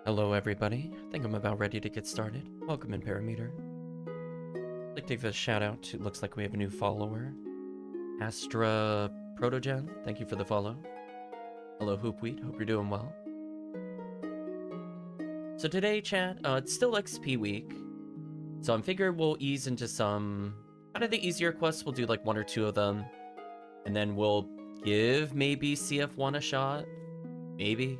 Hello everybody, I think I'm about ready to get started. Welcome in Parameter. I'd like to give a shout out to, looks like we have a new follower. Astra Protogen, thank you for the follow. Hello HoopWheat, hope you're doing well. So today chat, it's still XP week. So I'm figuring we'll ease into some kind of the easier quests. We'll do like one or two of them. And then we'll give maybe CF1 a shot, maybe.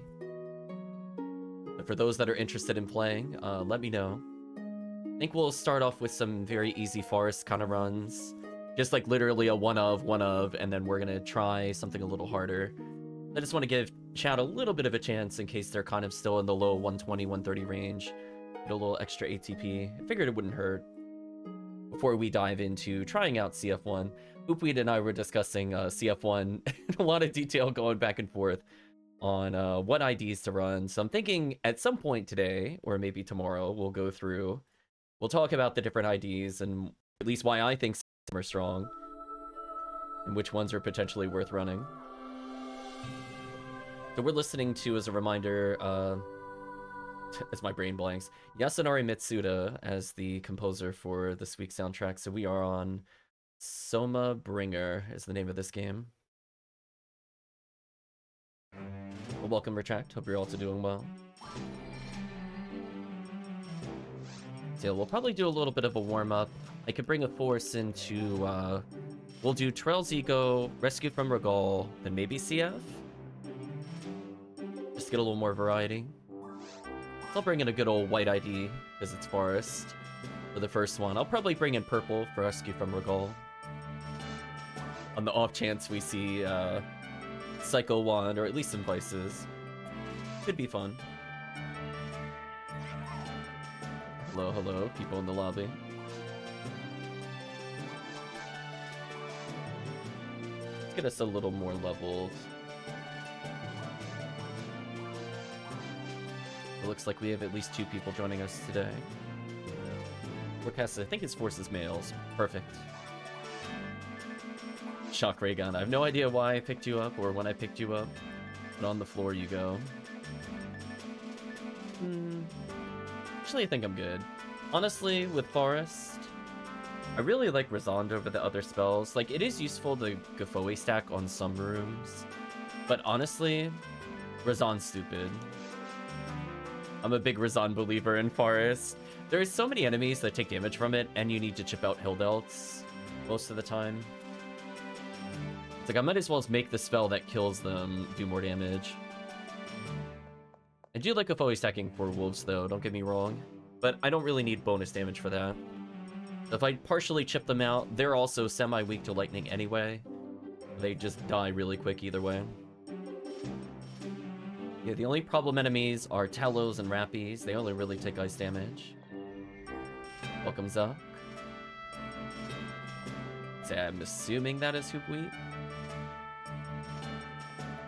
For those that are interested in playing, let me know. I think we'll start off with some very easy forest kind of runs. Just like literally a one of, and then we're gonna try something a little harder. I just want to give chat a little bit of a chance in case they're kind of still in the low 120, 130 range. Get a little extra ATP. I figured it wouldn't hurt. Before we dive into trying out CF1, HoopWheat and I were discussing CF1 in a lot of detail, going back and forth on what IDs to run. So I'm thinking at some point today, or maybe tomorrow, we'll talk about the different IDs and at least why I think some are strong and which ones are potentially worth running. So we're listening to, as a reminder, as my brain blanks, Yasunari Mitsuda as the composer for this week's soundtrack. So we are on Soma Bringer is the name of this game. Well, welcome, Retract. Hope you're also doing well. So we'll probably do a little bit of a warm-up. I could bring a force into, we'll do Trail's Ego, Rescue from Regal, then maybe CF? Just to get a little more variety. So I'll bring in a good old white ID, because it's forest, for the first one. I'll probably bring in purple for Rescue from Regal. On the off chance we see, Cycle 1, or at least some places. Could be fun. Hello, hello, people in the lobby. Let's get us a little more leveled. It looks like we have at least 2 people joining us today. Forecast, I think his force is males. Perfect. Shock ray gun. I have no idea why I picked you up or when I picked you up, but on the floor you go. Actually, I think I'm good. Honestly, with Forest, I really like Razond over the other spells. Like, it is useful to Gafoe stack on some rooms, but honestly, Razond's stupid. I'm a big Razond believer in Forest. There's so many enemies that take damage from it, and you need to chip out Hill Delts most of the time. It's like, I might as well make the spell that kills them do more damage. I do like Gafoe stacking for wolves, though, don't get me wrong. But I don't really need bonus damage for that. If I partially chip them out, they're also semi-weak to lightning anyway. They just die really quick either way. Yeah, the only problem enemies are Talos and Rappies. They only really take ice damage. Welcome, Zuck. So I'm assuming that is HoopWheat.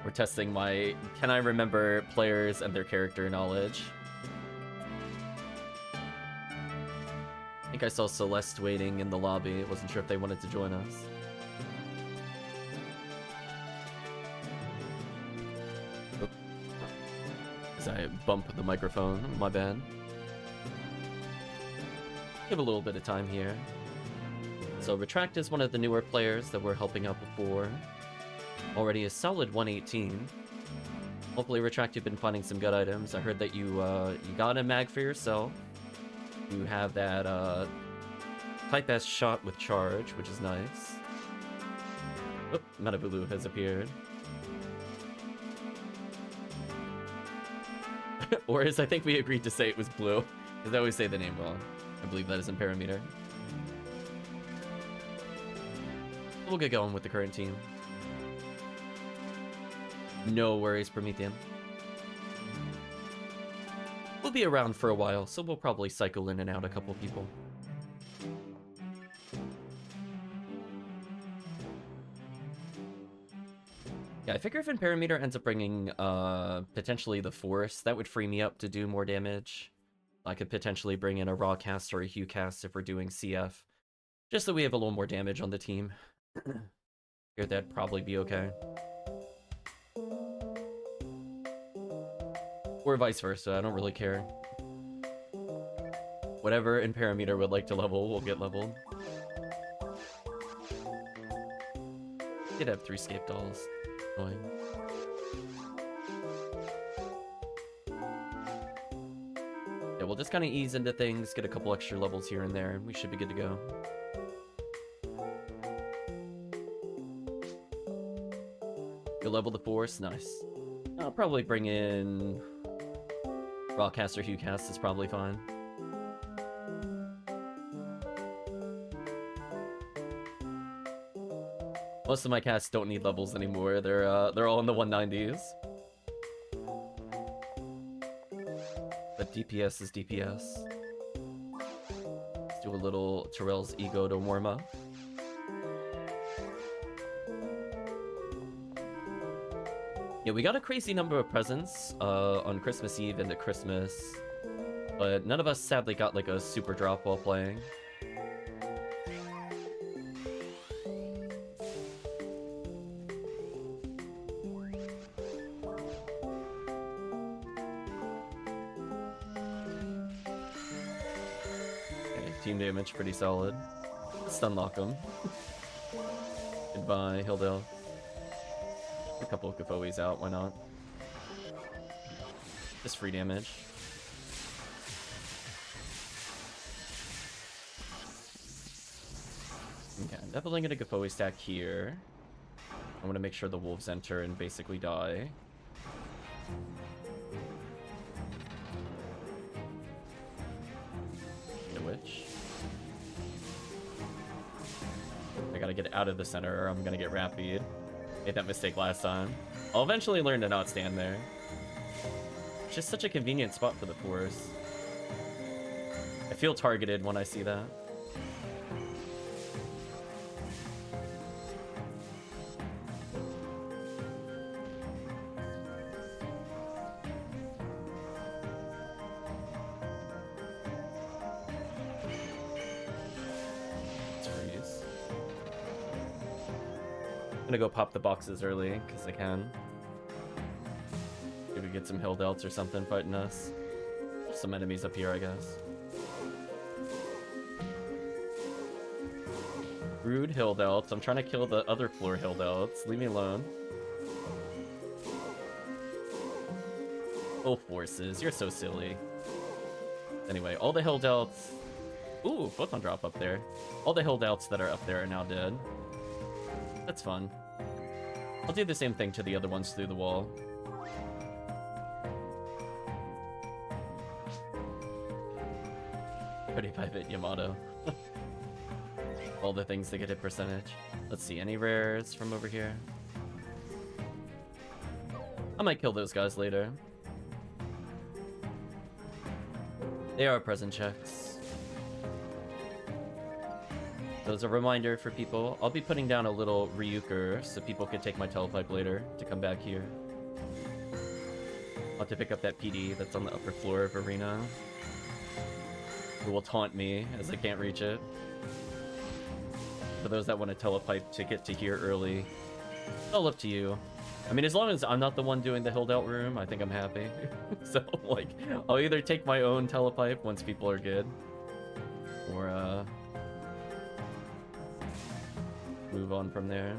We're testing my can I remember players and their character knowledge. I think I saw Celeste waiting in the lobby. Wasn't sure if they wanted to join us. Oop. As I bump the microphone, my bad. Give a little bit of time here. So Retract is one of the newer players that we're helping out before. Already a solid 118. Hopefully, Retract, you've been finding some good items. I heard that you got a mag for yourself. You have that Type S shot with charge, which is nice. Oop, Metabulu has appeared. Or as I think we agreed to say it was blue, because I always say the name wrong. I believe that is in Parameter. We'll get going with the current team. No worries, Promethean. We'll be around for a while, so we'll probably cycle in and out a couple people. Yeah, I figure if Ertamperometer ends up bringing potentially the Forest, that would free me up to do more damage. I could potentially bring in a Raw cast or a Hue cast if we're doing CF, just so we have a little more damage on the team. Here, that'd probably be okay. Or vice versa, I don't really care. Whatever Ertamperometer would like to level will get leveled. Did have 3 scape dolls. Annoying. Yeah, we'll just kind of ease into things, get a couple extra levels here and there, and we should be good to go. You'll level the force, nice. I'll probably bring in Rawcast or HughCast is probably fine. Most of my casts don't need levels anymore. They're all in the 190s. But DPS is DPS. Let's do a little Terrell's ego to warm up. Yeah, we got a crazy number of presents on Christmas Eve into Christmas, but none of us sadly got like a super drop while playing. Okay, team damage pretty solid. Stun lock him. Goodbye, Hildale. A couple of Gafoes out, why not? Just free damage. Okay, I'm definitely gonna Gafoe stack here. I want to make sure the wolves enter and basically die. The witch. I gotta get out of the center or I'm gonna get rappied. Made that mistake last time. I'll eventually learn to not stand there. It's just such a convenient spot for the force. I feel targeted when I see that. I'm gonna go pop the boxes early, because I can. Maybe get some Hildelts or something fighting us. There's some enemies up here, I guess. Rude Hildelts. I'm trying to kill the other floor Hildelts. Leave me alone. Full forces. You're so silly. Anyway, all the Hildelts... Ooh, photon drop up there. All the Hildelts that are up there are now dead. That's fun. I'll do the same thing to the other ones through the wall. $35-hit Yamato. All the things that get hit percentage. Let's see, any rares from over here? I might kill those guys later. They are present checks. So as a reminder for people, I'll be putting down a little Ryuker so people can take my telepipe later to come back here. I'll have to pick up that PD that's on the upper floor of Arena. Who will taunt me as I can't reach it. For those that want a telepipe to get to here early, all up to you. I mean, as long as I'm not the one doing the Hildelt room, I think I'm happy. So, like, I'll either take my own telepipe once people are good, or, move on from there.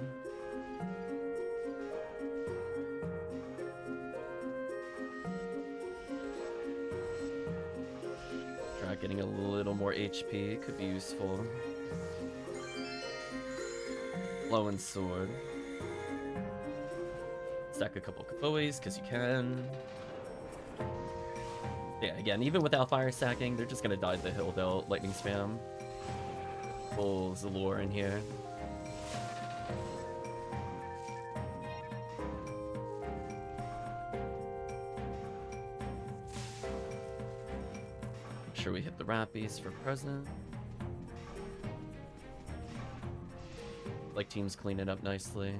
Try getting a little more HP, could be useful. Flowing sword. Stack a couple Kafoes, because you can. Yeah, again, even without fire stacking, they're just gonna die to the Hildelt lightning spam. Full Zalor in here. Make sure we hit the Rappies for present. Like teams clean it up nicely.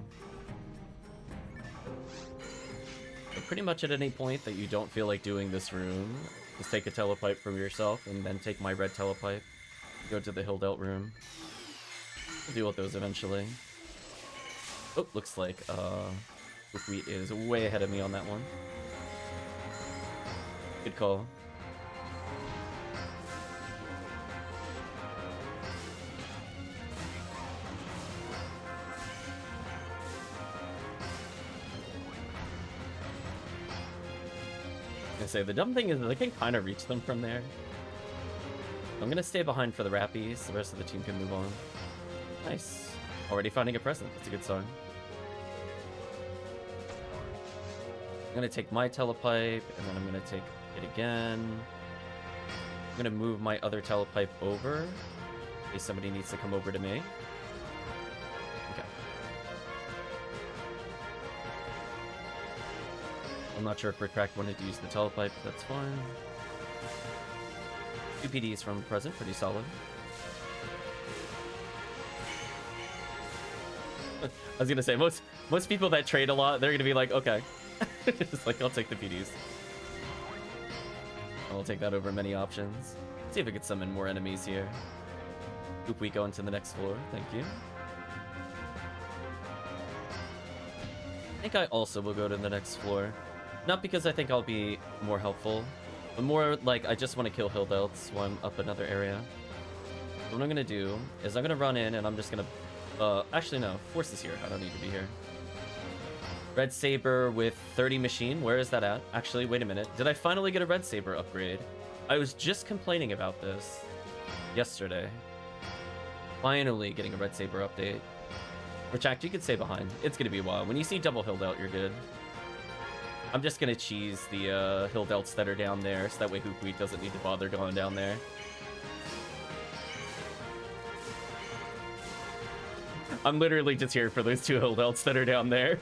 But pretty much at any point that you don't feel like doing this room, just take a telepipe from yourself and then take my red telepipe. Go to the Hildelt room. We'll deal with those eventually. Oh, looks like HoopWheat is way ahead of me on that one. Good call. I say the dumb thing is that I can kind of reach them from there. I'm gonna stay behind for the Rappies. The rest of the team can move on. Nice. Already finding a present. That's a good sign. I'm gonna take my telepipe, and then I'm gonna take it again. I'm gonna move my other telepipe over in case somebody needs to come over to me. Okay. I'm not sure if Rick wanted to use the telepipe, but that's fine. 2 PDs from present, pretty solid. I was gonna say, most people that trade a lot, they're gonna be like, okay. Just like, I'll take the PDs. I'll take that over many options. Let's see if we can summon more enemies here. HoopWheat go into the next floor, thank you. I think I also will go to the next floor. Not because I think I'll be more helpful, but more like I just want to kill Hilldelts while I'm up another area. So what I'm gonna do is I'm gonna run in and I'm just gonna actually no, Force is here. I don't need to be here. Red Saber with 30 machine. Where is that at? Actually, wait a minute. Did I finally get a Red Saber upgrade? I was just complaining about this yesterday. Finally getting a Red Saber update. Retract, you could stay behind. It's gonna be a while. When you see double Hilldelt, you're good. I'm just gonna cheese the Hilldelts that are down there, so that way HoopWheat doesn't need to bother going down there. I'm literally just here for those 2 Hilldelts that are down there.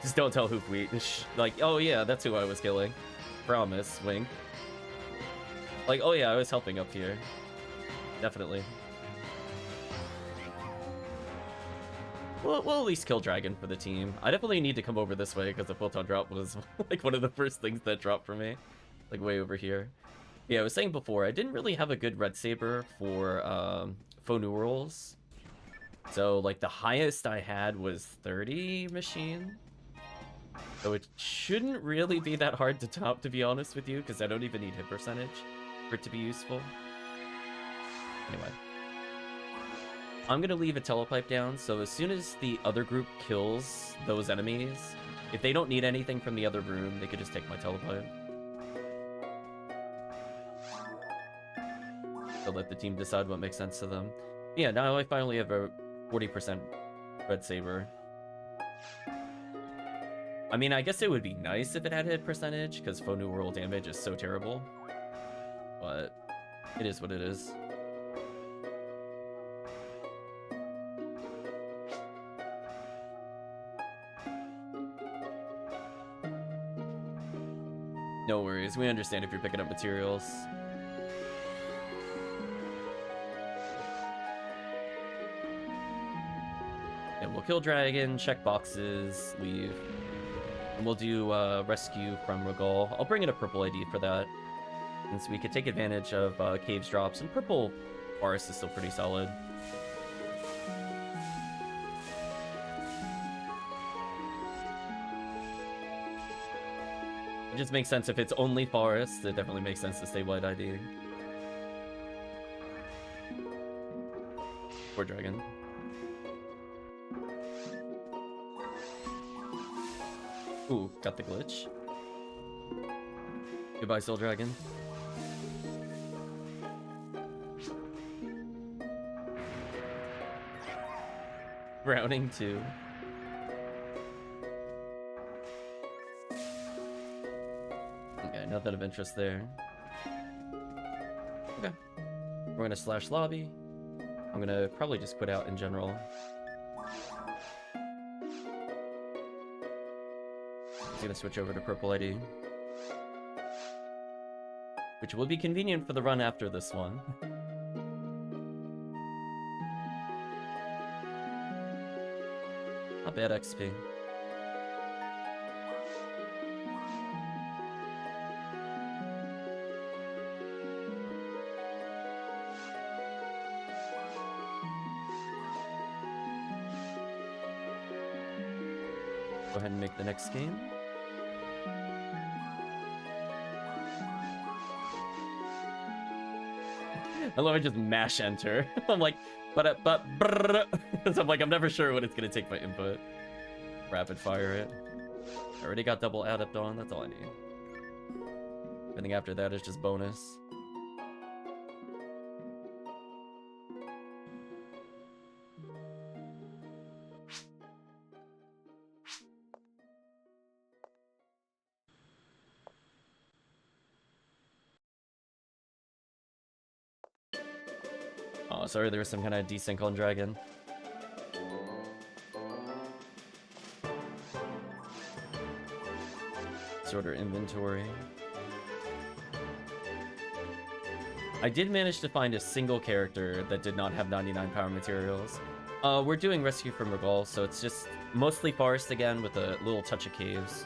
just don't tell HoopWheat. Like, oh yeah, that's who I was killing. Promise, wink. Like, oh yeah, I was helping up here. Definitely. We'll at least kill Dragon for the team. I definitely need to come over this way because the Photon drop was like one of the first things that dropped for me. Like way over here. Yeah, I was saying before, I didn't really have a good Red Saber for faux new rolls. So like the highest I had was 30 machine. So it shouldn't really be that hard to top, to be honest with you, because I don't even need hit percentage for it to be useful. Anyway. I'm gonna leave a telepipe down, so as soon as the other group kills those enemies, if they don't need anything from the other room, they could just take my telepipe. So let the team decide what makes sense to them. Yeah, now I finally have a 40% Red Saber. I mean, I guess it would be nice if it had hit percentage, because faux new world damage is so terrible. But it is what it is. No worries, we understand if you're picking up materials. And we'll kill Dragon, check boxes, leave. And we'll do rescue from Regal. I'll bring in a purple ID for that. And so we could take advantage of Caves drops. And purple Forest is still pretty solid. It just makes sense if it's only Forest, it definitely makes sense to stay white ID. Poor Dragon. Ooh, got the glitch. Goodbye, Soul Dragon. Browning 2. Okay, nothing of interest there. Okay. We're gonna slash lobby. I'm gonna probably just quit out in general. I'm gonna switch over to purple ID. Which will be convenient for the run after this one. Not bad XP. Go ahead and make the next game. I love I just mash enter. I'm like, but so I'm like, I'm never sure when it's gonna take my input. Rapid fire it. I already got double adept on, that's all I need. Everything after that is just bonus. Oh, sorry, there was some kind of desync on Dragon. Sorter inventory. I did manage to find a single character that did not have 99 power materials. We're doing Rescue from Regal, so it's just mostly forest again with a little touch of caves.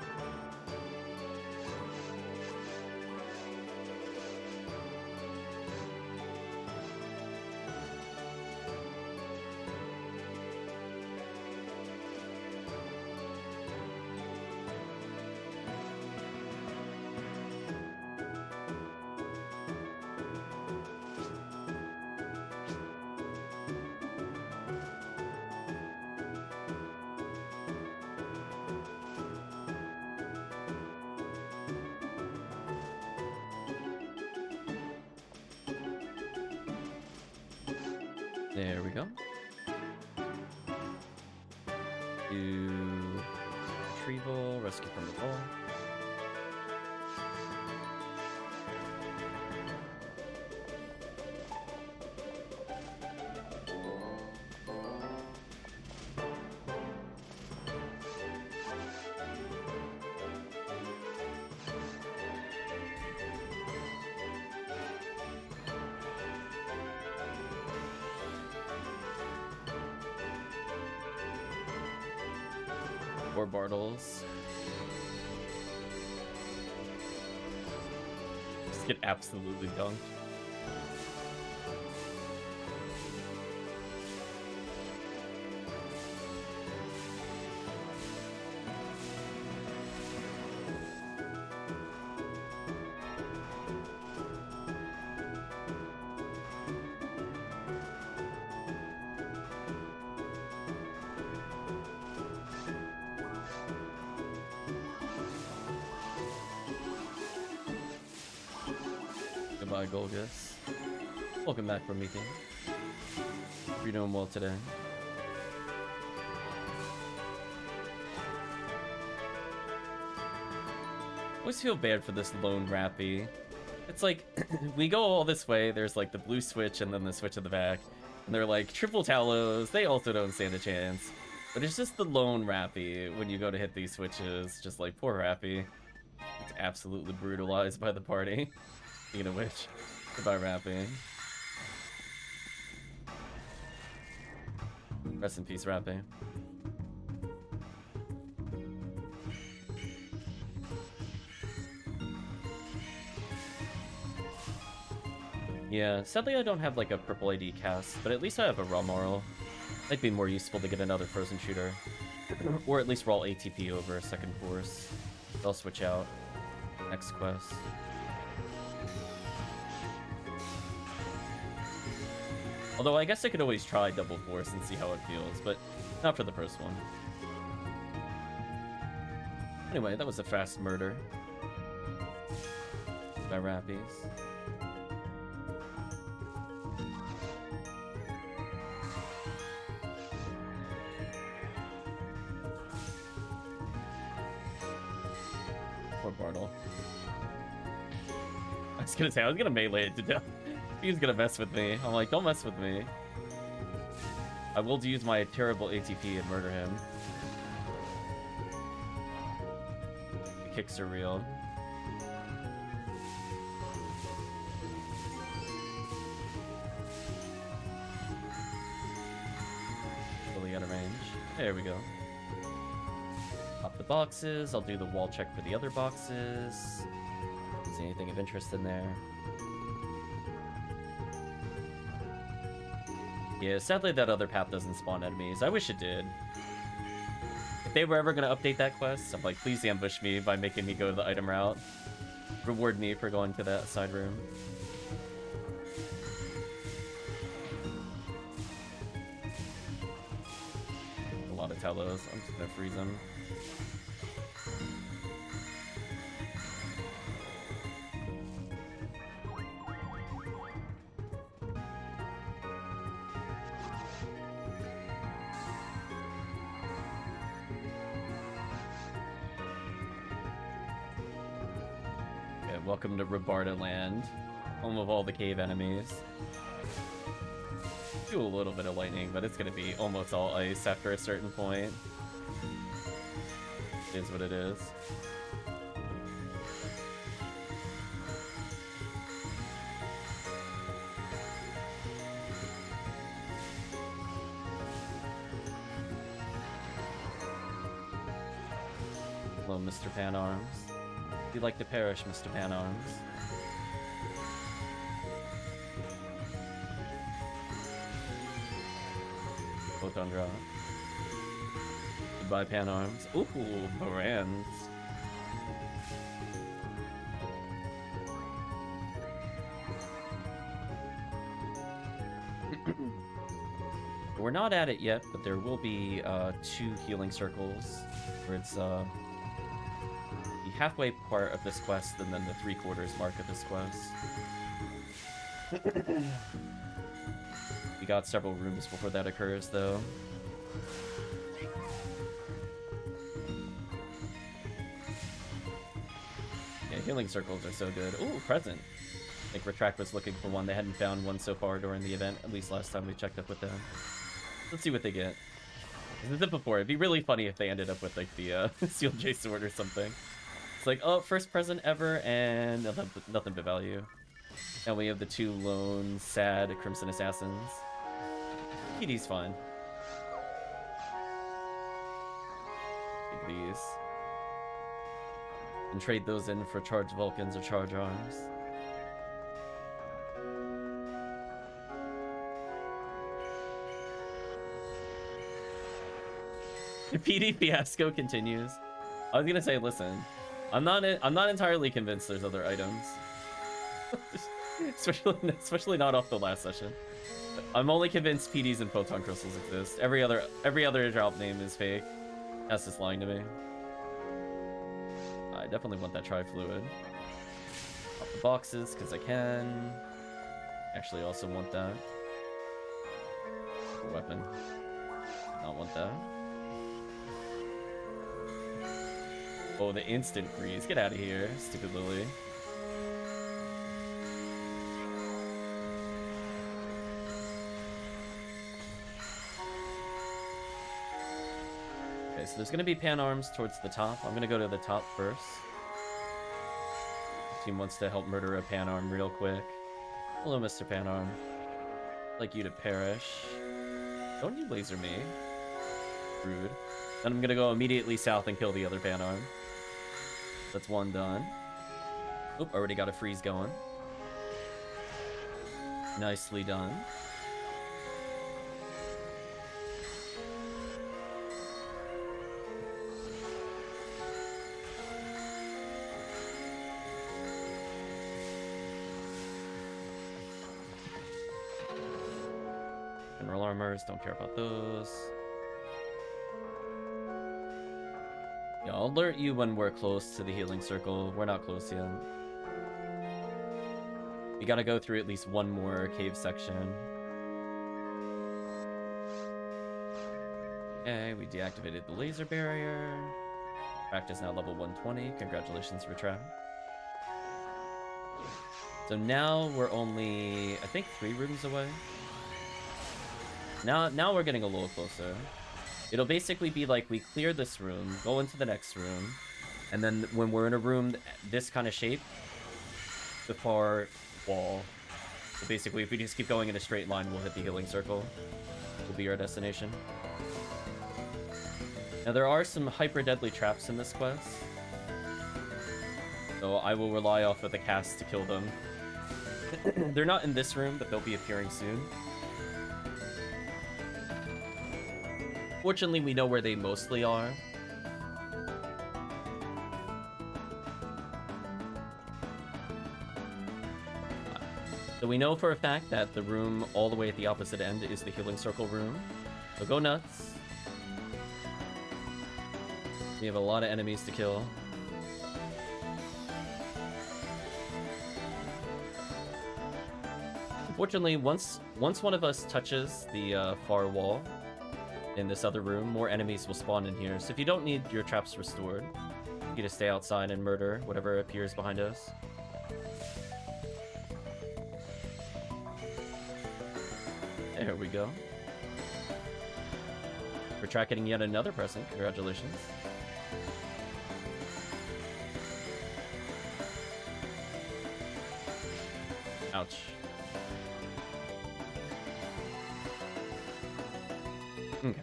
There we go. Do retrieval, rescue from the ball. Or Bartles. Just get absolutely dunked. Goodbye, Golgus. Welcome back from meeting. Hope you're doing well today. Always feel bad for this lone Rappy. It's like, we go all this way, there's like the blue switch and then the switch at the back. And they're like, triple Talos, they also don't stand a chance. But it's just the lone Rappy when you go to hit these switches, just like, poor Rappy. It's absolutely brutalized by the party. Speaking of which, goodbye Rappy. Rest in peace, Rappy. Yeah, sadly I don't have like a purple AD cast, but at least I have a raw moral. Might be more useful to get another frozen shooter. Or at least roll ATP over a second force. I'll switch out. Next quest. Although I guess I could always try double force and see how it feels, but not for the first one. Anyway, that was a fast murder by Rappies. Poor Bartle. I was gonna say, I was gonna melee it to death. He was gonna mess with me. I'm like, don't mess with me. I will use my terrible ATP and murder him. The kicks are real. Fully out of range. There we go. Pop the boxes. I'll do the wall check for the other boxes. See anything of interest in there? Yeah, sadly that other path doesn't spawn enemies. I wish it did. If they were ever going to update that quest, I'm like, please ambush me by making me go the item route. Reward me for going to that side room. Telos. I'm just gonna freeze him. Okay, welcome to Rabarta Land, home of all the cave enemies. Do a little bit of lightning, but it's gonna be almost all ice after a certain point. It is what it is. Hello, Mr. Panarms. If you'd like to perish, Mr. Panarms. Photon Goodbye, Panarms. Ooh, Barans. We're not at it yet, but there will be 2 healing circles where it's the halfway part of this quest and then the 3/4 mark of this quest. We got several rooms before that occurs, though. Yeah, healing circles are so good. Ooh, present. I think Retract was looking for one. They hadn't found one so far during the event, at least last time we checked up with them. Let's see what they get. This is it before. It'd be really funny if they ended up with, like, the Sealed J Sword or something. It's like, oh, first present ever, and nothing but value. And we have the 2 lone, sad Crimson Assassins. PD's fine. Take these. And trade those in for Charged Vulcans or Charge Arms. The PD fiasco continues. I was gonna say, listen, I'm not entirely convinced there's other items. especially not off the last session. I'm only convinced PDs and photon crystals exist. Every other drop name is fake. That's just lying to me. I definitely want that tri-fluid. Pop the boxes because I can. Actually, also want that. Weapon. Not want that. Oh, the instant freeze. Get out of here, stupid Lily. Okay, so there's going to be pan arms towards the top. I'm going to go to the top first. The team wants to help murder a pan arm real quick. Hello, Mr. Panarm. I'd like you to perish. Don't you laser me. Rude. Then I'm going to go immediately south and kill the other pan arm. That's one done. Oop, already got a freeze going. Nicely done. General armors, don't care about those. Yeah, I'll alert you when we're close to the healing circle. We're not close yet. We gotta go through at least one more cave section. Okay, we deactivated the laser barrier. Retract is now level 120. Congratulations, Retract. So now we're only, I think, 3 rooms away. Now we're getting a little closer. It'll basically be like we clear this room, go into the next room, and then when we're in a room this kind of shape, the far wall. So basically, if we just keep going in a straight line, we'll hit the healing circle. Will be our destination. Now there are some hyper deadly traps in this quest, so I will rely off of the cast to kill them. They're not in this room, but they'll be appearing soon. Fortunately, we know where they mostly are. So we know for a fact that the room all the way at the opposite end is the healing circle room. So go nuts. We have a lot of enemies to kill. Unfortunately, once one of us touches the far wall in this other room, more enemies will spawn in here. So if you don't need your traps restored, you can just stay outside and murder whatever appears behind us. There we go. We're tracking yet another present. Congratulations. Ouch. Okay.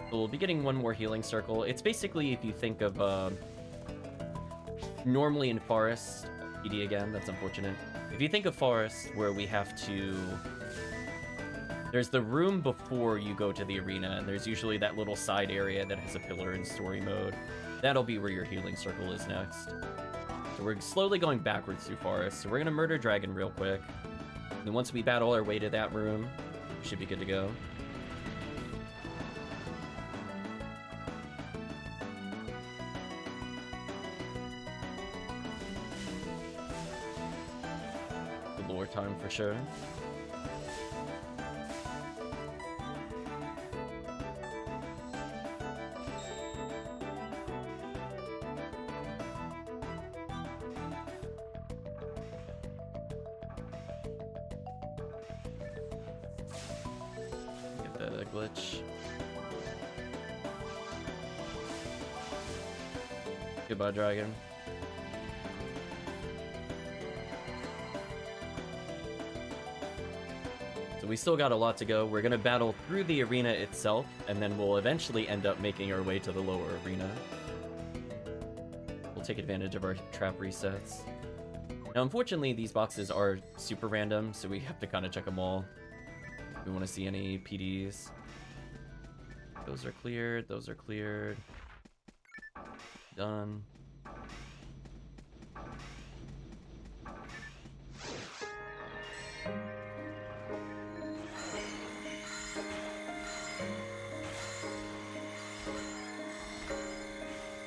So we'll be getting one more healing circle. It's basically, if you think of normally in forest, PD again, that's unfortunate. If you think of forest where we have to... There's the room before you go to the arena, and there's usually that little side area that has a pillar in story mode. That'll be where your healing circle is next. So we're slowly going backwards through forest. So we're gonna murder dragon real quick. And then once we battle our way to that room, we should be good to go. The lore time for sure. Glitch. Goodbye, dragon. So we still got a lot to go. We're gonna battle through the arena itself, and then we'll eventually end up making our way to the lower arena. We'll take advantage of our trap resets. Now, unfortunately, these boxes are super random, so we have to kind of check them all. We want to see any PDs. Those are cleared. Those are cleared. Done.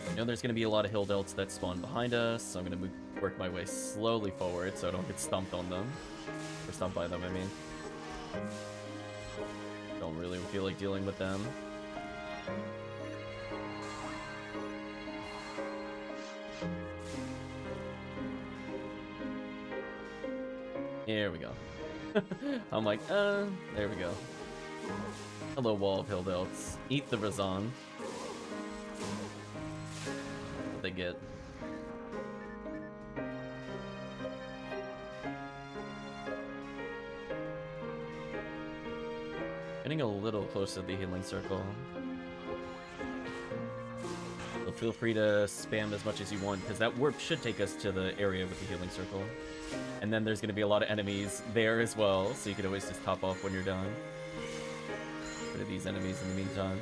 I know there's going to be a lot of hill delts that spawn behind us, so I'm going to work my way slowly forward so I don't get stomped on them. Or stomped by them, I mean. Don't really feel like dealing with them. Here we go. I'm like, there we go. Hello, wall of hill delts. Eat the Razan. What they get. Getting a little close to the healing circle. So feel free to spam as much as you want, because that warp should take us to the area with the healing circle. And then there's going to be a lot of enemies there as well, so you can always just top off when you're done. Rid of these enemies in the meantime.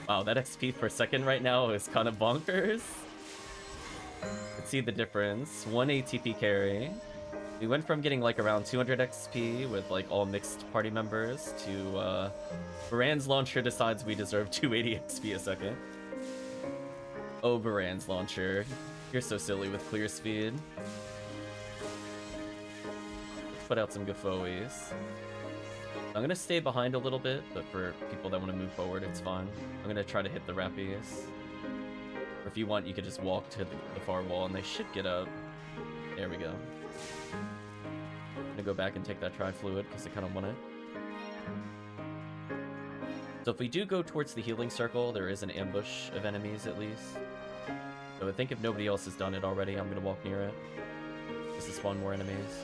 Wow, that XP per second right now is kind of bonkers. Let's see the difference. 1 ATP carry. We went from getting like around 200 XP with like all mixed party members to Baran's launcher decides we deserve 280 XP a second. Oh, Baran's launcher. You're so silly with clear speed. Let's put out some Gafoes. I'm gonna stay behind a little bit, but for people that want to move forward, it's fine. I'm gonna try to hit the Rappies. Or if you want, you could just walk to the far wall and they should get up. There we go. I'm gonna go back and take that Tri-Fluid because I kind of want it. So if we do go towards the healing circle, there is an ambush of enemies at least. So I think if nobody else has done it already, I'm gonna walk near it. Just to spawn more enemies.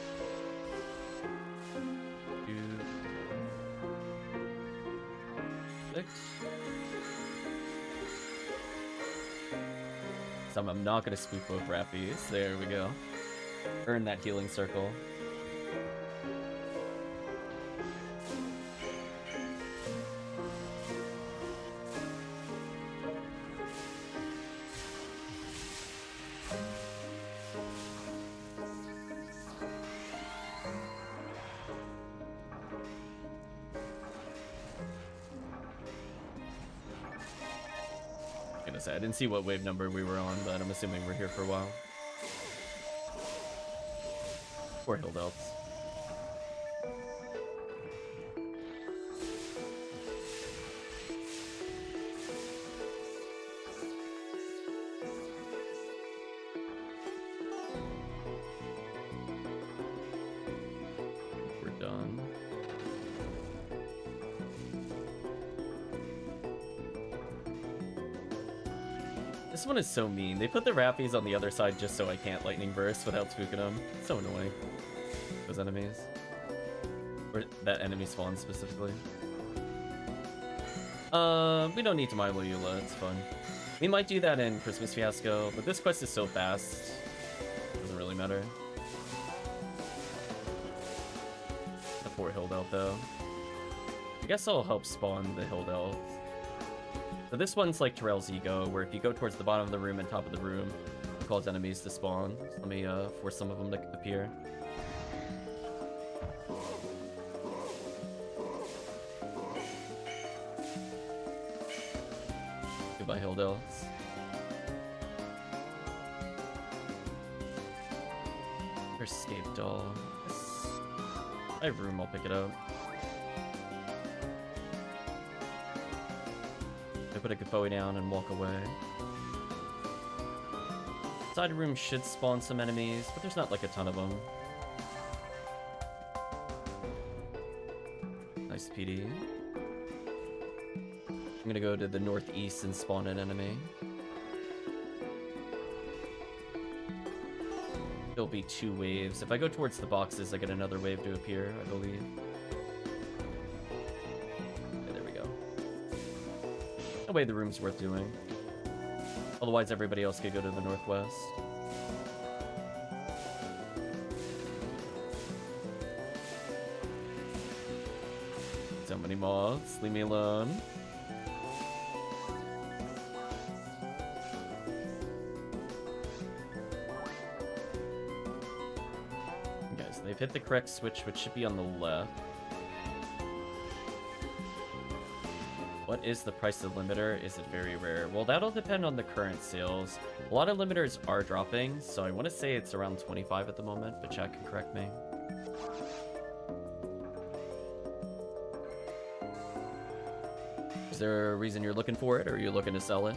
2, 6. So I'm not gonna spook both Rappies. There we go. Earn that healing circle. gonna say, I didn't see what wave number we were on, but I'm assuming we're here for a while. Poor Hill Delts. We're done. This one is so mean. They put the Rappies on the other side just so I can't Lightning Burst without spooking them. So annoying. Those enemies. Or that enemy spawn specifically. We don't need to Milo Eula, it's fun. We might do that in Christmas Fiasco, but this quest is so fast. Doesn't really matter. The poor Hildelt though. I guess I'll help spawn the Hildelt. So this one's like Terrell's Ego, where if you go towards the bottom of the room and top of the room, it calls enemies to spawn. So let me force some of them to appear. Goodbye, Hildelts. Escape doll. I have room, I'll pick it up. I put a Gafoe down and walk away. Side room should spawn some enemies, but there's not like a ton of them. Nice PD. I'm gonna go to the northeast and spawn an enemy. There'll be 2 waves. If I go towards the boxes, I get another wave to appear, I believe. Okay, there we go. No way the room's worth doing. Otherwise, everybody else could go to the northwest. So many moths. Leave me alone. They've hit the correct switch, which should be on the left. What is the price of the limiter? Is it very rare? Well, that'll depend on the current sales. A lot of limiters are dropping, so I want to say it's around 25 at the moment, but chat can correct me. Is there a reason you're looking for it, or are you looking to sell it?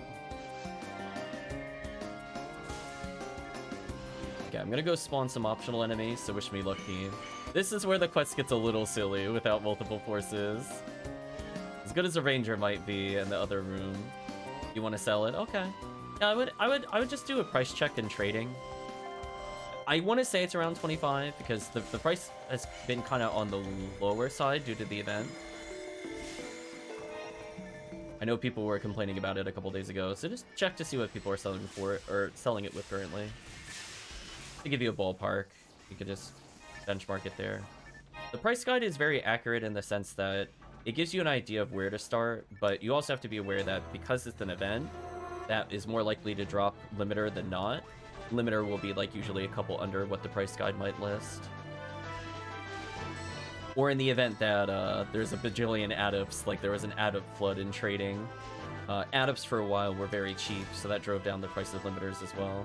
Okay, I'm gonna go spawn some optional enemies, so wish me luck, team. This is where the quest gets a little silly without multiple forces. As good as a ranger might be in the other room. You want to sell it? Okay. Yeah, I would just do a price check in trading. I want to say it's around 25 because the price has been kind of on the lower side due to the event. I know people were complaining about it a couple days ago, so just check to see what people are selling for it, or selling it with currently. To give you a ballpark, you could just benchmark it there. The price guide is very accurate in the sense that it gives you an idea of where to start, but you also have to be aware that because it's an event, that is more likely to drop limiter than not. Limiter will be like usually a couple under what the price guide might list. Or in the event that there's a bajillion adepts, like there was an adept flood in trading. Adepts for a while were very cheap, so that drove down the price of limiters as well.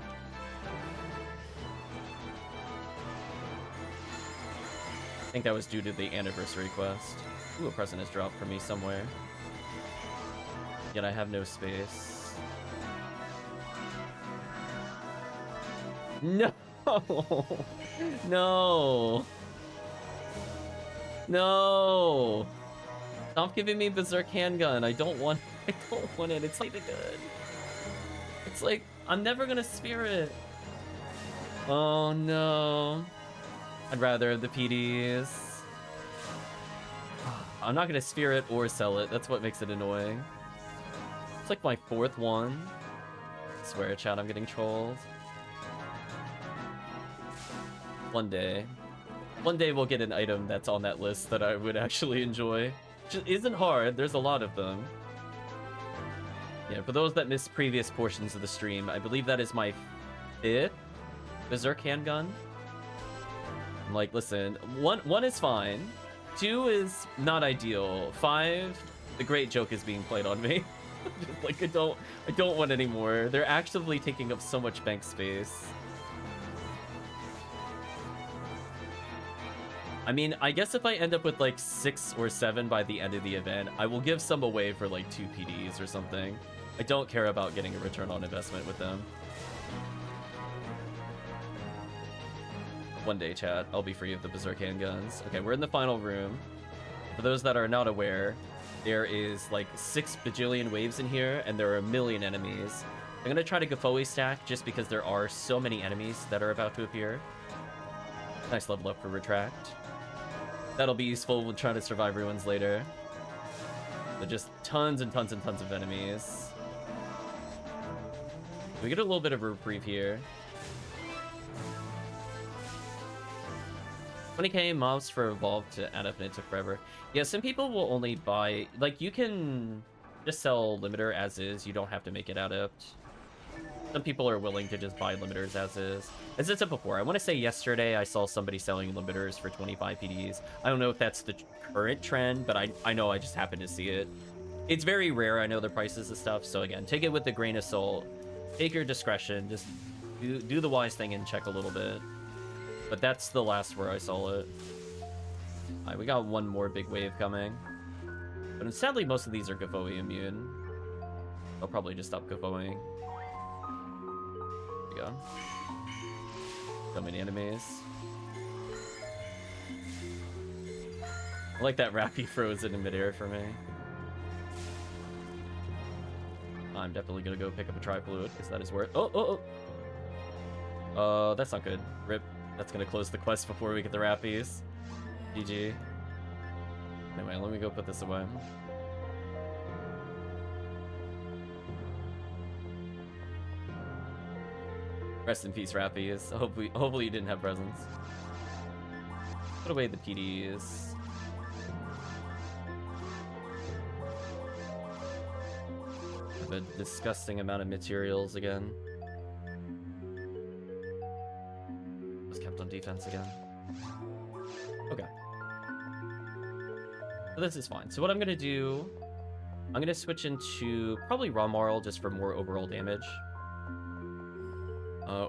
I think that was due to the anniversary quest. Ooh, a present has dropped for me somewhere. Yet I have no space. No! No! No! Stop giving me Berserk Handgun. I don't want it. It's like good. It's like, I'm never gonna sphere it. Oh no. I'd rather the PDs. I'm not gonna sphere it or sell it. That's what makes it annoying. It's like my 4th one. I swear, chat, I'm getting trolled. One day we'll get an item that's on that list that I would actually enjoy. Which isn't hard. There's a lot of them. Yeah, for those that missed previous portions of the stream, I believe that is my 5th Berserk Handgun. I'm like, listen, one is fine. 2 is not ideal. 5, the great joke is being played on me. Like, I don't want any more. They're actively taking up so much bank space. I mean, I guess if I end up with like 6 or 7 by the end of the event, I will give some away for like 2 PDs or something. I don't care about getting a return on investment with them. One day, chat, I'll be free of the Berserk handguns. Okay, we're in the final room. For those that are not aware, there is like 6 bajillion waves in here, and there are a million enemies. I'm gonna try to Gafoe stack just because there are so many enemies that are about to appear. Nice level up for Retract. That'll be useful when trying to survive ruins later. But just tons and tons and tons of enemies. We get a little bit of a reprieve here. 20k mobs for Evolve to add up, and it took forever. Yeah, some people will only buy... Like, you can just sell Limiter as is. You don't have to make it adept. Some people are willing to just buy limiters as is. As I said before, I want to say yesterday I saw somebody selling limiters for 25 PDs. I don't know if that's the current trend, but I know I just happened to see it. It's very rare, I know the prices and stuff, so again, take it with a grain of salt. Take your discretion, just do the wise thing and check a little bit. But that's the last where I saw it. Alright, we got one more big wave coming. But sadly, most of these are Gafoe immune. I'll probably just stop Gafoeing. Go. So many enemies. I like that Rappy frozen in midair for me. I'm definitely gonna go pick up a Tri-Fluid because that is worth. Oh, that's not good. Rip. That's gonna close the quest before we get the Rappies. GG. Anyway, let me go put this away. Rest in peace, Rappies. Hopefully you didn't have presents. Put away the PDs. Have a disgusting amount of materials again. Was kept on defense again. Okay. So this is fine. So what I'm gonna do, I'm gonna switch into probably Raw Marl just for more overall damage.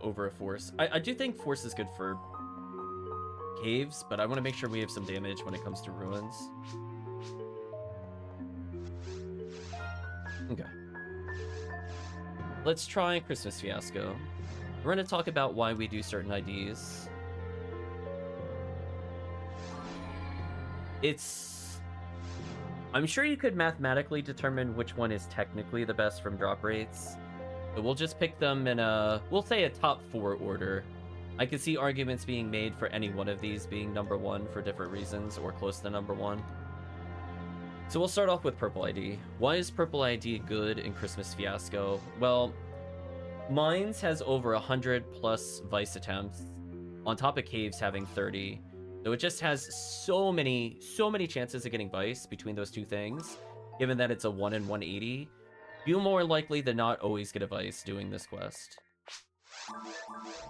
Over a Force. I do think Force is good for caves, but I want to make sure we have some damage when it comes to ruins. Okay. Let's try Christmas Fiasco. We're going to talk about why we do certain IDs. I'm sure you could mathematically determine which one is technically the best from drop rates. But we'll just pick them in we'll say a top 4 order. I could see arguments being made for any one of these being number 1 for different reasons, or close to number 1. So we'll start off with Purple ID. Why is Purple ID good in Christmas Fiasco? Well, Mines has over 100 plus Vice attempts, on top of Caves having 30. So it just has so many chances of getting Vice between those two things, given that it's a 1 in 180. You more likely than not always get a Vice doing this quest.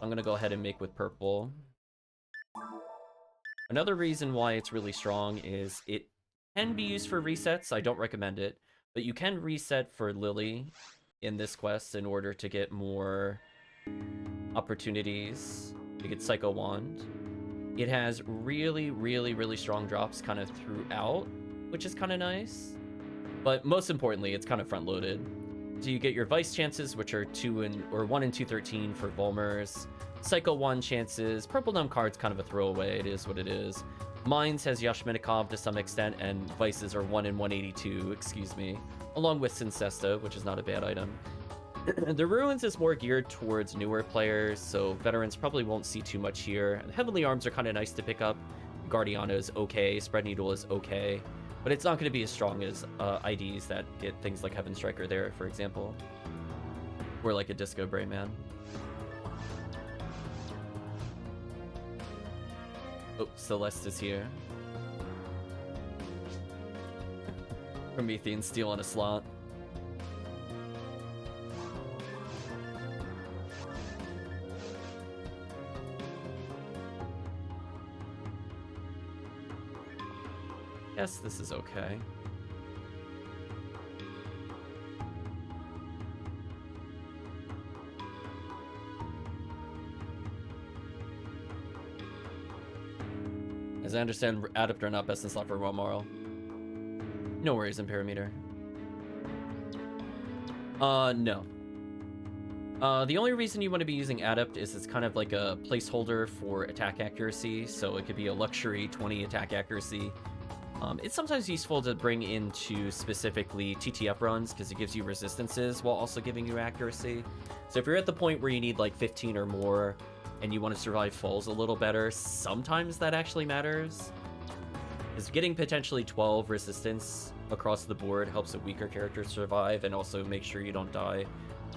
I'm gonna go ahead and make with Purple. Another reason why it's really strong is it can be used for resets. I don't recommend it, but you can reset for Lily in this quest in order to get more opportunities to get Psycho Wand. It has really strong drops kind of throughout, which is kind of nice. But most importantly, it's kind of front-loaded. So you get your Vice chances, which are 1 in 213 for Volmers. Psycho Wand chances. Purple Numb card's kind of a throwaway. It is what it is. Mines has Yashminikov to some extent, and Vices are 1 in 182, excuse me. Along with Syncesta, which is not a bad item. The Ruins is more geared towards newer players, so veterans probably won't see too much here. Heavenly Arms are kind of nice to pick up. Guardiana is okay. Spread Needle is okay. But it's not going to be as strong as IDs that get things like Heaven Striker there, for example. Or like a Disco Bray Man. Oh, Celeste is here. Promethean Steel on a slot. Yes, this is okay. As I understand, Adept are not best in slot for Romoral. No worries, Ertamperometer. No. The only reason you want to be using Adept is it's kind of like a placeholder for attack accuracy, so it could be a luxury 20 attack accuracy. It's sometimes useful to bring into specifically TTF runs because it gives you resistances while also giving you accuracy. So if you're at the point where you need like 15 or more and you want to survive falls a little better, sometimes that actually matters. Because getting potentially 12 resistance across the board helps a weaker character survive and also make sure you don't die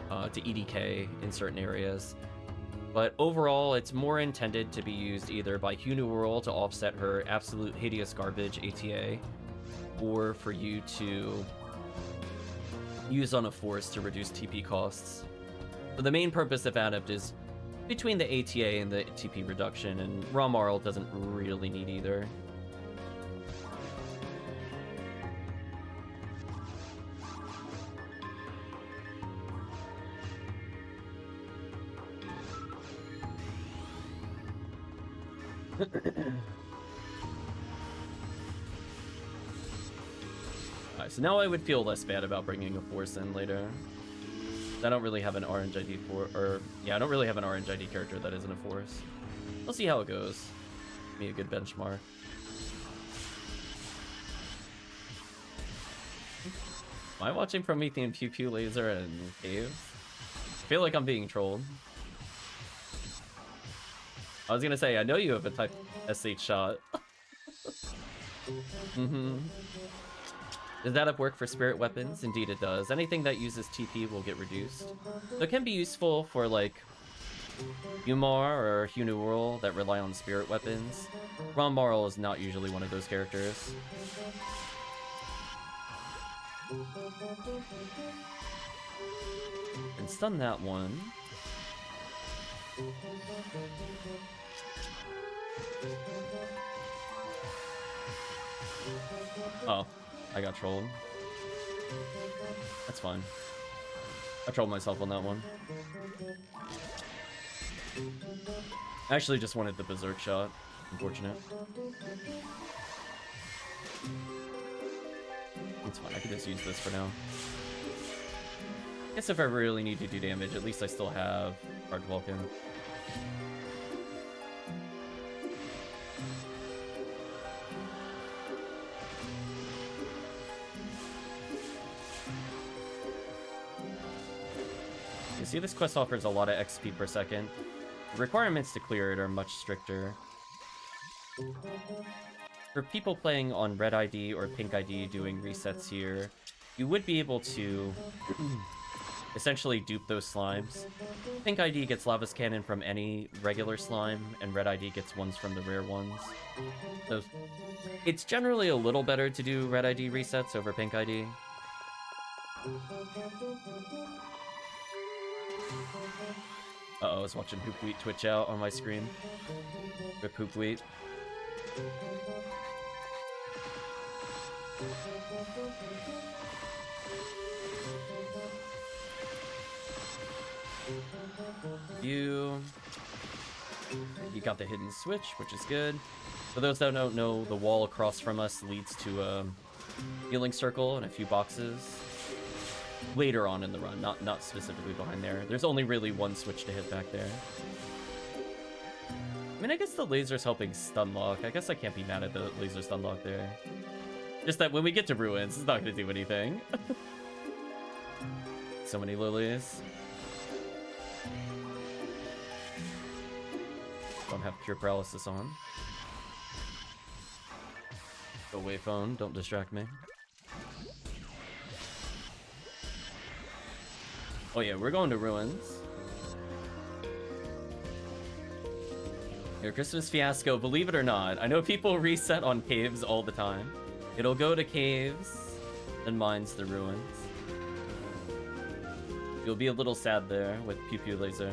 to EDK in certain areas. But overall, it's more intended to be used either by HoopWheat to offset her absolute hideous garbage ATA, or for you to use on a force to reduce TP costs. So the main purpose of Adept is between the ATA and the TP reduction, and Romoral doesn't really need either. Alright, so now I would feel less bad about bringing a force in later. I don't really have an orange ID I don't really have an orange ID character that isn't a force. We'll see how it goes. Give me a good benchmark. Am I watching Promethean Pew Pew Laser and Cave? I feel like I'm being trolled. I was gonna say, I know you have a type SH shot. Does that work for spirit weapons? Indeed it does. Anything that uses TP will get reduced. So it can be useful for like Umar or HoopWheat that rely on spirit weapons. Romoral is not usually one of those characters. And stun that one. Oh, I got trolled. That's fine. I trolled myself on that one. I actually just wanted the Berserk shot. Unfortunate. It's fine, I can just use this for now. I guess if I really need to do damage, at least I still have Hard Vulcan. You see, this quest offers a lot of XP per second. The requirements to clear it are much stricter. For people playing on red ID or pink ID doing resets here, you would be able to essentially dupe those slimes. Pink ID gets Lava's Cannon from any regular slime, and red ID gets ones from the rare ones. So it's generally a little better to do red ID resets over pink ID. Uh-oh, I was watching HoopWheat twitch out on my screen. Rip HoopWheat. You got the hidden switch, which is good. For those that don't know, the wall across from us leads to a healing circle and a few boxes. Later on in the run, not specifically behind there. There's only really one switch to hit back there. I mean, I guess the laser's helping stun lock. I guess I can't be mad at the laser stun lock there. Just that when we get to ruins, it's not going to do anything. So many lilies. Don't have pure paralysis on. Go away, phone. Don't distract me. Oh yeah, we're going to ruins. Your Christmas fiasco, believe it or not. I know people reset on caves all the time. It'll go to caves, then mines the ruins. You'll be a little sad there with Pew Pew Laser.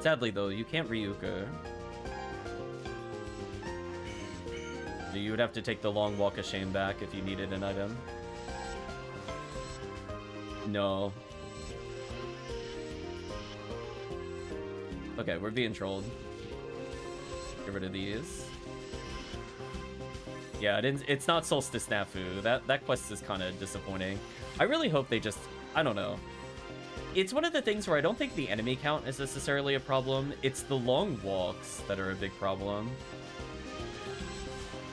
Sadly though, you can't Ryuka. You would have to take the long walk of shame back if you needed an item. No. Okay, we're being trolled. Get rid of these. Yeah, it's not Solstice Snafu. That quest is kind of disappointing. I really hope they just... I don't know. It's one of the things where I don't think the enemy count is necessarily a problem. It's the long walks that are a big problem.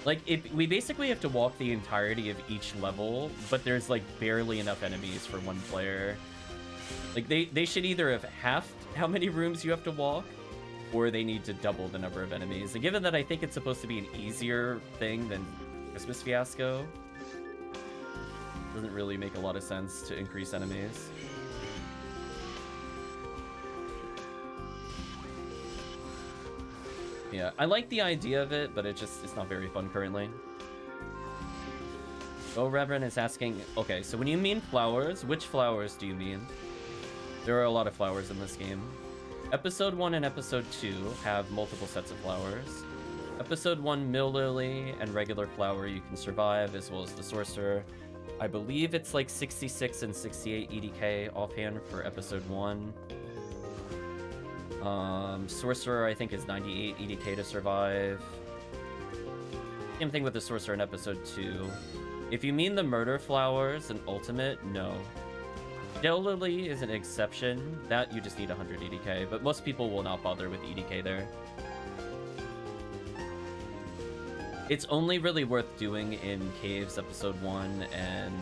Like, we basically have to walk the entirety of each level, but there's, like, barely enough enemies for one player. Like, they should either have halved how many rooms you have to walk, or they need to double the number of enemies. And given that I think it's supposed to be an easier thing than Christmas Fiasco, doesn't really make a lot of sense to increase enemies. Yeah, I like the idea of it, but it's not very fun currently. Oh, Reverend is asking, okay, so when you mean flowers, which flowers do you mean? There are a lot of flowers in this game. Episode 1 and Episode 2 have multiple sets of flowers. Episode 1, Mill Lily and regular flower you can survive, as well as the Sorcerer. I believe it's like 66 and 68 EDK offhand for Episode 1. Sorcerer, I think, is 98 EDK to survive. Same thing with the Sorcerer in Episode 2. If you mean the Murder Flowers and Ultimate, no. Mill Lily is an exception. That you just need 100 EDK, but most people will not bother with EDK there. It's only really worth doing in Caves Episode 1, and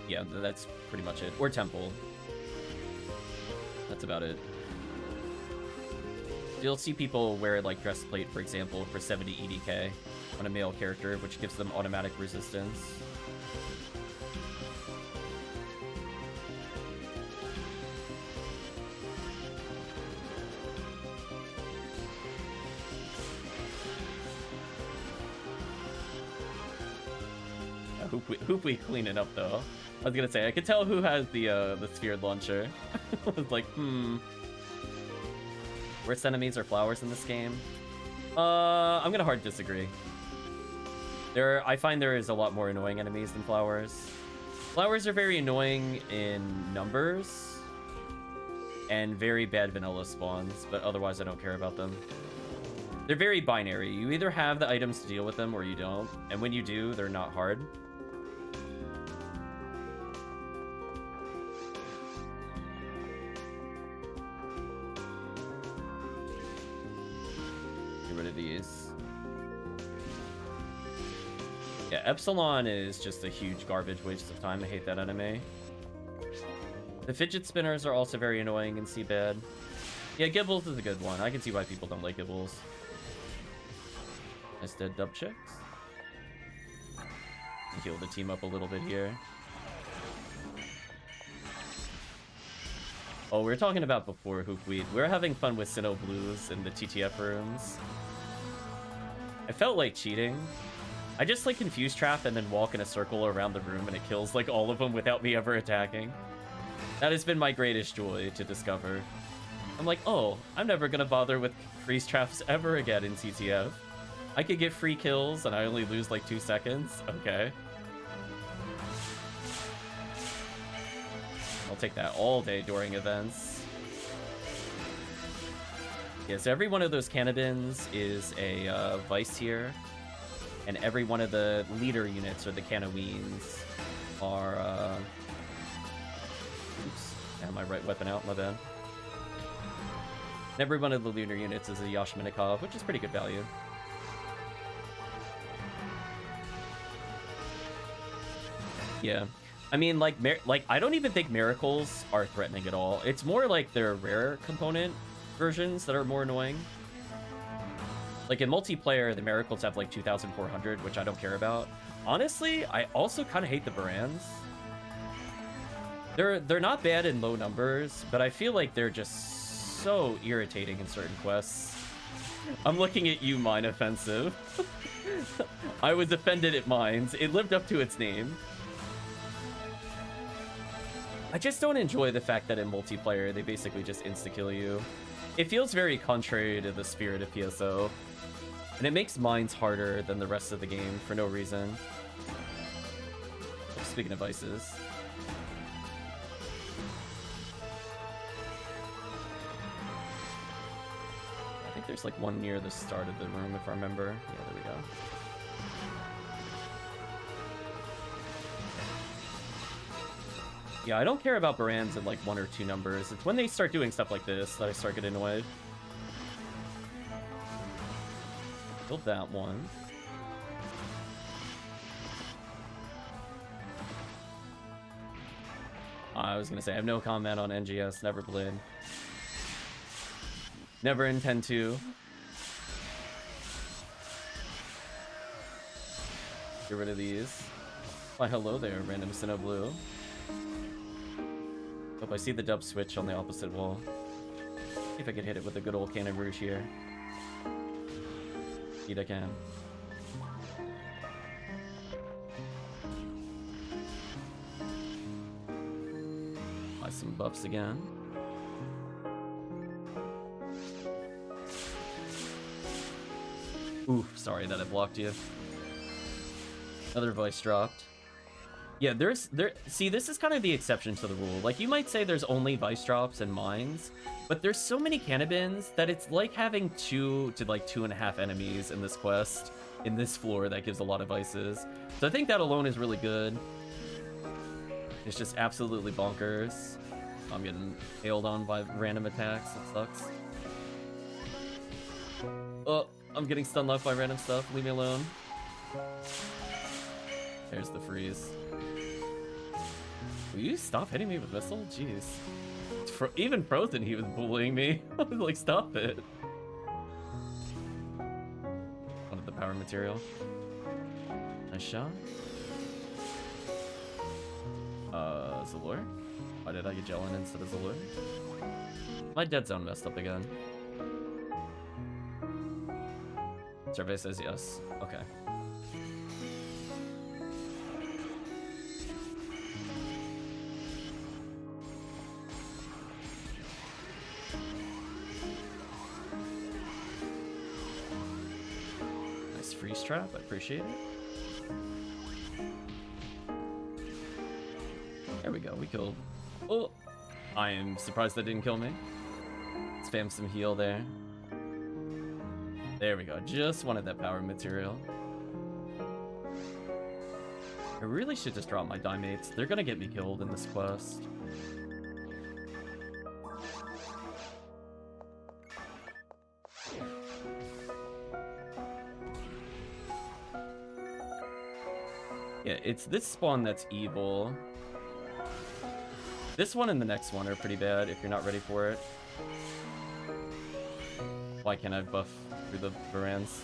yeah, that's pretty much it. Or Temple. That's about it. You'll see people wear, like, Breastplate, for example, for 70 EDK on a male character, which gives them automatic resistance. HoopWheat cleaning up, though. I was gonna say, I could tell who has the sphered launcher. I was like, Worst enemies are flowers in this game? I'm gonna hard disagree. I find there is a lot more annoying enemies than flowers. Flowers are very annoying in numbers, and very bad vanilla spawns, but otherwise I don't care about them. They're very binary. You either have the items to deal with them or you don't, and when you do, they're not hard. These. Yeah, Epsilon is just a huge garbage waste of time. I hate that enemy. The fidget spinners are also very annoying and see bad. Yeah, Gibbles is a good one. I can see why people don't like Gibbles. Nice dead dub chicks. Heal the team up a little bit here. Oh, we were talking about before HoopWheat. We were having fun with Sinnoh Blues in the TTF rooms. I felt like cheating. I just like confuse trap and then walk in a circle around the room and it kills like all of them without me ever attacking. That has been my greatest joy to discover. I'm like, oh, I'm never gonna bother with freeze traps ever again in TTF. I could get free kills and I only lose like 2 seconds. Okay. I'll take that all day during events. Yeah, so every one of those cannabins is a vice here, and every one of the leader units, or the cannoweens, are, oops, I have my right weapon out, my bad. And every one of the leader units is a Yashmanikov, which is pretty good value. Yeah. I mean, like I don't even think miracles are threatening at all. It's more like their rare component versions that are more annoying. Like in multiplayer, the miracles have like 2,400, which I don't care about. Honestly, I also kind of hate the Barans. They're not bad in low numbers, but I feel like they're just so irritating in certain quests. I'm looking at you, Mine Offensive. I was offended at Mines. It lived up to its name. I just don't enjoy the fact that in multiplayer, they basically just insta-kill you. It feels very contrary to the spirit of PSO. And it makes mines harder than the rest of the game for no reason. Speaking of vices. there's like one near the start of the room, if I remember. Yeah, there we go. Yeah, I don't care about Barans in like 1 or 2 numbers. It's when they start doing stuff like this that I start getting annoyed. Killed that one. I was gonna say, I have no comment on NGS, never played. Never intend to. Get rid of these. Why, hello there, random Sinnoh Blue. Hope I see the dub switch on the opposite wall. See if I can hit it with a good old Cannon Rouge here. Indeed I can. Buy some buffs again. Ooh, sorry that I blocked you. Another voice dropped. Yeah, see, this is kind of the exception to the rule. Like, you might say there's only vice drops and mines, but there's so many cannabins that it's like having 2 to like 2.5 enemies in this quest, in this floor that gives a lot of vices. So I think that alone is really good. It's just absolutely bonkers. I'm getting hailed on by random attacks. It sucks. Oh, I'm getting stun left by random stuff. Leave me alone. There's the freeze. Will you stop hitting me with missile? Jeez. Even frozen, he was bullying me. I was like, stop it. Wanted the power material. Nice shot. Zalor? Why did I get Jellin instead of Zalor? My dead zone messed up again. Survey says yes. Okay. Nice freeze trap. I appreciate it. There we go. We killed. Oh! I am surprised that didn't kill me. Spam some heal there. There we go. Just wanted that power material. I really should just drop my Dimates. They're gonna get me killed in this quest. Yeah, it's this spawn that's evil. This one and the next one are pretty bad if you're not ready for it. Why can't I buff through the Varans?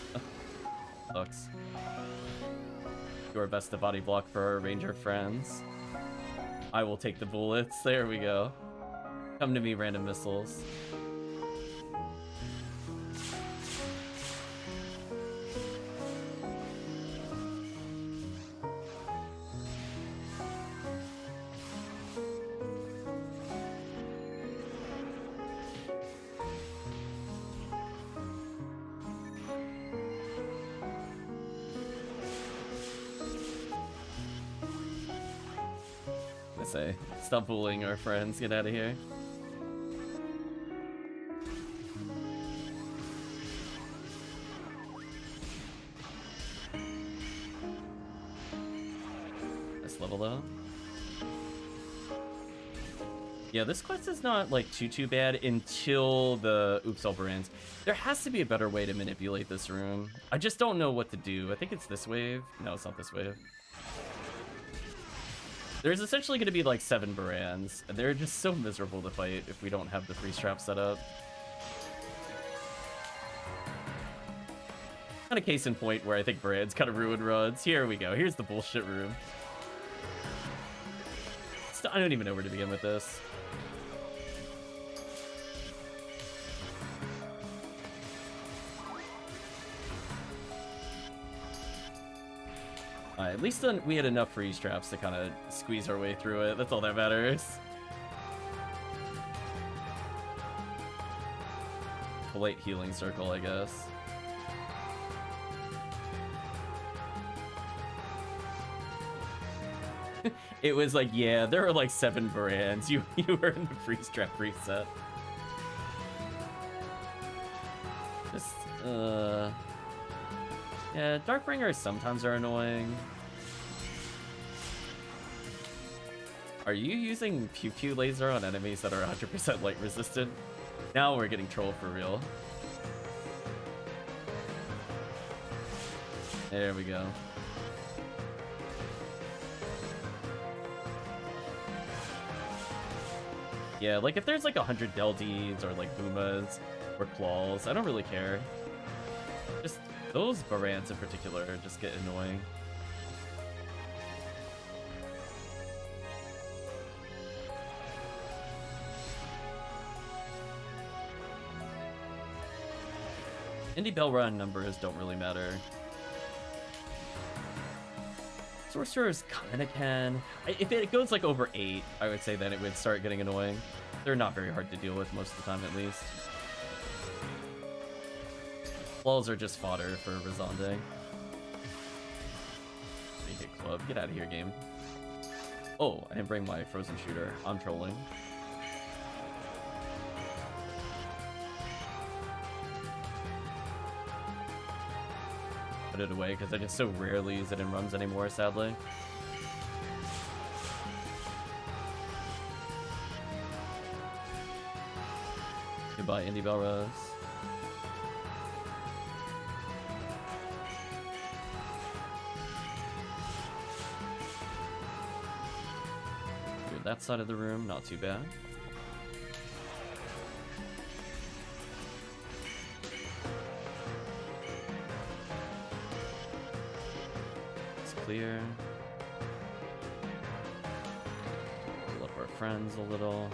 Sucks. Do our best to body block for our ranger friends. I will take the bullets. There we go. Come to me, random missiles. Say, stop bullying our friends, get out of here. Nice level though. Yeah, this quest is not like too bad until the Oops All Brands. There has to be a better way to manipulate this room. I just don't know what to do. I think it's this wave. No, it's not this wave. There's essentially going to be like 7 Barans, and they're just so miserable to fight if we don't have the freeze trap set up. Kind of case in point where I think Baran's kind of ruined runs. Here we go. Here's the bullshit room. I don't even know where to begin with this. At least then we had enough freeze traps to kind of squeeze our way through it. That's all that matters. A late healing circle, I guess. It was like, yeah, there were like 7 Barans. You were in the freeze trap reset. Yeah, Darkbringers sometimes are annoying. Are you using Pew Pew Laser on enemies that are 100% light resistant? Now we're getting trolled for real. There we go. Yeah, like if there's like 100 Deldees or like Boomas or Claws, I don't really care. Just those Barants in particular just get annoying. Indie Bell Run numbers don't really matter. Sorcerers kinda can. If it goes like over 8, I would say then it would start getting annoying. They're not very hard to deal with most of the time at least. Walls are just fodder for Razande. Hit club. Get out of here, game. Oh, I didn't bring my frozen shooter. I'm trolling. Put it away because I just so rarely use it in runs anymore, sadly. Goodbye, Indie Bell Rose. Good, that side of the room, not too bad. Clear. Pull up our friends a little.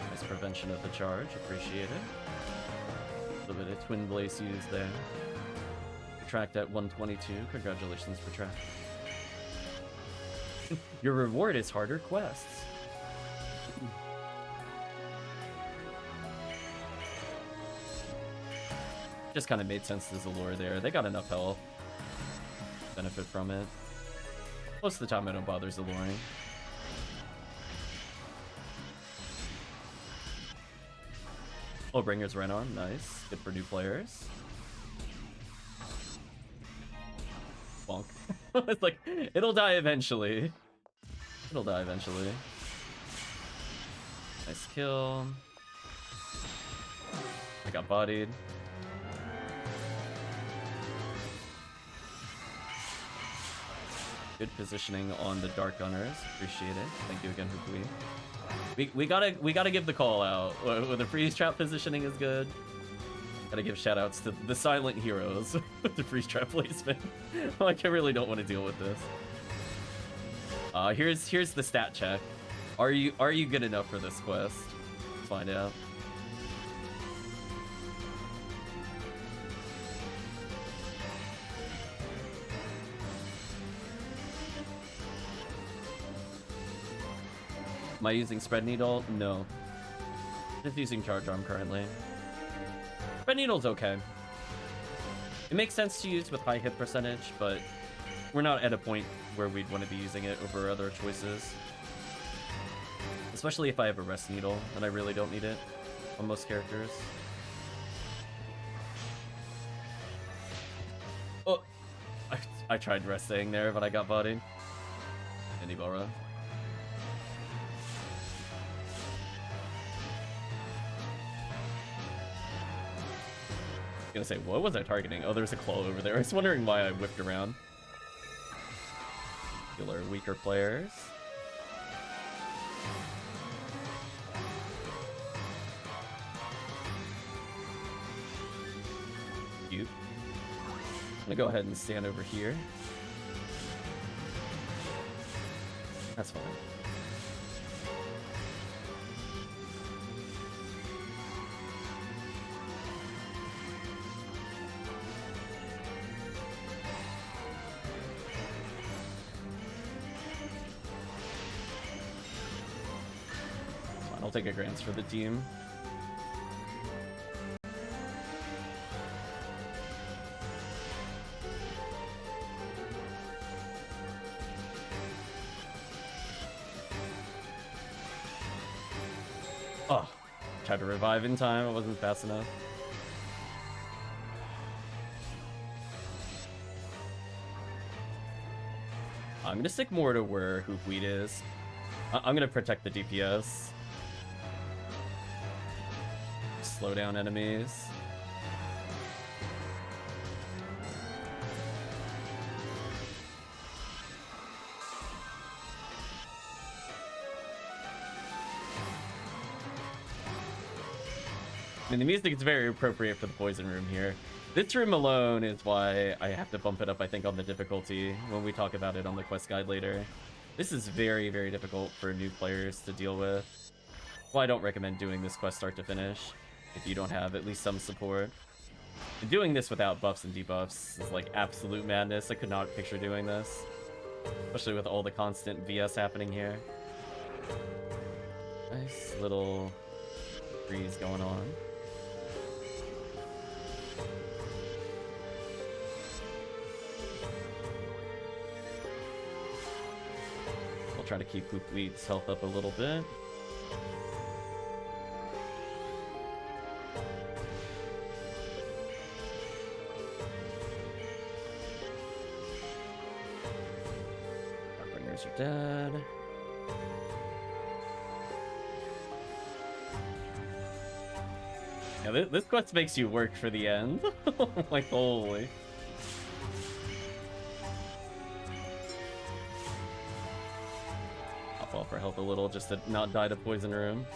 Nice prevention of the charge, appreciate it. A little bit of Twin Blaze used there. Retract at 122, congratulations, Retract. Your reward is harder quests. Just kind of made sense as a lure there. They got enough health. Benefit from it. Most of the time I don't bother Zaluring. Oh, Bringer's right on. Nice. Good for new players. Bonk. It's like, it'll die eventually. It'll die eventually. Nice kill. I got bodied. Good positioning on the Dark Gunners. Appreciate it. Thank you again, HoopWheat. We gotta give the call out. When the freeze trap positioning is good. Gotta give shout outs to the silent heroes with the freeze trap placement. Like, I really don't want to deal with this. Here's the stat check. Are you good enough for this quest? Let's find out. Am I using Spread Needle? No. Just using Charge Arm currently. Spread Needle's okay. It makes sense to use with high hit percentage, but we're not at a point where we'd want to be using it over other choices. Especially if I have a Rest Needle, and I really don't need it on most characters. Oh! I tried resting there, but I got bodied. Anibara. I was gonna say, what was I targeting? Oh, there's a claw over there. I was wondering why I whipped around. Killer weaker players. Cute. I'm gonna go ahead and stand over here. That's fine. I'll take a grants for the team. tried to revive in time. It wasn't fast enough. I'm gonna stick more to where HoopWheat is. I'm gonna protect the DPS. Slow down enemies. I mean, the music is very appropriate for the poison room here. This room alone is why I have to bump it up, I think, on the difficulty when we talk about it on the quest guide later. This is very, very difficult for new players to deal with. Well, I don't recommend doing this quest start to finish if you don't have at least some support. And doing this without buffs and debuffs is like absolute madness. I could not picture doing this, especially with all the constant VS happening here. Nice little freeze going on. We'll try to keep HoopWheat's health up a little bit. Our bringers are dead. Yeah, this quest makes you work for the end. Like, holy. Pop off our health a little just to not die to poison room.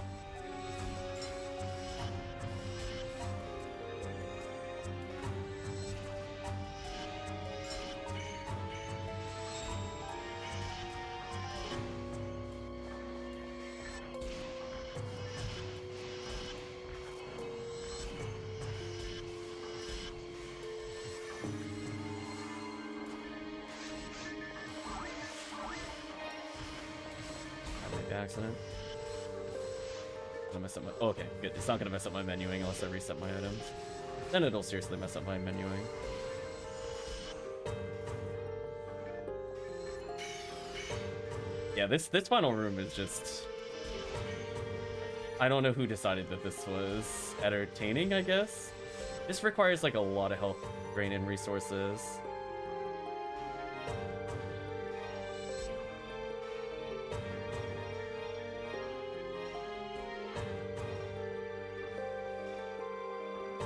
Accident. Gonna mess up my. Oh, okay, good. It's not gonna mess up my menuing unless I reset my items. Then it'll seriously mess up my menuing. Yeah, this final room is just. I don't know who decided that this was entertaining. I guess this requires like a lot of health drain and resources.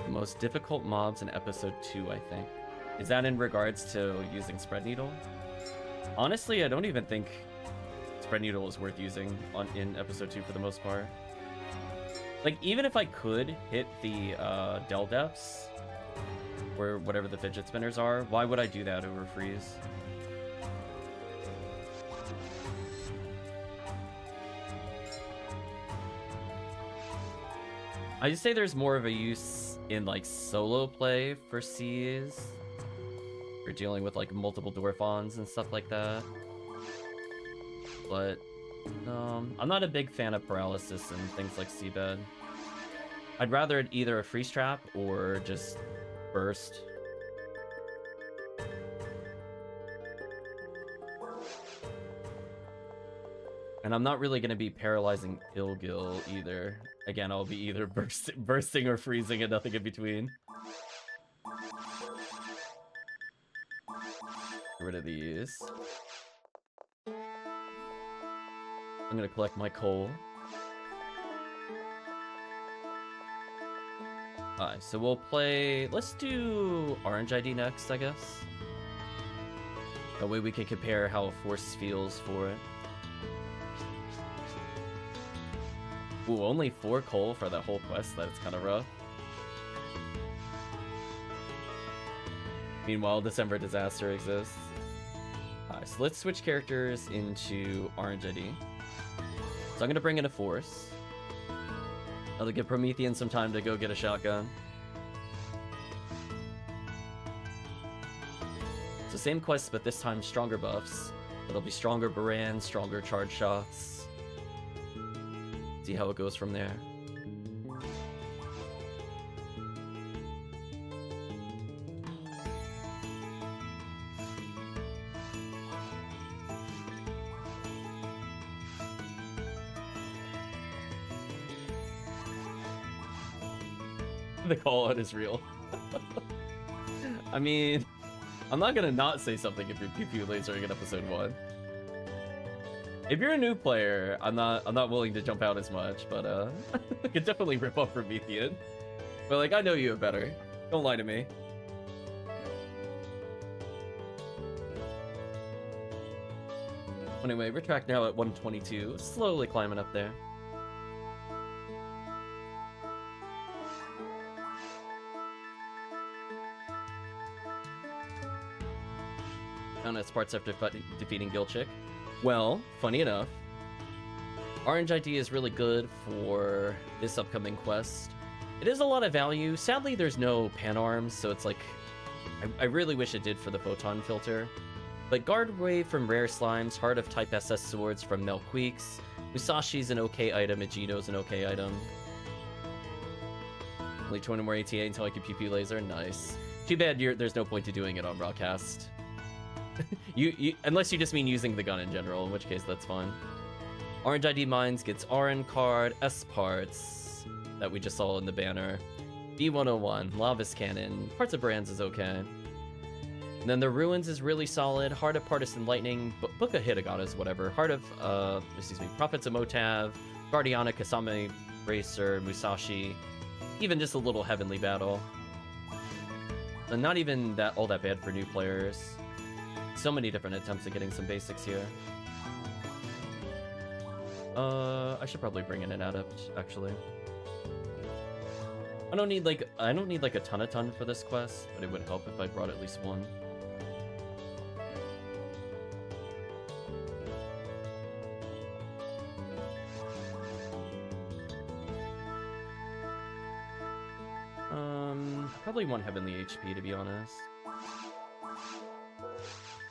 Most difficult mobs in episode 2, I think. Is that in regards to using spread needle? Honestly, I don't even think spread needle is worth using in episode 2 for the most part. Like, even if I could hit the Dell depths, or whatever the fidget spinners are, why would I do that over freeze? I just say there's more of a use in like solo play for C's. You're dealing with like multiple Dwarfons and stuff like that. But I'm not a big fan of paralysis and things like Seabed. I'd rather either a freeze trap or just burst. And I'm not really going to be paralyzing Ilgil either. Again, I'll be either bursting or freezing and nothing in between. Get rid of these. I'm going to collect my coal. Alright, so we'll play... Let's do Orange ID next, I guess. That way we can compare how Force feels for it. Ooh, only 4 coal for that whole quest. That's kind of rough. Meanwhile, December Disaster exists. Alright, so let's switch characters into Orange ID. So I'm going to bring in a Force. That'll give Promethean some time to go get a shotgun. So same quest, but this time stronger buffs. It'll be stronger Baran, stronger charge shots. See how it goes from there. The call-out is real. I mean, I'm not gonna not say something if you're pew lasering in episode 1. If you're a new player, I'm not willing to jump out as much, but I could definitely rip off Promethean. But like, I know you better. Don't lie to me. Anyway, we're tracked now at 122, slowly climbing up there. Down its parts after defeating Gilchick. Well, funny enough, Orange ID is really good for this upcoming quest. It is a lot of value. Sadly, there's no pan arms, so it's like, I really wish it did for the photon filter. But Guard Wave from Rare Slimes, Heart of Type SS Swords from Melqueeks, Musashi's an okay item, Agito's an okay item. Only 20 more ATA until I can PP laser, nice. Too bad there's no point to doing it on broadcast. Unless you just mean using the gun in general, in which case that's fine. Orange ID Mines gets RN card, S parts that we just saw in the banner. B101, Lavis Cannon, Parts of Brands is okay. And then the Ruins is really solid. Heart of Partisan Lightning, Book of Hitagatas, whatever. Heart of, Prophets of Motav, Guardiana, Kasame Racer, Musashi. Even just a little Heavenly Battle. And not even all that bad for new players. So many different attempts at getting some basics here. I should probably bring in an adept, actually. I don't need like a ton for this quest, but it would help if I brought at least one. Probably one Heavenly HP, to be honest.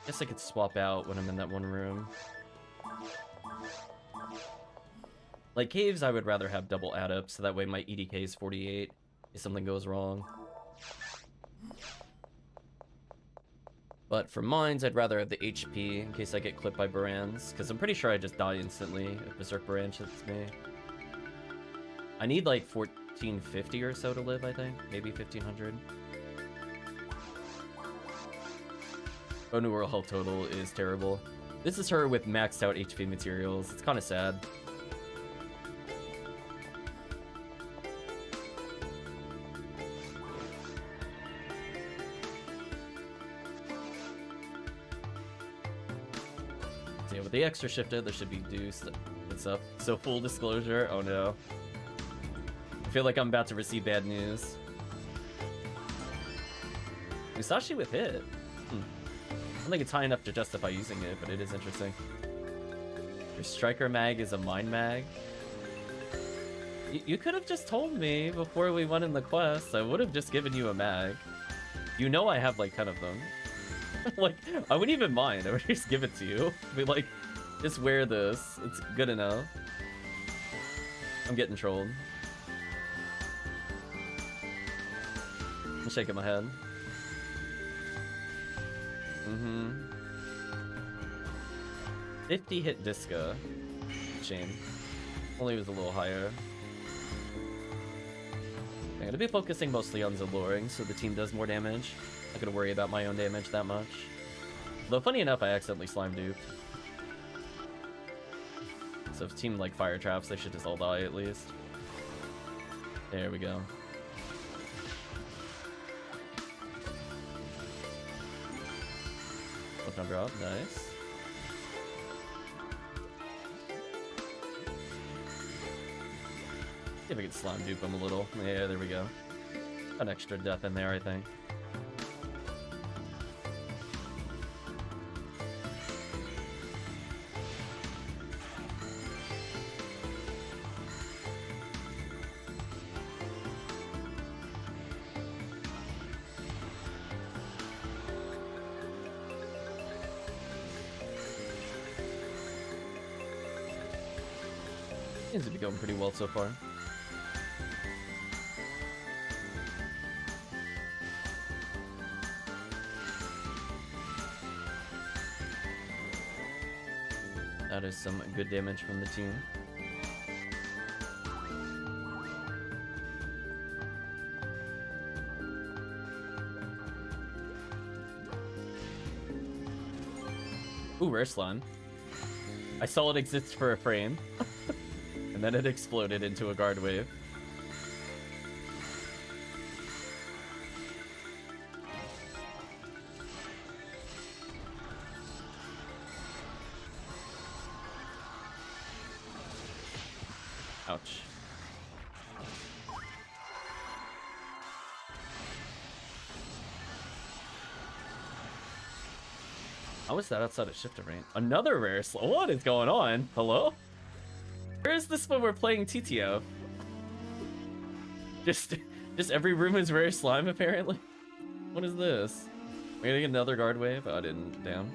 Guess I could swap out when I'm in that one room. Like caves, I would rather have double adept, so that way my EDK is 48 if something goes wrong. But for mines, I'd rather have the HP in case I get clipped by Barans, because I'm pretty sure I just die instantly if Berserk Baran hits me. I need like 1450 or so to live, I think. Maybe 1500. Oh, New World health total is terrible. This is her with maxed out HP materials. It's kind of sad. So yeah, with the extra shifted, there should be deuce and stuff. So full disclosure, oh no. I feel like I'm about to receive bad news. Musashi with hit. I don't think it's high enough to justify using it, but it is interesting. Your striker mag is a mine mag. You could have just told me before we went in the quest. I would have just given you a mag. You know I have like 10 of them. Like, I wouldn't even mind. I would just give it to you. Be like, just wear this. It's good enough. I'm getting trolled. I'm shaking my head. 50 hit Disca. Shame. Only was a little higher. I'm gonna be focusing mostly on Zaluring, so the team does more damage. Not gonna worry about my own damage that much. Though funny enough, I accidentally slime duped. So if team like fire traps, they should just all die at least. There we go. Photon drop, nice. See if I can slime dupe him a little. Yeah, there we go. An extra death in there, I think. Seems to be going pretty well so far. That is some good damage from the team. Ooh, rare slime. I saw it exist for a frame. And then it exploded into a guard wave. Ouch. How is that outside of shifter range? Another rare slime. What is going on? Hello? Where is this when we're playing TTO? Just every room is rare slime apparently. What is this? We're getting another guard wave? Oh, I didn't. Damn.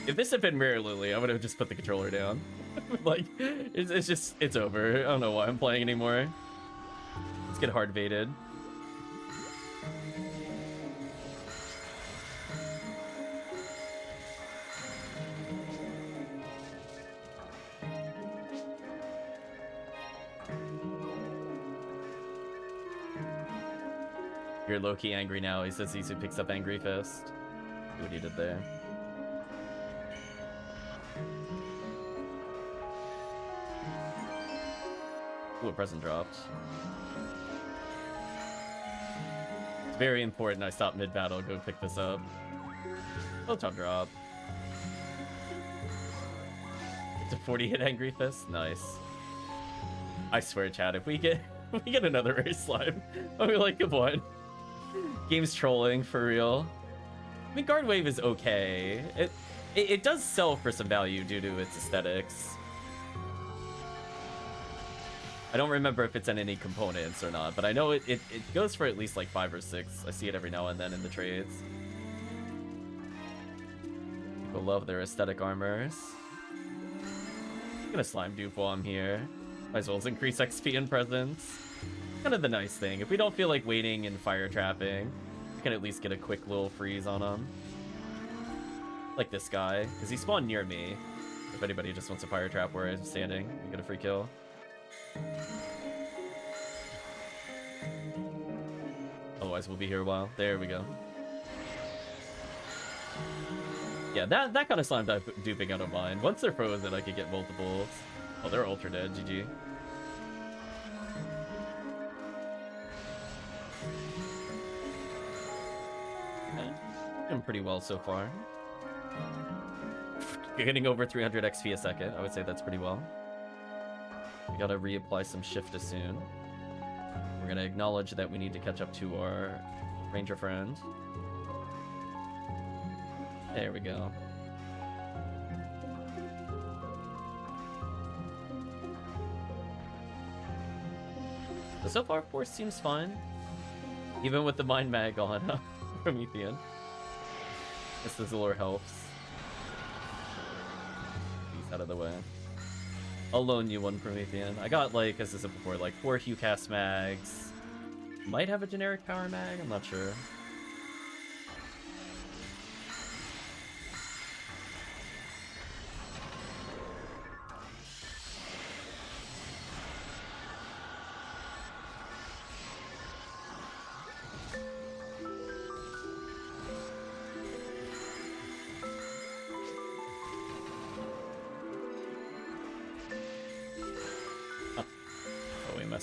If this had been rare Lily, I would have just put the controller down. Like, it's over. I don't know why I'm playing anymore. Let's get hard baited. You're low-key angry now. He says Isu picks up Angry Fist. See what he did there. Ooh, a present dropped. It's very important I stop mid-battle, go pick this up. Oh, top drop. It's a 40-hit Angry Fist? Nice. I swear, Chad, if we get another rare slime, I'll be like, come on. Game's trolling, for real. I mean, Guard Wave is okay. It does sell for some value due to its aesthetics. I don't remember if it's in any components or not, but I know it goes for at least like 5 or 6. I see it every now and then in the trades. People love their aesthetic armors. I'm gonna slime dupe while I'm here. Might as well increase XP and presence. Kind of the nice thing. If we don't feel like waiting and fire trapping, we can at least get a quick little freeze on him. Like this guy, because he spawned near me. If anybody just wants to fire trap where I'm standing, we get a free kill. Otherwise, we'll be here a while. There we go. Yeah, that kind of slime duping I don't mind. Once they're frozen, I could get multiples. Oh, they're ultra dead. GG. Doing pretty well so far. Getting over 300 XP a second. I would say that's pretty well. We gotta reapply some shift as soon. We're gonna acknowledge that we need to catch up to our ranger friend. There we go. So far, Force seems fine. Even with the Mind Mag on Promethean. Guess the Zillor helps. He's out of the way. I'll loan you one Promethean. I got, like, as I said before, like 4 Hugcast mags. Might have a generic power mag, I'm not sure.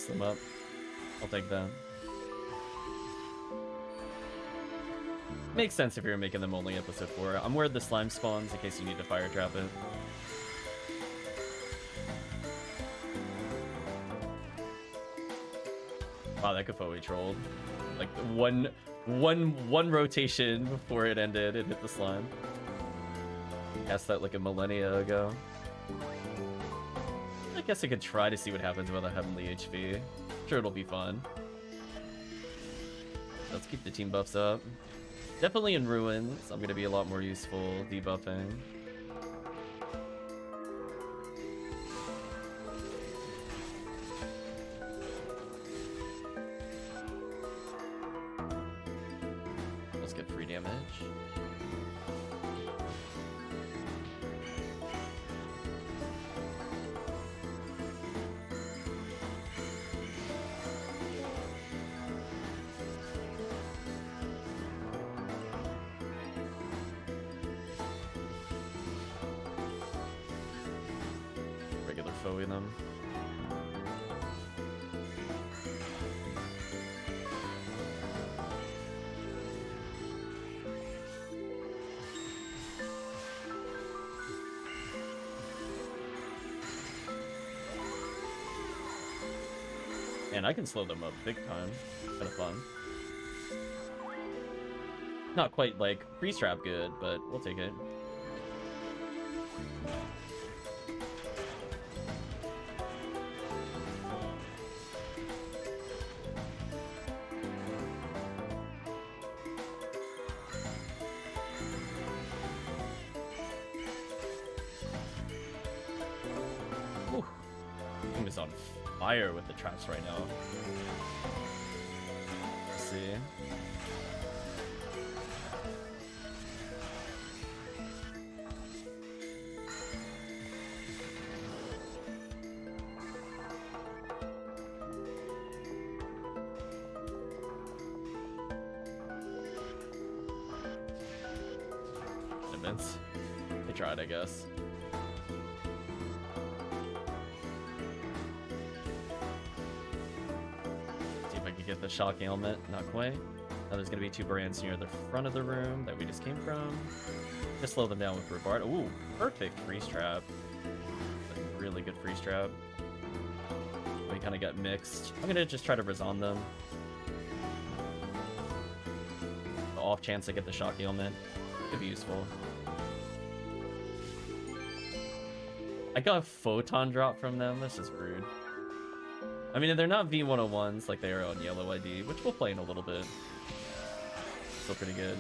Them up. I'll take that. Makes sense if you're making them only episode 4. I'm where the slime spawns in case you need to fire trap it. Wow, that could probably trolled. Like one rotation before it ended, it hit the slime. Cast that like a millennia ago. I guess I could try to see what happens without having the HP. Sure, it'll be fun. Let's keep the team buffs up. Definitely in Ruins, I'm going to be a lot more useful debuffing. Let's get free damage. FOE them. And I can slow them up big time. Kind of fun. Not quite like freeze trap good, but we'll take it. Whew. Thing is on fire with the traps right now. Let's see. They tried, I guess. See if I can get the shock ailment. Not quite. Now there's gonna be 2 brands near the front of the room that we just came from. Just slow them down with Rebart. Ooh, perfect freeze trap. A really good freeze trap. We kind of got mixed. I'm gonna just try to reson them. The off chance I get the shock ailment could be useful. I got a photon drop from them. This is rude. I mean, they're not V101s like they are on yellow ID, which we'll play in a little bit. Still pretty good.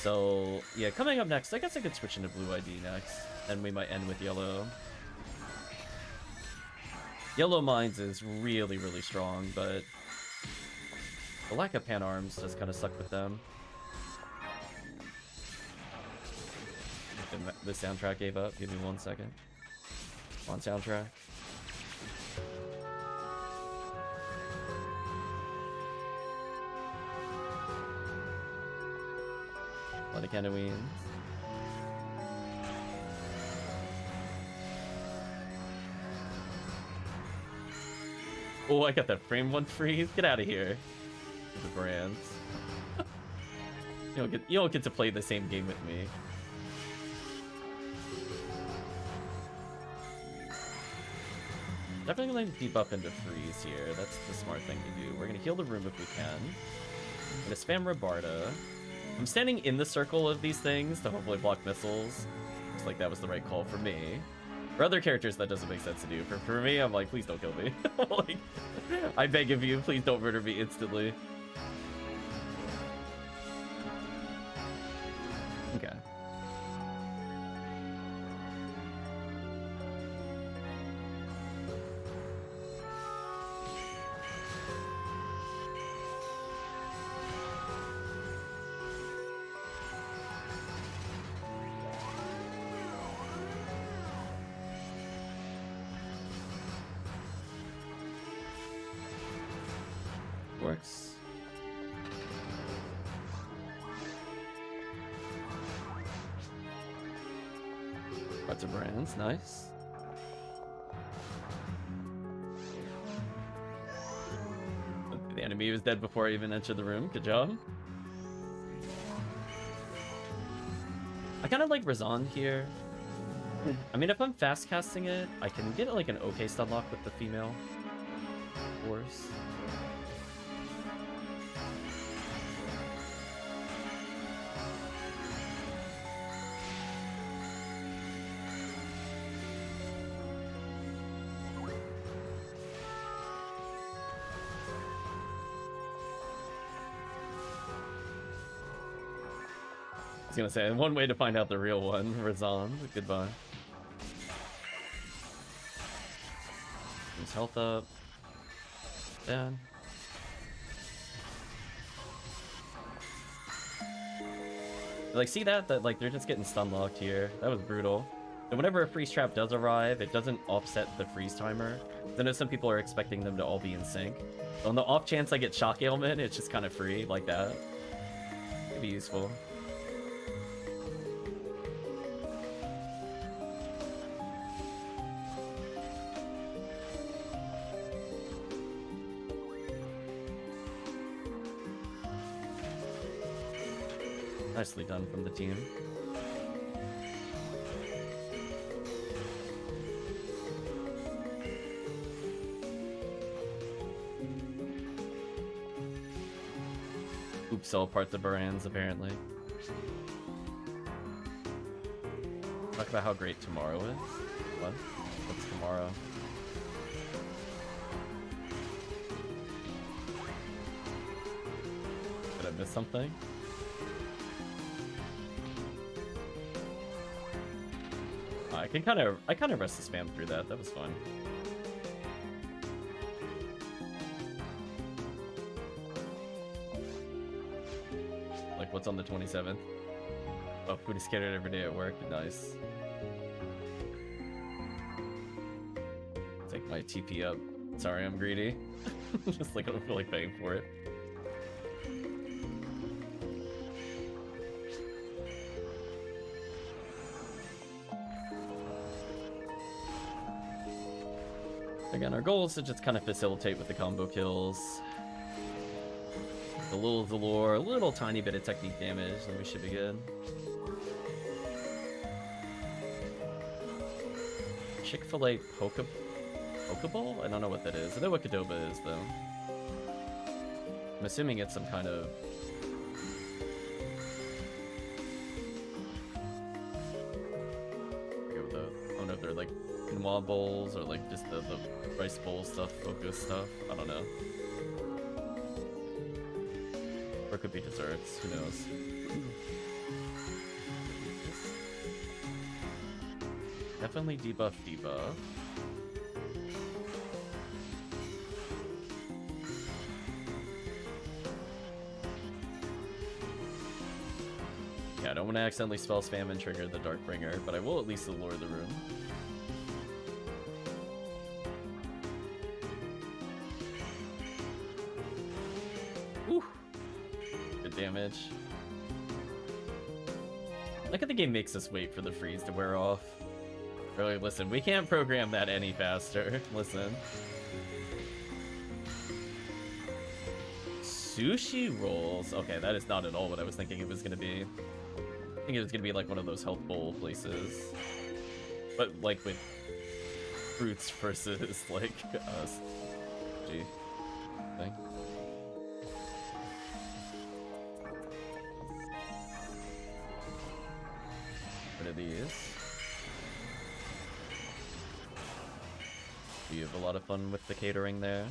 So, yeah, coming up next, I guess I could switch into blue ID next. And we might end with yellow. Yellow Mines is really, really strong, but the lack of pan arms does kind of suck with them. The soundtrack gave up. Give me 1 second. On soundtrack. A lot of Canoeans. Oh, I got that frame 1 freeze. Get out of here. The brands. You don't get to play the same game with me. Definitely going to debuff into freeze here. That's the smart thing to do. We're going to heal the room if we can. I'm going to spam Rabarda. I'm standing in the circle of these things to hopefully block missiles. Looks like that was the right call for me. For other characters, that doesn't make sense to do. For me, I'm like, please don't kill me. Like, I beg of you, please don't murder me instantly. Okay. Works. Lots of brands, nice. The enemy was dead before I even entered the room. Good job. I kind of like Razan here. I mean, if I'm fast casting it, I can get like an okay stun lock with the female force. I was gonna say, one way to find out the real one, Razan. Goodbye. His health up. Down. Like, see that? That, like, they're just getting stun locked here. That was brutal. And whenever a freeze trap does arrive, it doesn't offset the freeze timer. I know some people are expecting them to all be in sync. So on the off chance I get shock ailment, it's just kind of free, like that. Could be useful. Nicely done from the team. Oops, all parts of Baran's, apparently. Talk about how great tomorrow is. What? What's tomorrow? Did I miss something? I kind of rest the spam through that. That was fun. Like, what's on the 27th? Oh, food is catered every day at work. Nice. Take my TP up. Sorry, I'm greedy. Just like I don't feel like paying for it. Again, our goal is to just kind of facilitate with the combo kills. A little Velour, a little tiny bit of technique damage, then we should be good. Chick-fil-A Pokeball? I don't know what that is. I know what Qdoba is, though. I'm assuming it's some kind of... I don't know if they're like quinoa bowls or like just the rice bowl stuff, focus stuff. I don't know. Or it could be desserts, who knows. Definitely debuff. Yeah, I don't want to accidentally spell spam and trigger the Darkbringer, but I will at least allure the room. Damage. Look at the game makes us wait for the freeze to wear off. Really, listen, we can't program that any faster. Listen. Sushi rolls. Okay, that is not at all what I was thinking it was gonna be. I think it was gonna be like one of those health bowl places. But like with fruits versus like thing. What are these? You have a lot of fun with the catering there.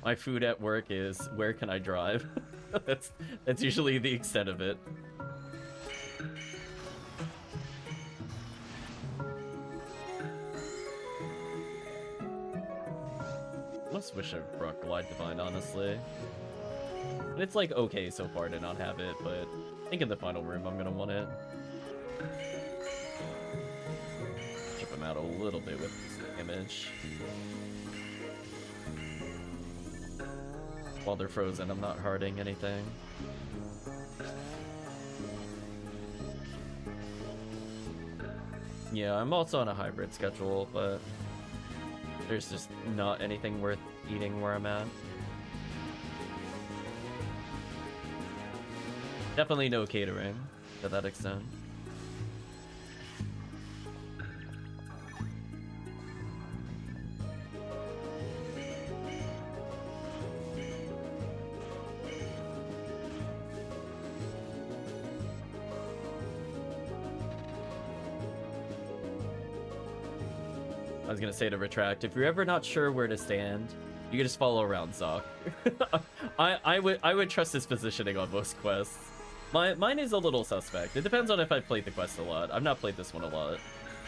My food at work is, where can I drive? that's usually the extent of it. I almost wish I brought Glide Divine, honestly. And it's like okay so far to not have it, but I think in the final room I'm gonna want it. Chip him out a little bit with this damage. While they're frozen, I'm not harding anything. Yeah, I'm also on a hybrid schedule, but there's just not anything worth eating where I'm at. Definitely no catering to that extent. I was gonna say to retract, if you're ever not sure where to stand, you can just follow around Zoc. I would trust his positioning on most quests. Mine is a little suspect. It depends on if I've played the quest a lot. I've not played this one a lot.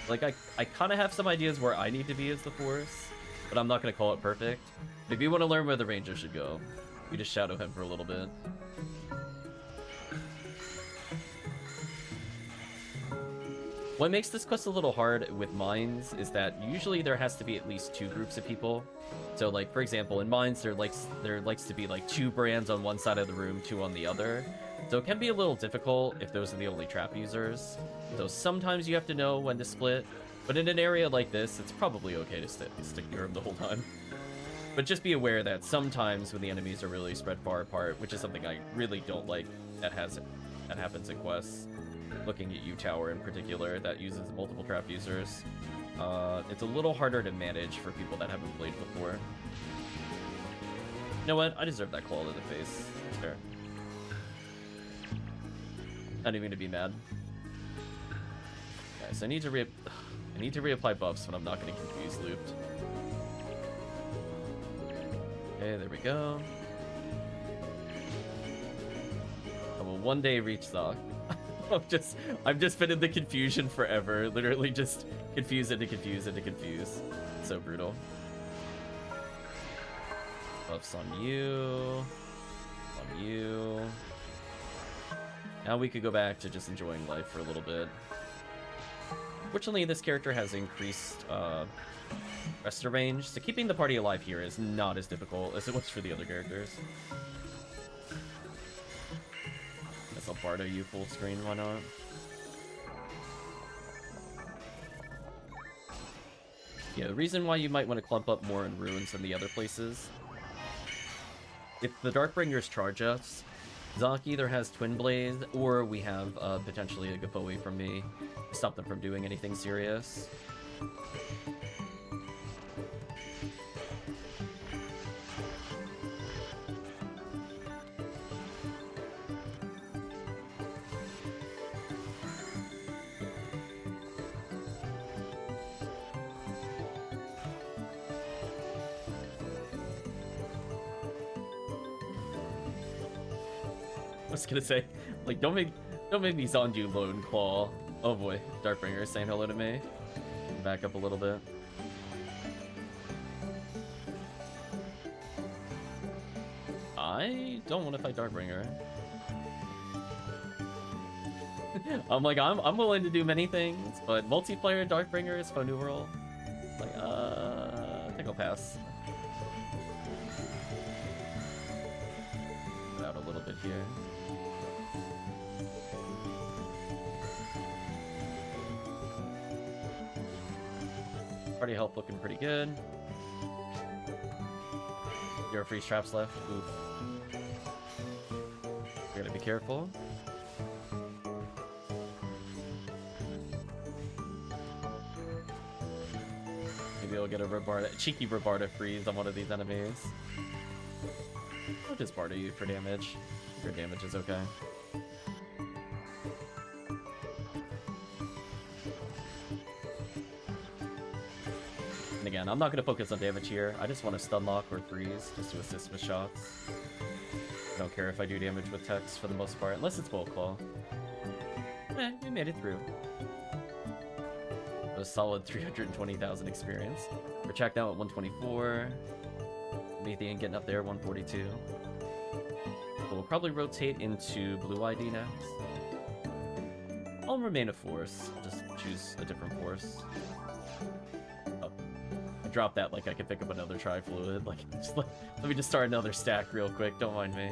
Like, I kind of have some ideas where I need to be as the Force, but I'm not going to call it perfect. But if you want to learn where the Ranger should go, you just shadow him for a little bit. What makes this quest a little hard with mines is that usually there has to be at least 2 groups of people. So, like, for example, in mines, there likes to be, like, 2 brands on one side of the room, 2 on the other. So it can be a little difficult if those are the only trap users. So sometimes you have to know when to split. But in an area like this, it's probably okay to stick near him the whole time. But just be aware that sometimes when the enemies are really spread far apart, which is something I really don't like that happens in quests, looking at U-Tower in particular, that uses multiple trap users, it's a little harder to manage for people that haven't played before. You know what? I deserve that claw to the face. It's fair. Not even gonna be mad. Okay, so I need to reapply buffs when I'm not getting confused looped. Okay, there we go. I will one day reach Zoc. I've just been in the confusion forever. Literally just confuse into confuse into confuse. So brutal. Buffs on you. On you. Now we could go back to just enjoying life for a little bit. Fortunately, this character has increased rester range, so keeping the party alive here is not as difficult as it was for the other characters. Guess I'll Bardo you full screen, why not? Yeah, the reason why you might want to clump up more in ruins than the other places, if the Darkbringers charge us, Zoc either has Twin Blaze, or we have potentially a Gapoe from me to stop them from doing anything serious. I was gonna say, like, don't make me Zonju Lone Claw. Oh boy, Darkbringer is saying hello to me. Back up a little bit. I don't want to fight Darkbringer. I'm like, I'm willing to do many things, but multiplayer Darkbringer is fun new world. Like, I think I'll pass. Out a little bit here. Party health looking pretty good. Zero freeze traps left. Oof. We gotta be careful. Maybe I'll get a cheeky Rabarda freeze on one of these enemies. I'll just Bardo you for damage. Your damage is okay. And again, I'm not going to focus on damage here. I just want to stun lock or freeze just to assist with shots. I don't care if I do damage with text for the most part, unless it's Bolt Claw. We made it through. A solid 320,000 experience. We're checked out at 124. PrometheanInc getting up there, 142. So we'll probably rotate into blue ID next. I'll remain a force. I'll just choose a different force. Oh, I dropped that like I could pick up another tri-fluid. Like, let me just start another stack real quick. Don't mind me.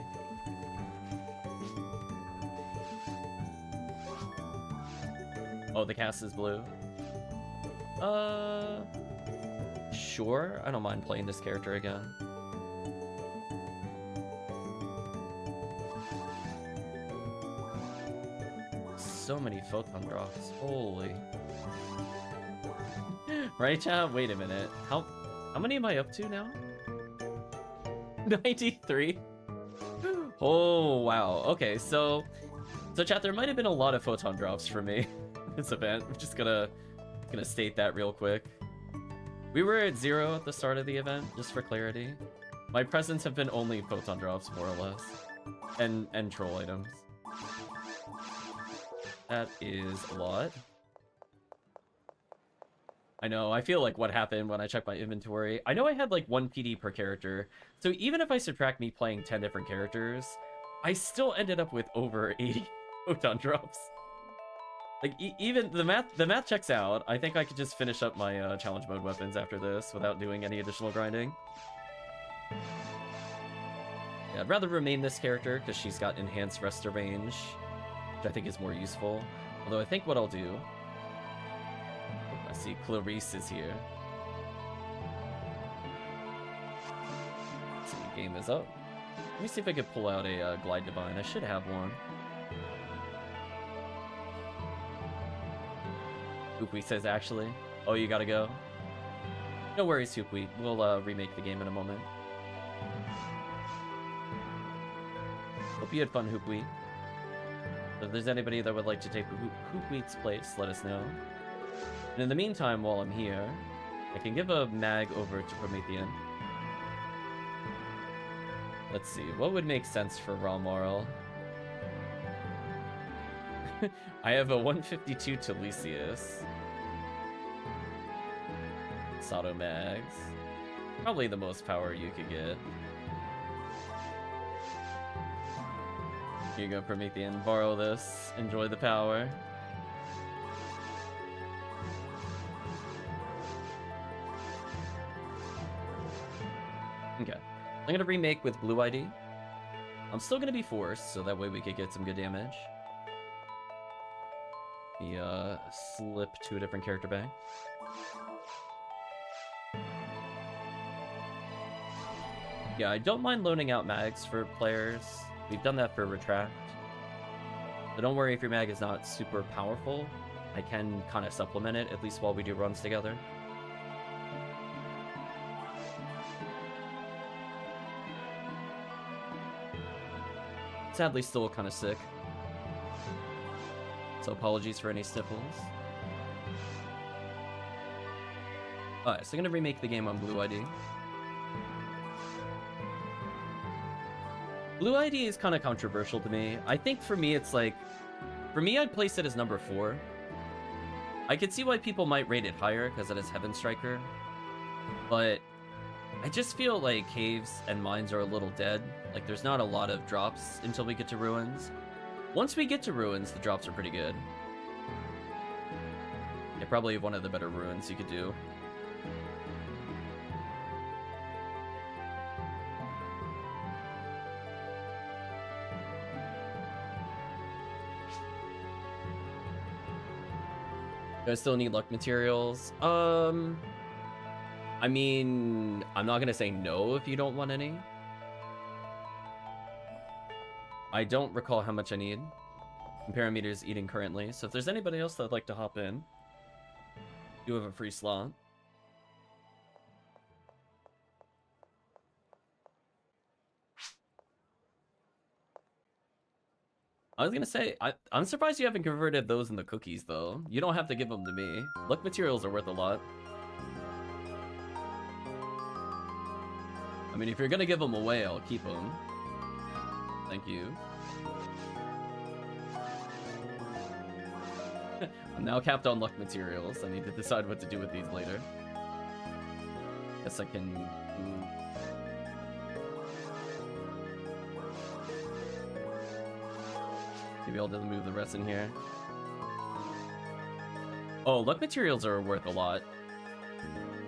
Oh, the cast is blue. Sure. I don't mind playing this character again. So many photon drops. Holy. Right, chat? Wait a minute. How many am I up to now? 93? Oh, wow. Okay, so chat, there might have been a lot of photon drops for me this event. I'm just gonna state that real quick. We were at 0 at the start of the event, just for clarity. My presents have been only photon drops, more or less. And troll items. That is a lot. I know, I feel like what happened when I checked my inventory. I know I had like 1 PD per character, so even if I subtract me playing 10 different characters, I still ended up with over 80 photon drops. Like, even the math checks out. I think I could just finish up my challenge mode weapons after this without doing any additional grinding. Yeah, I'd rather remain this character because she's got enhanced rester range, which I think is more useful. Although I think what I'll do... I see Clarice is here. game is up. Let me see if I could pull out a Glide Divine. I should have one. HoopWheat says, actually. Oh, you gotta go? No worries, HoopWheat. We'll remake the game in a moment. Hope you had fun, HoopWheat. So if there's anybody that would like to take HoopWheat's place, let us know. And in the meantime, while I'm here, I can give a mag over to Promethean. Let's see, what would make sense for Raw Moral? I have a 152 Telesius. Sato Mags. Probably the most power you could get. Here you go, Promethean. Borrow this. Enjoy the power. Okay. I'm gonna remake with Blue ID. I'm still gonna be forced, so that way we could get some good damage. Slip to a different character bank. Yeah, I don't mind loaning out mags for players. We've done that for Retract. So don't worry if your mag is not super powerful. I can kind of supplement it, at least while we do runs together. Sadly, still kind of sick. So apologies for any sniffles. Alright, so I'm gonna remake the game on Blue ID. Blue ID is kind of controversial to me. I think for me, it's like... For me, I'd place it as number 4. I could see why people might rate it higher, because it is Heaven Striker. But I just feel like Caves and Mines are a little dead. Like, there's not a lot of drops until we get to Ruins. Once we get to Ruins, the drops are pretty good. Yeah, probably one of the better Ruins you could do. Do I still need luck materials? I mean, I'm not gonna say no if you don't want any. I don't recall how much I need. Parameter's eating currently, so if there's anybody else that'd like to hop in, you have a free slot. I was gonna say, I'm surprised you haven't converted those into cookies, though. You don't have to give them to me. Luck materials are worth a lot. I mean, if you're gonna give them away, I'll keep them. Thank you. I'm now capped on luck materials. I need to decide what to do with these later. Guess I can... Maybe I'll just move the rest in here. Oh, luck materials are worth a lot.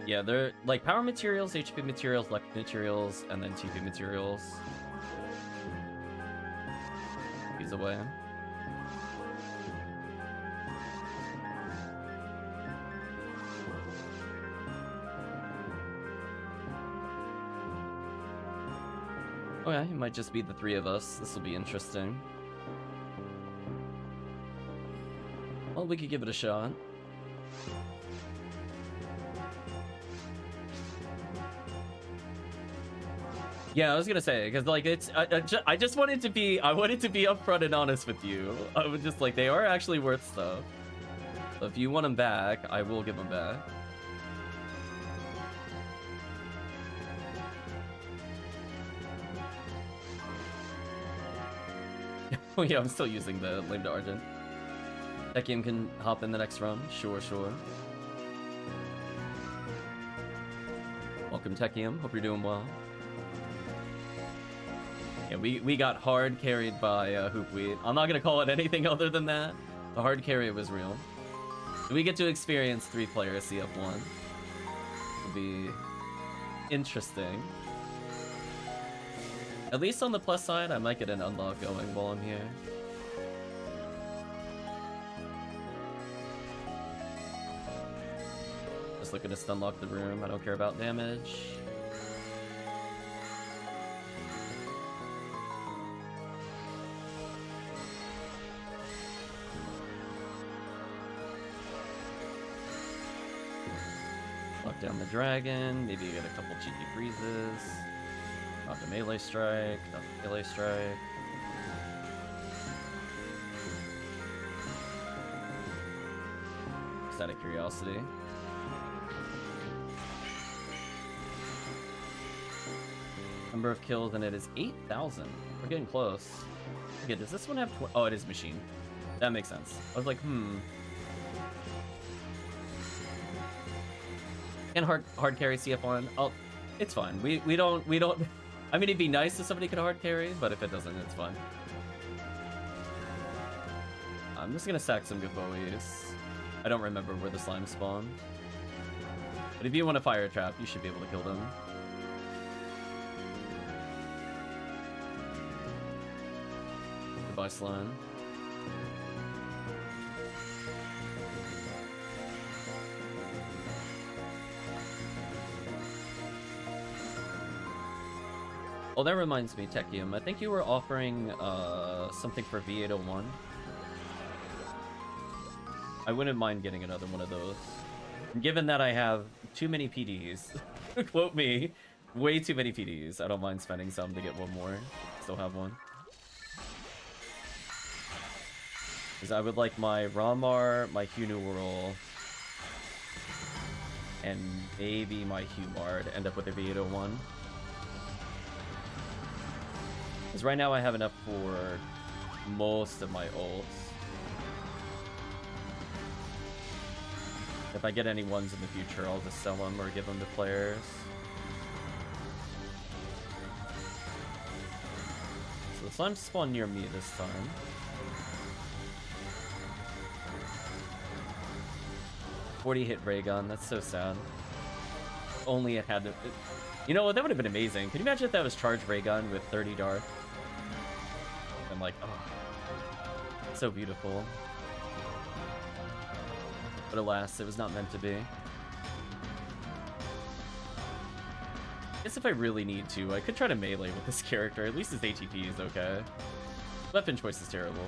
Yeah, they're like power materials, HP materials, luck materials, and then TP materials. These away. Oh yeah, it might just be the 3 of us. This will be interesting. Well, we could give it a shot. Yeah, I was gonna say, because like it's, I just wanted to be, I wanted to be upfront and honest with you. I was just like, they are actually worth stuff. So if you want them back, I will give them back. Oh yeah, I'm still using the Lame to Argent. Tekkium can hop in the next run. Sure, sure. Welcome, Tekkium. Hope you're doing well. Yeah, we got hard carried by HoopWheat. I'm not gonna call it anything other than that. The hard carry was real. We get to experience 3-player CF1. It'll be interesting. At least on the plus side, I might get an unlock going while I'm here. Just looking to stunlock the room. I don't care about damage. the dragon, maybe get a couple cheeky freezes. Not the melee strike, not the melee strike. Just out of curiosity. Number of kills, and it is 8,000. We're getting close. Okay, does this one have... Oh, it is machine. That makes sense. I was like, Can hard carry CF1? Oh, it's fine. We don't... I mean, it'd be nice if somebody could hard carry, but if it doesn't, it's fine. I'm just gonna stack some good bowies. I don't remember where the slime spawned. But if you want to fire a trap, you should be able to kill them. Goodbye, slime. Oh, that reminds me, Tekkium. I think you were offering something for V801. I wouldn't mind getting another one of those. Given that I have too many PDs, quote me, way too many PDs. I don't mind spending some to get one more. Still have one. Because I would like my Ramar, my Hunural, and maybe my Humar to end up with a V801. Because right now I have enough for most of my ults. If I get any ones in the future, I'll just sell them or give them to players. So the slime spawned near me this time. $40 hit ray gun, that's so sad. Only it had to... You know what, that would have been amazing. Can you imagine if that was charged ray gun with 30 Darth? And like, oh, so beautiful. But alas, it was not meant to be. I guess if I really need to, I could try to melee with this character. At least his ATP is okay. Weapon choice is terrible.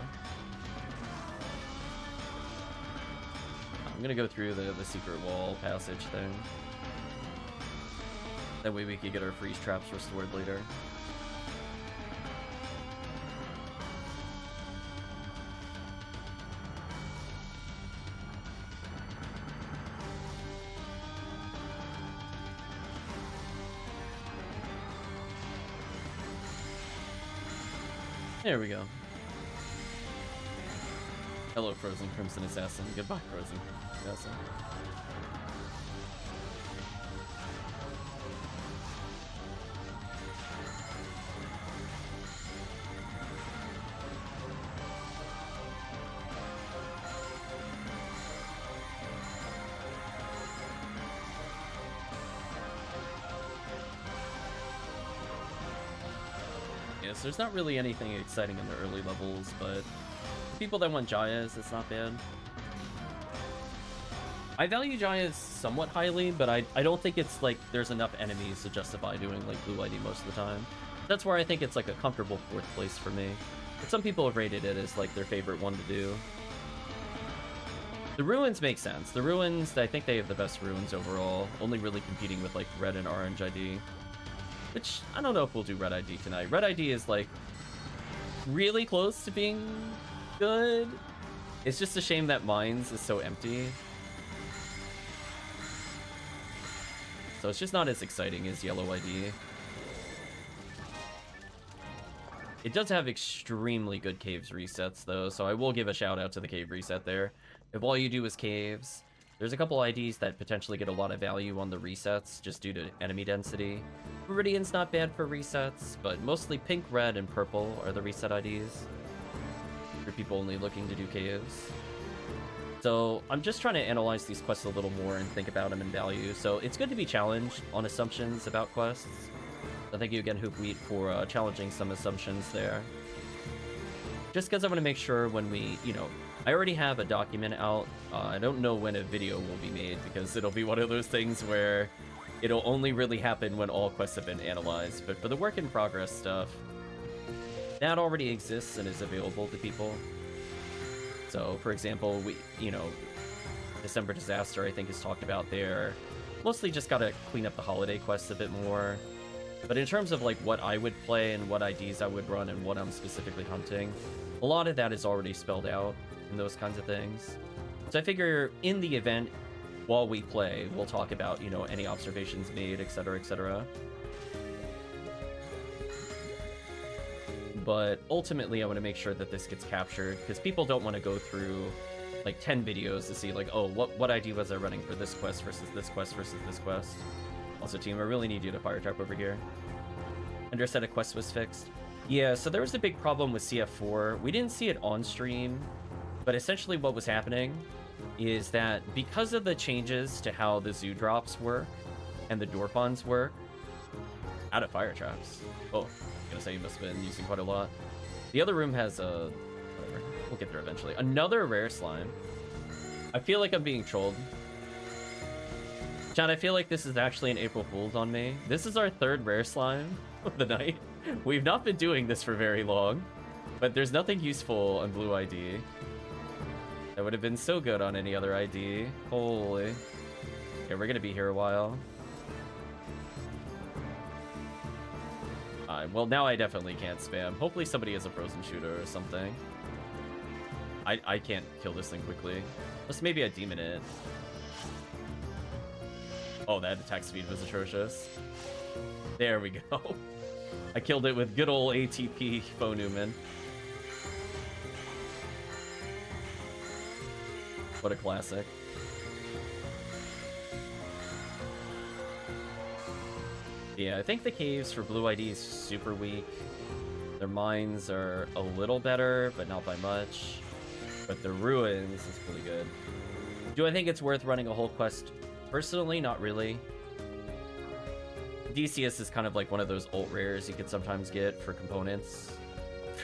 I'm gonna go through the secret wall passage thing. That way we could get our freeze traps restored later. There we go. Hello, Frozen Crimson Assassin. Goodbye, Frozen Assassin. There's not really anything exciting in the early levels, but people that want Jayas, it's not bad. I value Jayas somewhat highly, but I don't think it's like there's enough enemies to justify doing like Blue ID most of the time. That's where I think it's like a comfortable 4th place for me. But some people have rated it as like their favorite one to do. The ruins make sense. The ruins, I think they have the best ruins overall, only really competing with like red and orange ID. Which, I don't know if we'll do Red ID tonight. Red ID is, like, really close to being good. It's just a shame that Mines is so empty. So it's just not as exciting as Yellow ID. It does have extremely good Caves resets, though, so I will give a shout out to the Cave reset there. If all you do is Caves, there's a couple IDs that potentially get a lot of value on the resets, just due to enemy density. Viridian's not bad for resets, but mostly pink, red, and purple are the reset IDs for people only looking to do caves. So I'm just trying to analyze these quests a little more and think about them in value. So it's good to be challenged on assumptions about quests. So thank you again, HoopWheat, for challenging some assumptions there. Just because I want to make sure when we, you know, I already have a document out. I don't know when a video will be made because it'll be one of those things where it'll only really happen when all quests have been analyzed. But for the work in progress stuff, that already exists and is available to people. So, for example, we, you know, December Disaster, I think, is talked about there. Mostly just gotta clean up the holiday quests a bit more. But in terms of like what I would play and what IDs I would run and what I'm specifically hunting, a lot of that is already spelled out in those kinds of things. So I figure in the event, while we play, we'll talk about, you know, any observations made, etc., etc. But ultimately, I want to make sure that this gets captured, because people don't want to go through like 10 videos to see like, oh, what ID was I running for this quest versus this quest versus this quest. Also, team, I really need you to fire trap over here. Understand a quest was fixed. Yeah, so there was a big problem with CF4. We didn't see it on stream, but essentially what was happening is that because of the changes to how the zoo drops work and the door pawns work, out of fire traps. Oh, I was gonna say you must have been using quite a lot. The other room has a... whatever. We'll get there eventually. Another rare slime. I feel like I'm being trolled. Chad, I feel like this is actually an April Fool's on me. This is our third rare slime of the night. We've not been doing this for very long, but there's nothing useful on blue ID. That would have been so good on any other ID. Holy. Okay, we're gonna be here a while. Well, now I definitely can't spam. Hopefully somebody has a frozen shooter or something. I can't kill this thing quickly. Unless maybe I demon it. Oh, that attack speed was atrocious. There we go. I killed it with good old ATP Faux Newman. What a classic. Yeah, I think the caves for blue ID is super weak. Their mines are a little better, but not by much. But the ruins is pretty good. Do I think it's worth running a whole quest? Personally, not really. DCS is kind of like one of those ult rares you could sometimes get for components.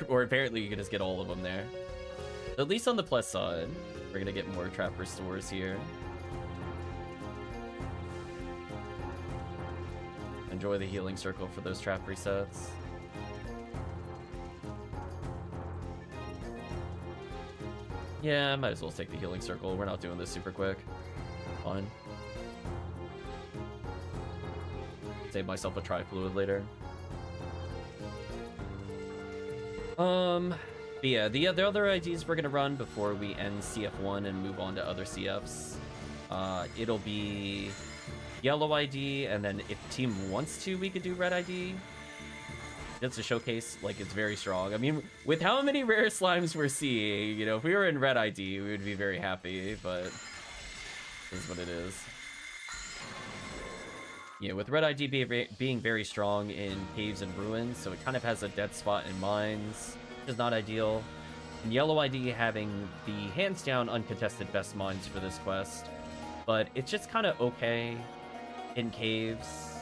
Or apparently you can just get all of them there. At least on the plus side, we're gonna get more trap restores here. Enjoy the healing circle for those trap resets. Yeah, I might as well take the healing circle. We're not doing this super quick. Fine. Save myself a tri-fluid later. But yeah, the other IDs we're gonna run before we end CF1 and move on to other CFs. It'll be yellow ID, and then if team wants to, we could do red ID. Just to showcase, like, it's very strong. I mean, with how many rare slimes we're seeing, you know, if we were in red ID, we would be very happy, but it is what it is. Yeah, with red ID being very strong in caves and ruins, so it kind of has a dead spot in mines, which is not ideal. And yellow ID having the hands down uncontested best mines for this quest, but it's just kind of okay in caves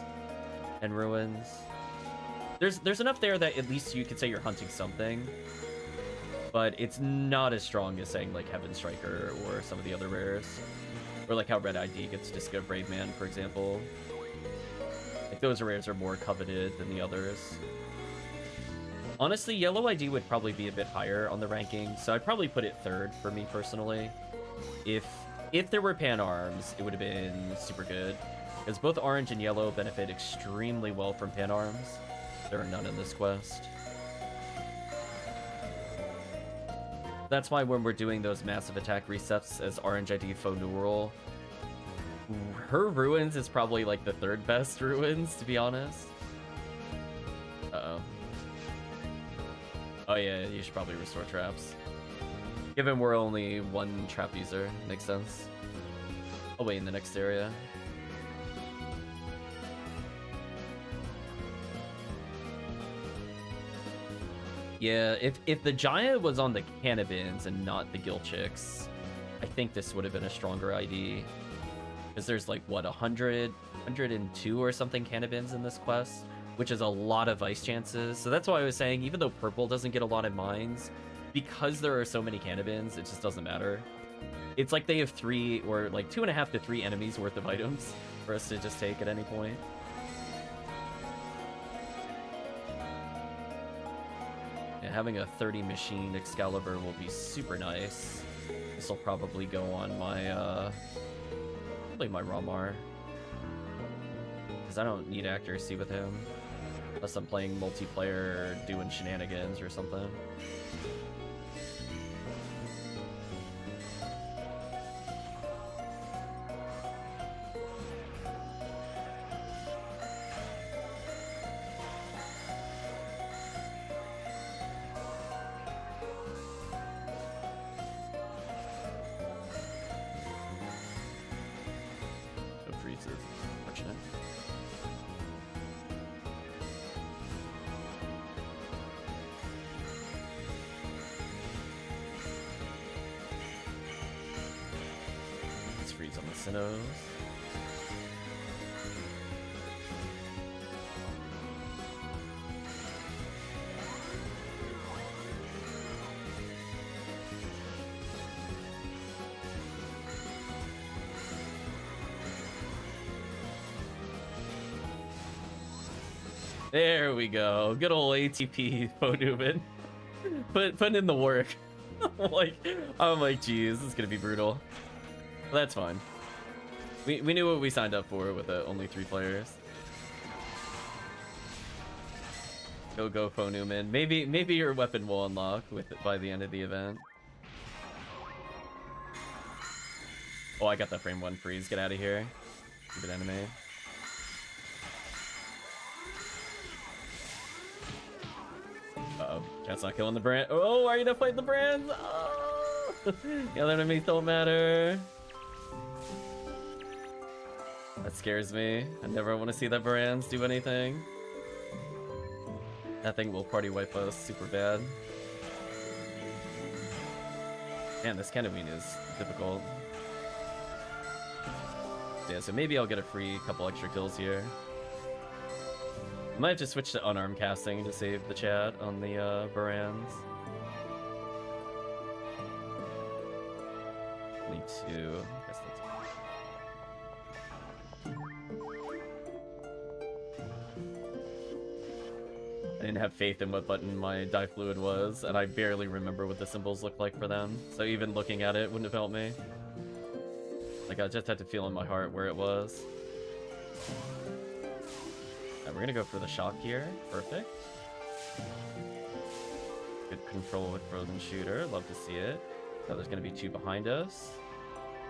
and ruins. There's enough there that at least you could say you're hunting something, but it's not as strong as saying like Heaven Striker or some of the other rares, or like how red ID gets Disco Brave Man, for example. Like those rares are more coveted than the others. Honestly, yellow ID would probably be a bit higher on the ranking, so I'd probably put it third for me personally. If there were pan arms, it would have been super good, because both orange and yellow benefit extremely well from pan arms. There are none in this quest. That's why when we're doing those massive attack resets as orange ID Faux Neural, her ruins is probably like the third best ruins, to be honest. Uh-oh. Oh yeah, you should probably restore traps. Given we're only one trap user, makes sense. I'll wait in the next area. Yeah, if the Giant was on the Cannabins and not the Gill Chicks, I think this would have been a stronger ID. Because there's like, what, 102 or something Cannabins in this quest, which is a lot of Ice chances. So that's why I was saying, even though Purple doesn't get a lot of mines, because there are so many Cannabins, it just doesn't matter. It's like they have 3 or like 2.5 to 3 enemies worth of items for us to just take at any point. Having a 30 machine Excalibur will be super nice. This will probably go on my, probably my Ramar. Because I don't need accuracy with him. Unless I'm playing multiplayer or doing shenanigans or something. No freezes. Unfortunate. Let's freeze on the Sinnohs. There we go. Good old ATP Newman. Putting in the work. I'm like, geez, this is gonna be brutal. That's fine. We knew what we signed up for with only 3 players. Go Newman. Maybe your weapon will unlock by the end of the event. Oh, I got that frame 1 freeze. Get out of here. Stupid enemy. Uh-oh. Cat's not killing the brand. Oh, are you gonna fight the brands? Oh! The other enemies don't matter. That scares me. I never want to see the brands do anything. That thing will party wipe us super bad. Man, this Kenamine is difficult. Yeah, so maybe I'll get a free couple extra kills here. I might have to switch to unarmed casting to save the chat on the Barans. Need to. I guess that's... I didn't have faith in what button my dye fluid was, and I barely remember what the symbols look like for them. So even looking at it wouldn't have helped me. Like I just had to feel in my heart where it was. We're gonna go for the shock here. Perfect. Good control with frozen shooter. Love to see it. So there's gonna be 2 behind us.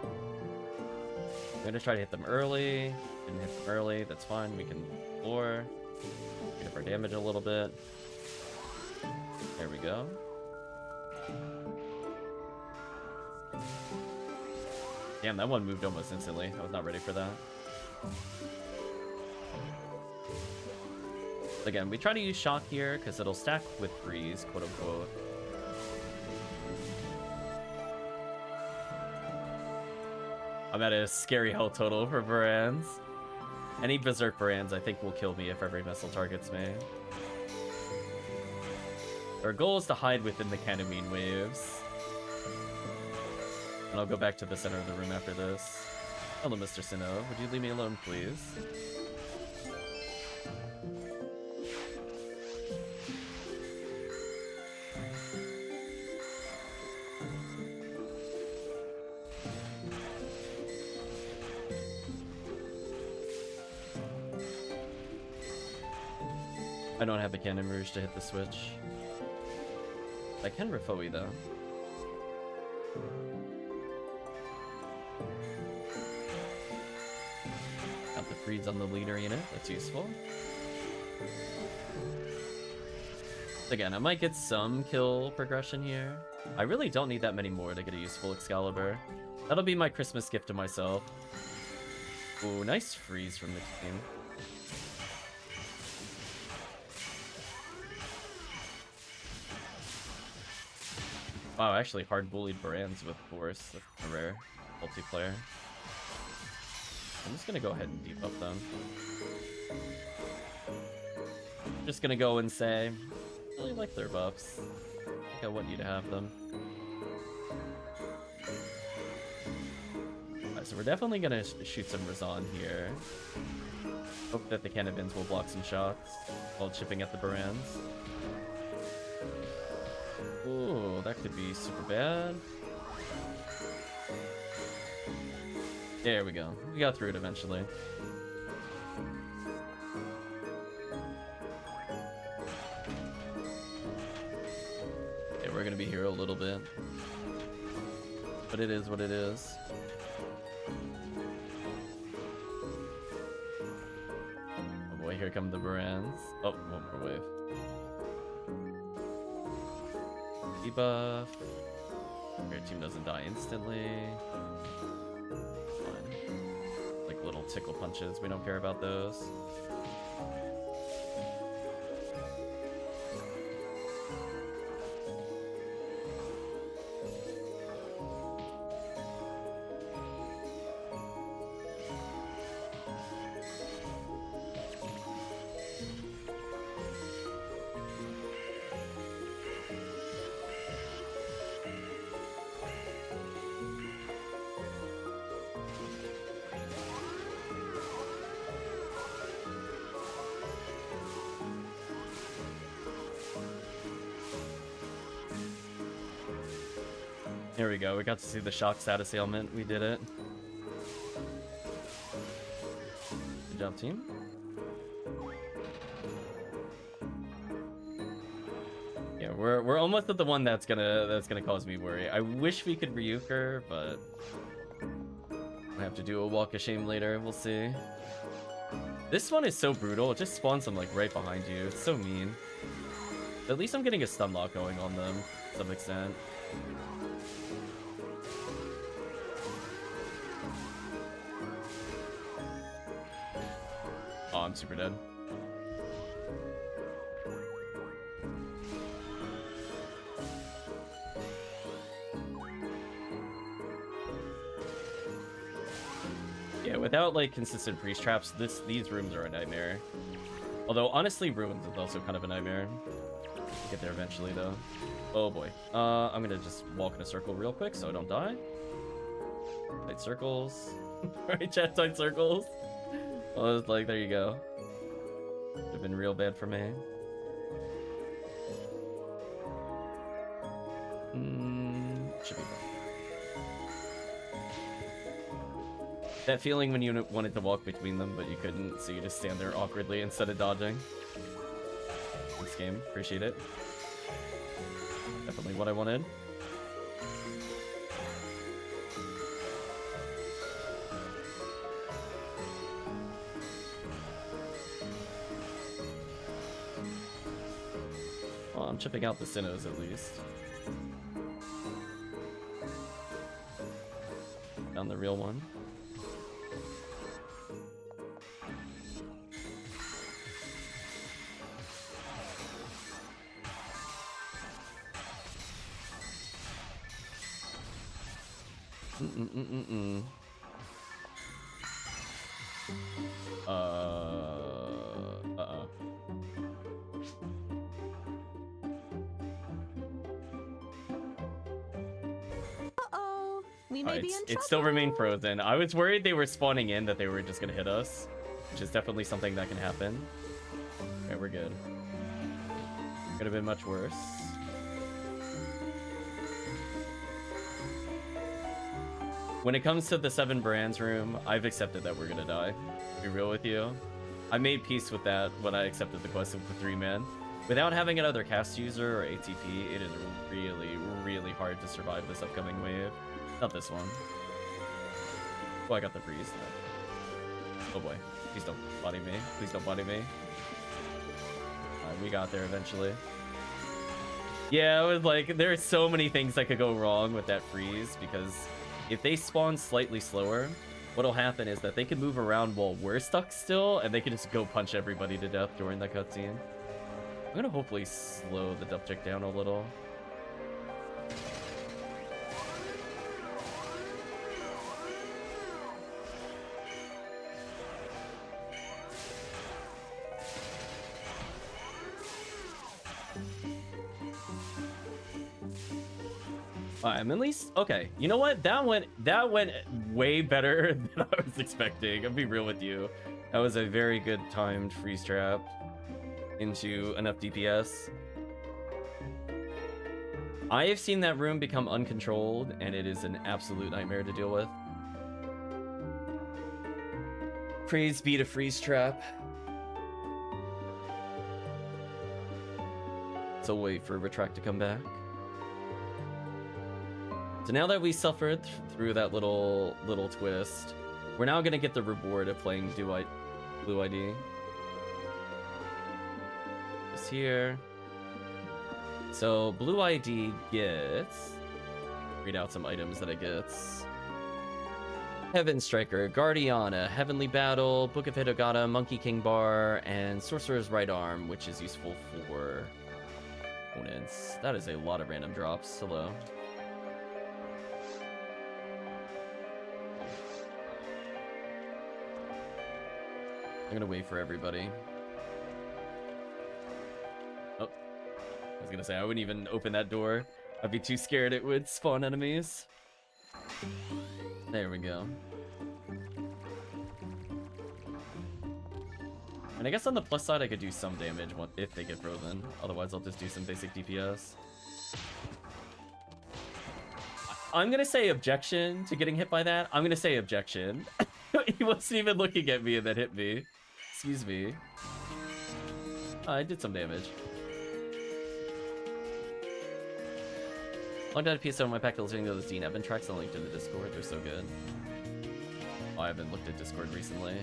I'm gonna try to hit them early. Didn't hit them early. That's fine. We can floor. Get up our damage a little bit. There we go. Damn, that one moved almost instantly. I was not ready for that. Again, we try to use shock here because it'll stack with freeze, quote unquote. I'm at a scary health total for Varans. Any Berserk Varans I think will kill me if every missile targets me. Our goal is to hide within the Kenamine waves. And I'll go back to the center of the room after this. Hello, Mr. Sinnoh. Would you leave me alone, please? I don't have a Cannon Rouge to hit the switch. I can Rafoi though. Got the freeze on the leader unit, that's useful. Again, I might get some kill progression here. I really don't need that many more to get a useful Excalibur. That'll be my Christmas gift to myself. Ooh, nice freeze from the team. Wow, I actually hard bullied Barans with Force, a rare multiplayer. I'm just gonna go ahead and debuff them. I'm just gonna go and say, I really like their buffs. I think I want you to have them. Alright, so we're definitely gonna shoot some Razan here. Hope that the Cannabins will block some shots while chipping at the Barans. Ooh, that could be super bad. There we go. We got through it eventually. gonna be here a little bit. But it is what it is. Oh boy, here come the brands. Oh, one more wave. Debuff. Your team doesn't die instantly. Fine. Like little tickle punches, we don't care about those. Here we go, we got to see the shock status ailment. We did it. Good job, team. Yeah, we're almost at the one that's gonna cause me worry. I wish we could Ryuk her, but I have to do a walk of shame later. We'll see. This one is so brutal. It just spawns them like right behind you. It's so mean. At least I'm getting a stun lock going on them to some extent. Oh, I'm super dead. Yeah, without like consistent freeze traps, these rooms are a nightmare. Although honestly, Ruins is also kind of a nightmare. We'll get there eventually though. Oh boy. I'm gonna just walk in a circle real quick so I don't die. Tight circles. Right, chat, tight circles. I was like, there you go. Would have been real bad for me. Should be fine. That feeling when you wanted to walk between them, but you couldn't, so you just stand there awkwardly instead of dodging. This game, appreciate it. Definitely what I wanted. Well, I'm chipping out the Sinnohs at least. Found the real one. Uh-oh. We may be in trouble. It still remained frozen. I was worried they were spawning in, that they were just gonna hit us, which is definitely something that can happen. Okay, we're good. Could have been much worse. When it comes to the 7 brands room, I've accepted that we're gonna die. To be real with you. I made peace with that when I accepted the quest with the 3-man. Without having another cast user or ATP, it is really, really hard to survive this upcoming wave. Not this one. Oh, I got the freeze. Oh boy. Please don't body me. Please don't body me. Alright, we got there eventually. Yeah, it was like, there are so many things that could go wrong with that freeze, because if they spawn slightly slower, what'll happen is that they can move around while we're stuck still, and they can just go punch everybody to death during that cutscene. I'm gonna hopefully slow the Dupchick down a little. I'm at least okay. You know what? That went way better than I was expecting. I'll be real with you. That was a very good timed freeze trap into enough DPS. I have seen that room become uncontrolled, and it is an absolute nightmare to deal with. Praise be to freeze trap. So wait for Retract to come back. So now that we suffered through that little twist, we're now gonna get the reward of playing Blue ID. Just here. So Blue ID gets... read out some items that it gets. Heaven Striker, Guardiana, Heavenly Battle, Book of Hitogata, Monkey King Bar, and Sorcerer's Right Arm, which is useful for opponents. That is a lot of random drops. Hello. I'm gonna wait for everybody. Oh, I was gonna say, I wouldn't even open that door. I'd be too scared it would spawn enemies. There we go. And I guess on the plus side, I could do some damage if they get frozen. Otherwise, I'll just do some basic DPS. I'm gonna say objection to getting hit by that. I'm gonna say objection. He wasn't even looking at me and that hit me. Excuse me. I did some damage. Logged out of PSO on my pack listening to those Dean Evan tracks. I'll link to the Discord. They're so good. Oh, I haven't looked at Discord recently.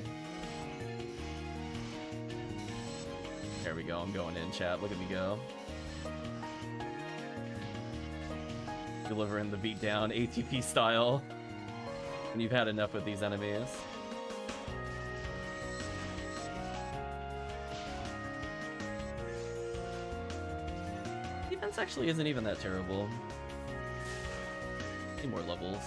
There we go. I'm going in, chat. Look at me go. Delivering the beatdown ATP style. And you've had enough with these enemies. Defense actually isn't even that terrible. Need more levels.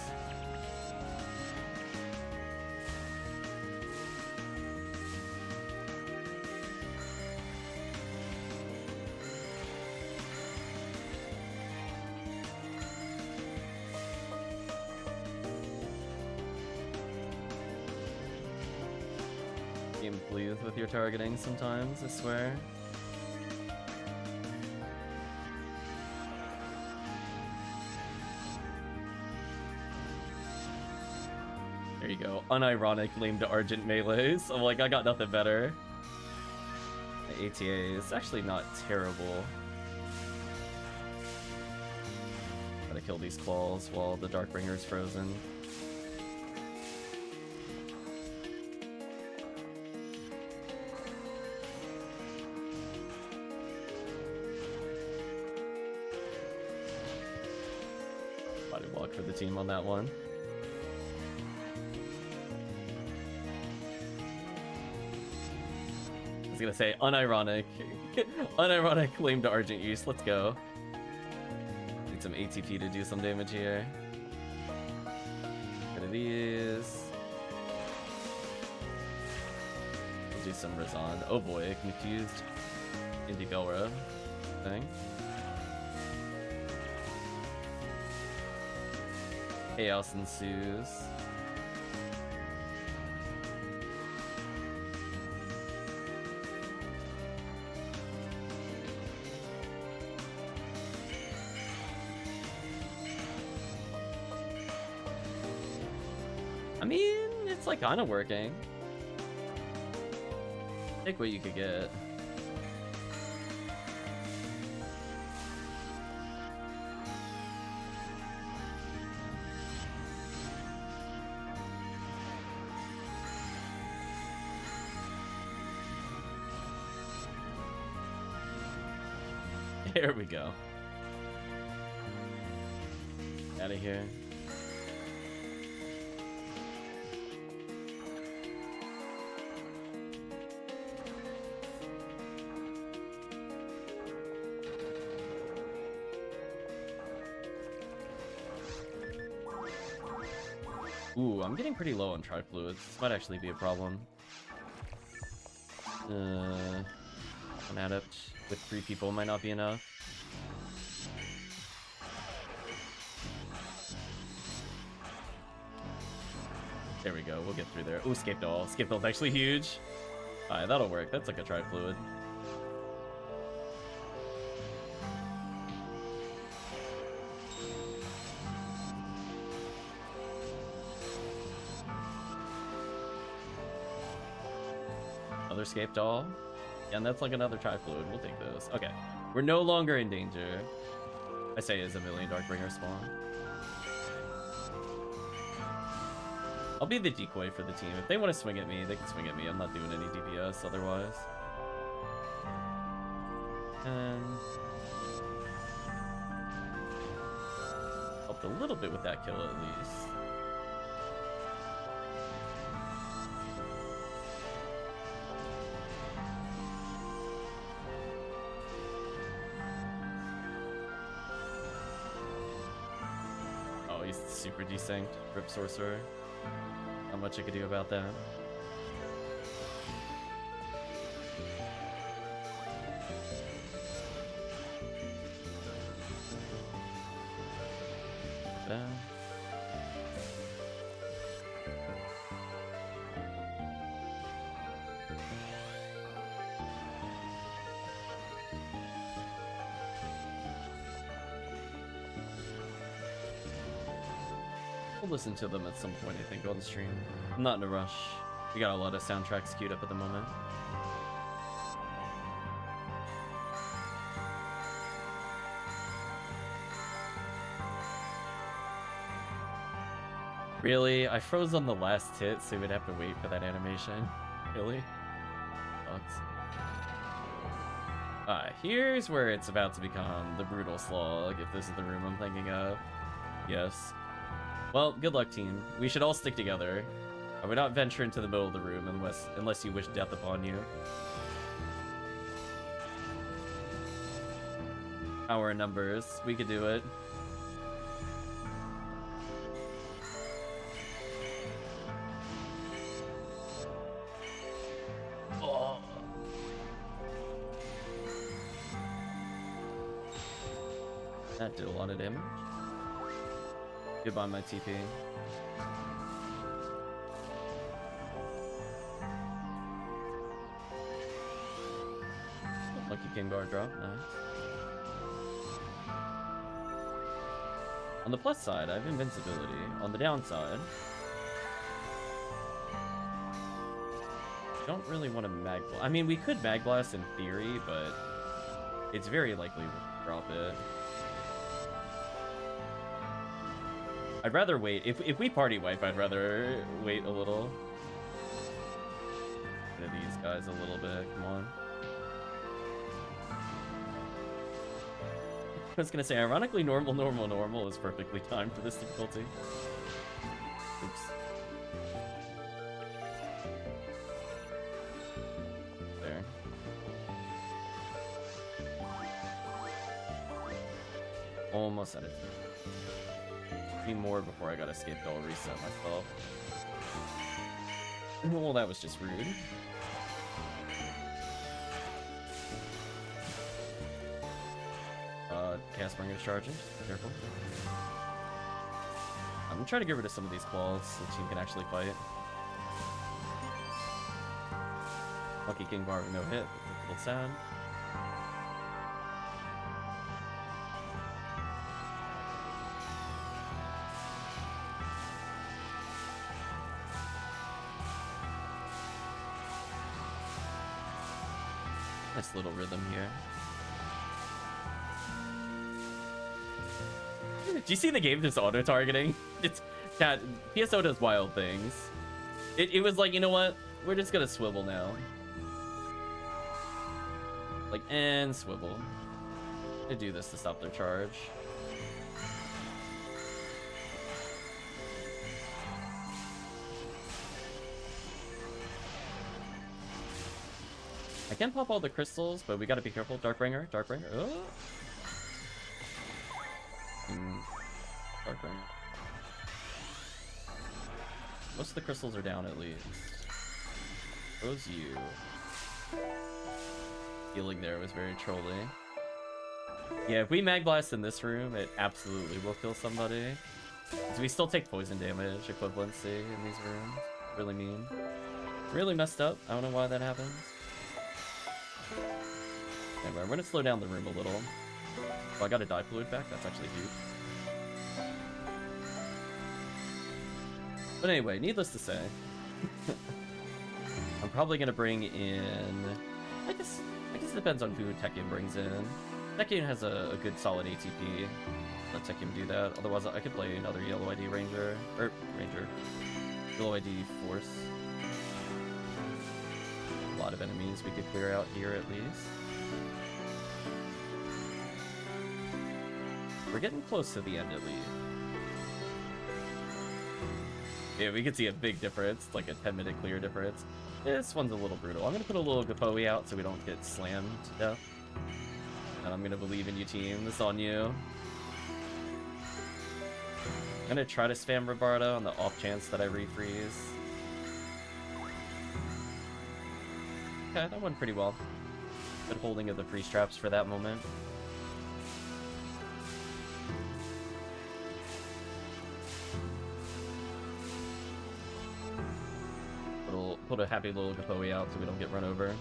Game pleased with your targeting sometimes, I swear. There you go. Unironic lame to Argent melees. I'm like, I got nothing better. The ATA is actually not terrible. Gotta kill these claws while the Darkbringer is frozen. Body block for the team on that one. I was gonna say unironic unironic claim to Argent use. Let's go. Need some ATP to do some damage here. Rid of these. We'll do some Razan. Oh boy, confused Indie Belra thing. Chaos ensues. I mean, it's like kind of working. Take what you could get. There we go. Out of here. Ooh, I'm getting pretty low on Trifluids. This might actually be a problem. An adept with 3 people might not be enough. There we go, we'll get through there. Ooh, Scape Doll. Scape Doll's actually huge. Alright, that'll work. That's like a Trifluid. Another Scape Doll. Yeah, and that's like another Trifluid. We'll take those. Okay. We're no longer in danger. I say is a million Darkbringer spawn. I'll be the decoy for the team. If they want to swing at me, they can swing at me. I'm not doing any DPS otherwise. And helped a little bit with that kill at least. Oh, he's super desynced. Rip Sorcerer. Not much I could do about that. We'll listen to them at some point, I think, on stream. I'm not in a rush. We got a lot of soundtracks queued up at the moment. Really? I froze on the last hit, so we'd have to wait for that animation. Really? Sucks. Alright, here's where it's about to become the brutal slog, if this is the room I'm thinking of. Yes. Well, good luck, team. We should all stick together. I would not venture into the middle of the room unless you wish death upon you. Power in numbers. We could do it. Oh. That did a lot of damage. Goodbye, my TP. Lucky King Guard drop, nice. On the plus side, I have invincibility. On the downside, I don't really want to mag blast. I mean, we could mag blast in theory, but it's very likely we'll drop it. I'd rather wait. If we party wipe, I'd rather wait a little. Get these guys a little bit. Come on. I was gonna say, ironically, normal is perfectly timed for this difficulty. Oops. There. Almost at it. More before I got escaped, I'll reset myself. Well, that was just rude. Castbringer's charging. Careful. I'm gonna try to get rid of some of these claws so the team can actually fight. Lucky King Bar with no hit. A little sad. Nice little rhythm here. Do you see the game just auto-targeting? It's chat. PSO does wild things. It was like, you know what? We're just gonna swivel now. Like, and swivel. They do this to stop their charge. I can pop all the crystals, but we gotta be careful. Darkbringer. Oh. Darkbringer. Most of the crystals are down at least. Those you. Healing there was very trolly. Yeah, if we mag blast in this room, it absolutely will kill somebody. So we still take poison damage equivalency in these rooms. Really mean. Really messed up. I don't know why that happens. Anyway, we're gonna slow down the room a little. Oh, I got a die fluid back. That's actually huge. But anyway, needless to say, I'm probably gonna bring in. I guess it depends on who Tekkium brings in. Tekkium has a good solid ATP. Let Tekkium do that. Otherwise, I could play another yellow ID Ranger. Low ID force. A lot of enemies we could clear out here at least. We're getting close to the end at least. Yeah, we can see a big difference, like a 10-minute clear difference. This one's a little brutal. I'm gonna put a little Gapoe out so we don't get slammed to death. And I'm gonna believe in you, team. This is on you. I'm gonna try to spam Rabarda on the off chance that I refreeze. Okay, that went pretty well. Good holding of the freeze traps for that moment. Put a happy little Gapoe out so we don't get run over.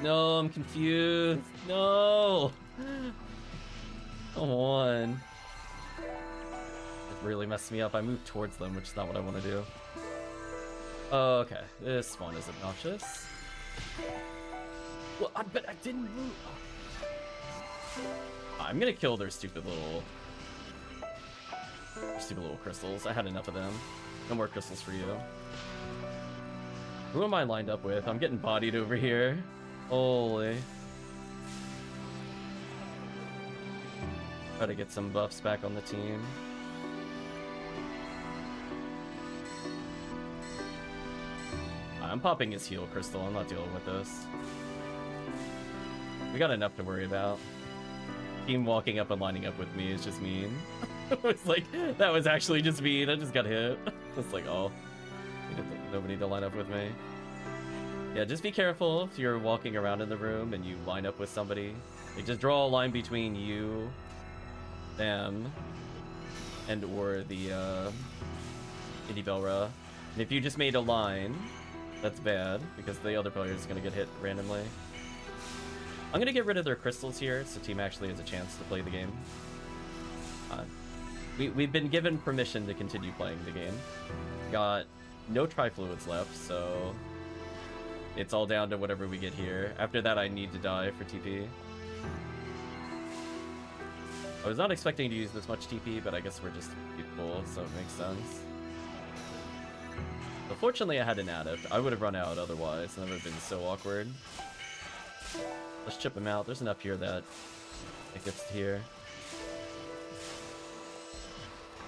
No, I'm confused. No! Come on. It really messed me up. I moved towards them, which is not what I want to do. Oh, okay. This spawn is obnoxious. Well, but I didn't move. I'm gonna kill their stupid little crystals. I had enough of them. No more crystals for you. Who am I lined up with? I'm getting bodied over here. Holy. Try to get some buffs back on the team. I'm popping his heal crystal. I'm not dealing with this. We got enough to worry about. Team walking up and lining up with me is just mean. It was like, that was actually just mean. I just got hit. It's like, oh, nobody to line up with me. Yeah, just be careful if you're walking around in the room and you line up with somebody. Like, just draw a line between you, them, and or the Indie Belra. And if you just made a line, that's bad because the other player is gonna get hit randomly. I'm gonna get rid of their crystals here, so team actually has a chance to play the game. We've been given permission to continue playing the game. Got no tri-fluids left, so it's all down to whatever we get here. After that, I need to die for TP. I was not expecting to use this much TP, but I guess we're just full, so it makes sense. But fortunately, I had an adept. I would have run out otherwise, and that would have been so awkward. Let's chip him out. There's enough here that it gets to here.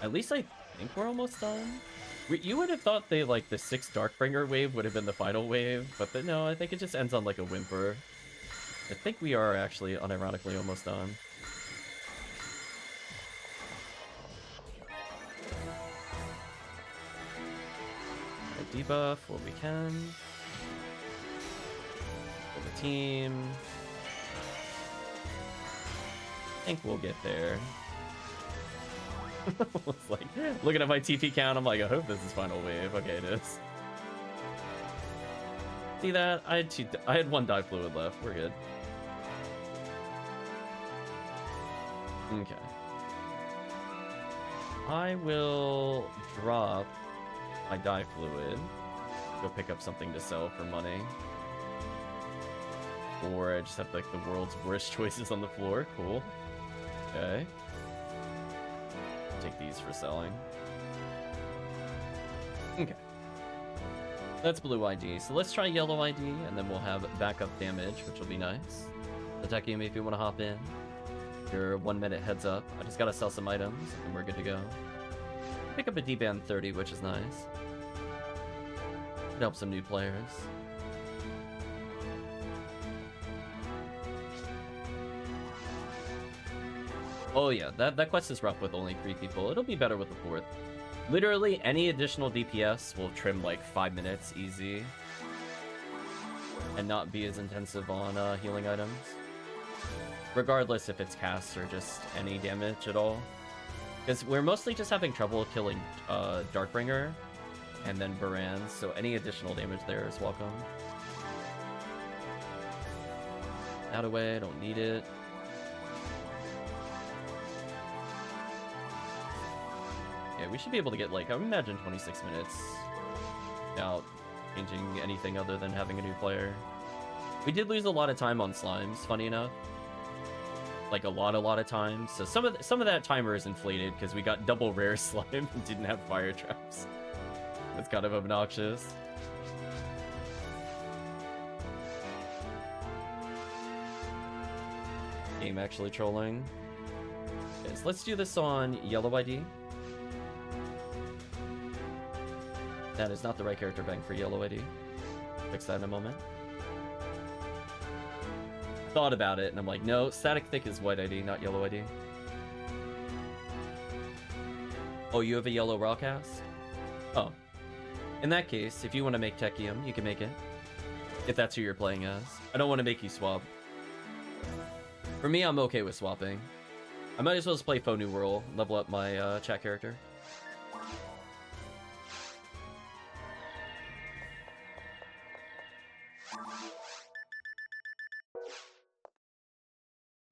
At least I think we're almost done. You would have thought the 6th Darkbringer wave would have been the final wave, but no, I think it just ends on like a whimper. I think we are actually, unironically, almost done. Debuff what we can. For the team. I think we'll get there. It's like, looking at my TP count, I'm like, I hope this is final wave. Okay, it is. See that? I had 1 die fluid left. We're good. Okay. I will drop my die fluid. Go pick up something to sell for money. Or I just have like the world's worst choices on the floor. Cool. Okay. Take these for selling. Okay. That's blue ID. So let's try yellow ID, and then we'll have backup damage, which will be nice. The Tekkium, if you want to hop in. Your 1 minute heads up. I just gotta sell some items, and we're good to go. Pick up a D-Band 30, which is nice. Could help some new players. Oh yeah, that quest is rough with only 3 people. It'll be better with the 4th. Literally, any additional DPS will trim like 5 minutes easy. And not be as intensive on healing items. Regardless if it's casts or just any damage at all. Because we're mostly just having trouble killing Darkbringer and then Baran, so any additional damage there is welcome. Out of way, don't need it. Yeah, we should be able to get, like, I would imagine 26 minutes without changing anything other than having a new player. We did lose a lot of time on slimes, funny enough. like a lot of times. So some of that timer is inflated because we got double rare slime and didn't have fire traps. That's kind of obnoxious. Game actually trolling. Okay, so let's do this on yellow ID. That is not the right character bank for yellow ID. Fix that in a moment. Thought about it and I'm like, no, static thick is white ID, not yellow ID. Oh, you have a yellow raw cast? Oh. In that case, if you want to make Tekkium, you can make it. If that's who you're playing as. I don't want to make you swap. For me, I'm okay with swapping. I might as well just play Faux New World, level up my chat character.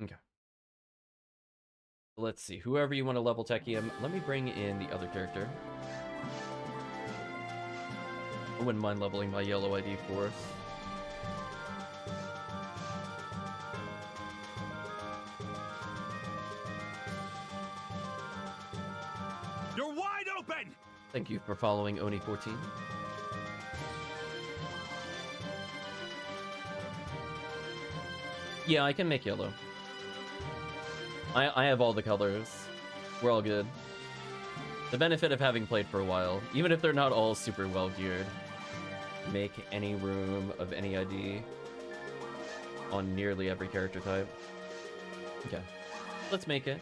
Okay. Let's see. Whoever you want to level Tekkium, let me bring in the other character. I wouldn't mind leveling my yellow ID force. You're wide open! Thank you for following Oni14. Yeah, I can make yellow. I have all the colors. We're all good. The benefit of having played for a while, even if they're not all super well geared, make any room of any ID on nearly every character type. Okay, let's make it.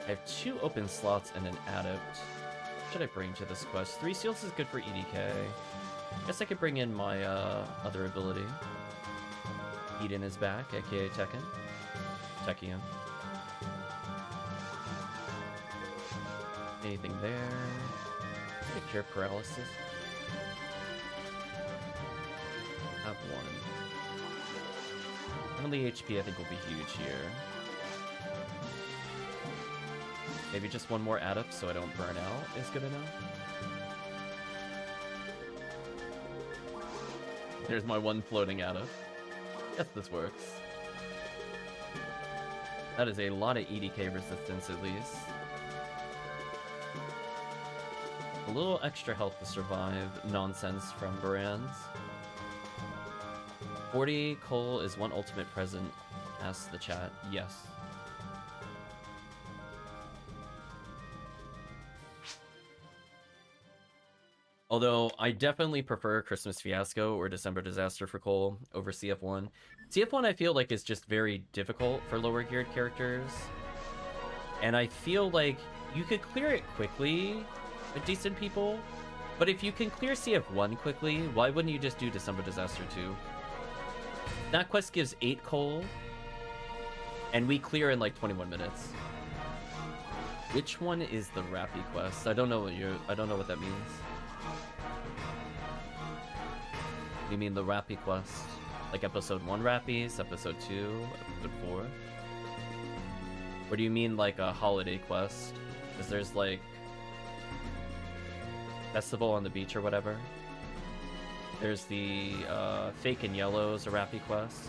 I have 2 open slots and an adept. What should I bring to this quest? 3 seals is good for EDK. Guess I could bring in my other ability. Eden is back, aka Tekkium. Anything there? Cure paralysis. Have 1. Only HP I think will be huge here. Maybe just 1 more adept so I don't burn out is good enough. There's my 1 floating adept. Yes, this works. That is a lot of EDK resistance at least. A little extra health to survive nonsense from Baran's. 40 coal is 1 ultimate present. Ask the chat. Yes. Although, I definitely prefer Christmas Fiasco or December Disaster for Cole over CF1. CF1 I feel like is just very difficult for lower geared characters. And I feel like you could clear it quickly with decent people. But if you can clear CF1 quickly, why wouldn't you just do December Disaster 2? That quest gives 8 coal. And we clear in like 21 minutes. Which one is the Rappy quest? I don't know what that means. You mean the Rappy quest? Like episode 1 Rappies, episode 2, episode 4? Or do you mean like a holiday quest? Because there's like festival on the beach or whatever. There's the Fake and Yellow's a Rappy quest.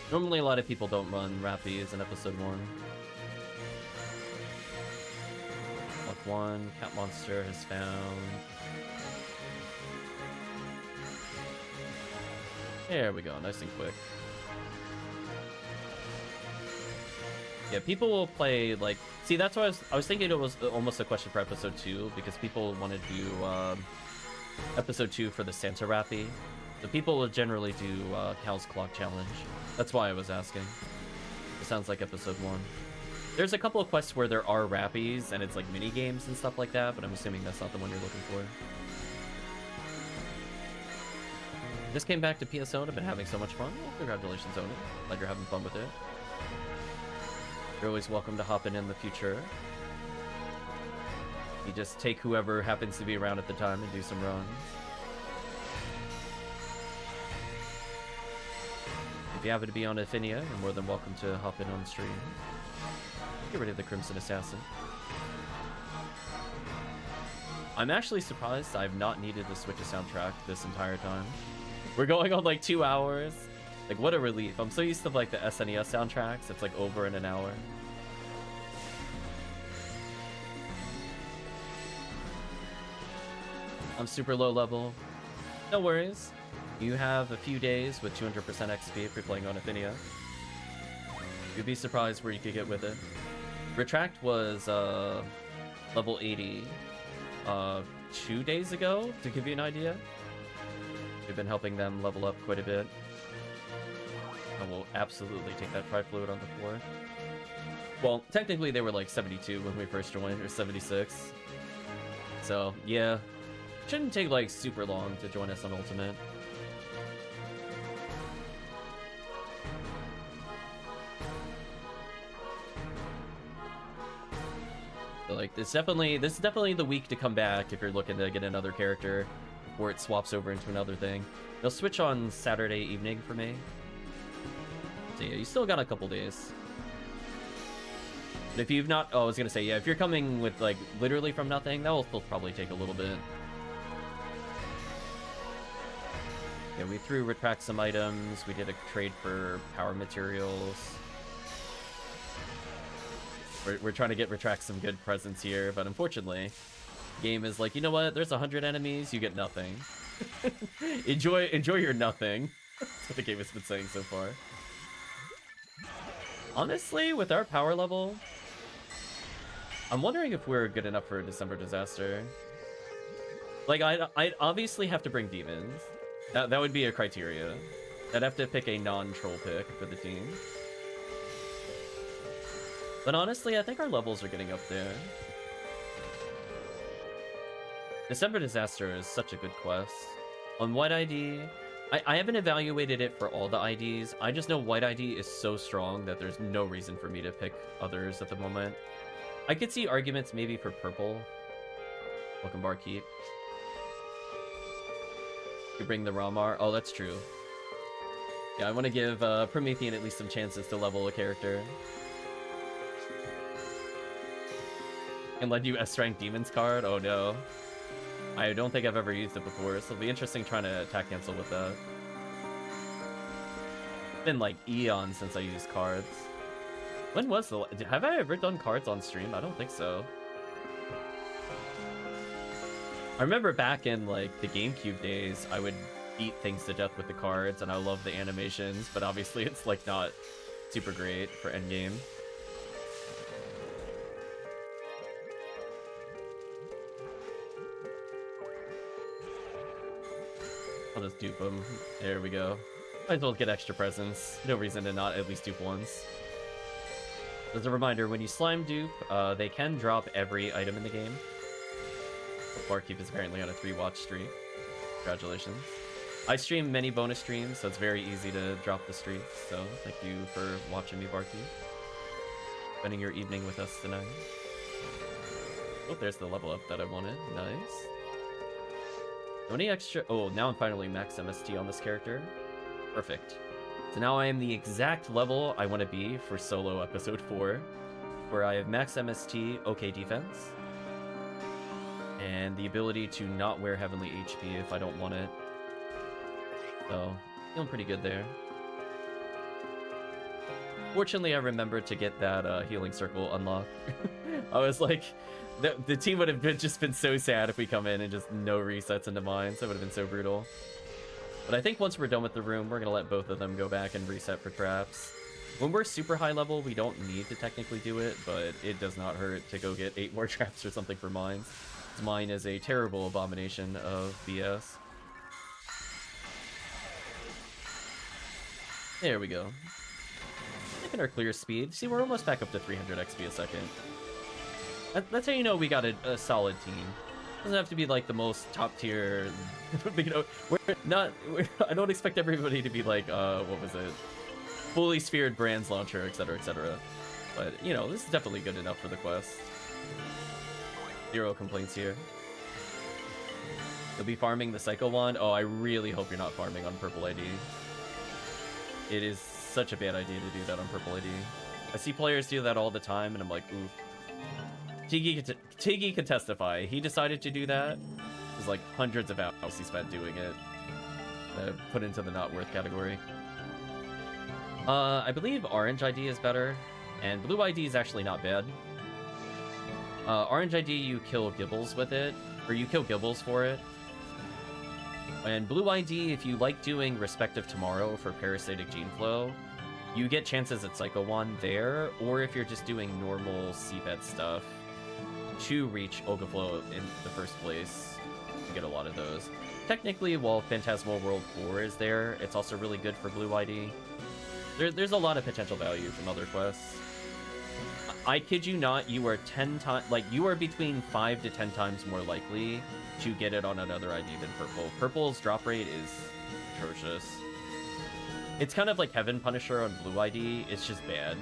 Normally a lot of people don't run Rappies in episode 1. Luck 1, Cat Monster has found. There we go, nice and quick. Yeah, people will play like. See, that's why I was thinking it was almost a question for episode 2 because people wanted to do episode 2 for the Santa Rappy. So people will generally do Cal's Clock Challenge. That's why I was asking. It sounds like episode 1. There's a couple of quests where there are Rappies and it's like mini games and stuff like that, but I'm assuming that's not the one you're looking for. Just came back to PSO and I've been having so much fun. Well, congratulations, Oni. Glad you're having fun with it. You're always welcome to hop in the future. You just take whoever happens to be around at the time and do some runs. If you happen to be on Ephinea, you're more than welcome to hop in on stream. Get rid of the Crimson Assassin. I'm actually surprised I've not needed to switch a soundtrack this entire time. We're going on like 2 hours. Like, what a relief. I'm so used to like the SNES soundtracks. It's like over in an hour. I'm super low level. No worries. You have a few days with 200% XP if you're playing on Ephinea. You'd be surprised where you could get with it. Retract was level 80 2 days ago, to give you an idea. We've been helping them level up quite a bit. I will absolutely take that Tri-Fluid on the floor. Well, technically they were like 72 when we first joined, or 76. So, yeah. Shouldn't take like super long to join us on Ultimate. So, like, this is definitely the week to come back if you're looking to get another character before it swaps over into another thing. They'll switch on Saturday evening for me. So yeah, you still got a couple days. But if you've not, oh, I was gonna say, yeah, if you're coming with like literally from nothing, that will still probably take a little bit. Yeah, we threw Retract some items. We did a trade for power materials. We're trying to get Retract some good presents here, but unfortunately, the game is like, you know what? There's 100 enemies, you get nothing. enjoy your nothing. That's what the game has been saying so far. Honestly, with our power level, I'm wondering if we're good enough for a December Disaster. Like, I'd obviously have to bring demons. That would be a criteria. I'd have to pick a non-troll pick for the team. But honestly, I think our levels are getting up there. December Disaster is such a good quest. On White ID, I haven't evaluated it for all the IDs. I just know White ID is so strong that there's no reason for me to pick others at the moment. I could see arguments maybe for Purple. Welcome, Barkeep. You bring the Ramar. Oh, that's true. Yeah, I want to give Promethean at least some chances to level a character. And let you S-Rank Demons card? Oh no. I don't think I've ever used it before, so it'll be interesting trying to attack cancel with that. It's been like eons since I used cards. When was the... Have I ever done cards on stream? I don't think so. I remember back in like the GameCube days, I would beat things to death with the cards, and I love the animations, but obviously it's like not super great for endgame. I'll just dupe them. There we go. Might as well get extra presents. No reason to not at least dupe once. As a reminder, when you slime dupe, they can drop every item in the game. Barkeep is apparently on a 3-watch streak. Congratulations. I stream many bonus streams, so it's very easy to drop the streak. So thank you for watching me, Barkeep. Spending your evening with us tonight. Oh, there's the level up that I wanted. Nice. Any extra... Oh, now I'm finally max MST on this character. Perfect. So now I am the exact level I want to be for solo episode 4, where I have max MST, okay defense, and the ability to not wear heavenly HP if I don't want it. So, feeling pretty good there. Fortunately, I remembered to get that healing circle unlocked. I was like... The team would have just been so sad if we come in and just no resets into mines. That would have been so brutal. But I think once we're done with the room, we're going to let both of them go back and reset for traps. When we're super high level, we don't need to technically do it, but it does not hurt to go get 8 more traps or something for mines. Mine is a terrible abomination of BS. There we go. Taking our clear speed. See, we're almost back up to 300 XP a second. That's how you know we got a solid team. Doesn't have to be like the most top tier. You know, I don't expect everybody to be like, what was it? Fully sphered brands launcher, etc., etc. But you know, this is definitely good enough for the quest. 0 complaints here. You'll be farming the Psycho Wand. Oh, I really hope you're not farming on Purple ID. It is such a bad idea to do that on Purple ID. I see players do that all the time, and I'm like, ooh. Tiggy can testify. He decided to do that. There's like hundreds of hours he spent doing it. Put into the not worth category. I believe orange ID is better, and blue ID is actually not bad. Orange ID, you kill Gibbles with it, or you kill Gibbles for it. And blue ID, if you like doing Respective Tomorrow for Parasitic Gene Flow, you get chances at Psycho Wand there, or if you're just doing normal Seabed stuff to reach Ogaflow in the first place, you get a lot of those. Technically, while Phantasmal World 4 is there, it's also really good for blue ID. There's a lot of potential value from other quests. I kid you not, you are 10 times, like, you are between 5 to 10 times more likely to get it on another ID than purple. Purple's drop rate is atrocious. It's kind of like Heaven Punisher on blue ID, it's just bad.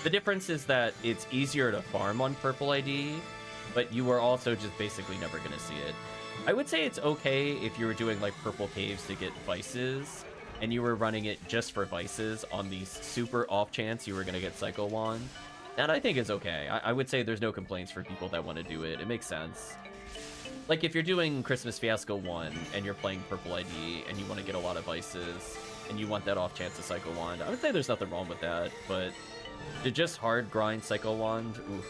The difference is that it's easier to farm on purple ID, but you are also just basically never going to see it. I would say it's okay if you were doing like purple caves to get vices, and you were running it just for vices on the super off chance you were going to get Psycho Wand. That I think is okay. I would say there's no complaints for people that want to do it. It makes sense. Like if you're doing Christmas Fiasco 1 and you're playing purple ID and you want to get a lot of vices and you want that off chance of Psycho Wand, I would say there's nothing wrong with that, but to just hard grind Psycho Wand, oof,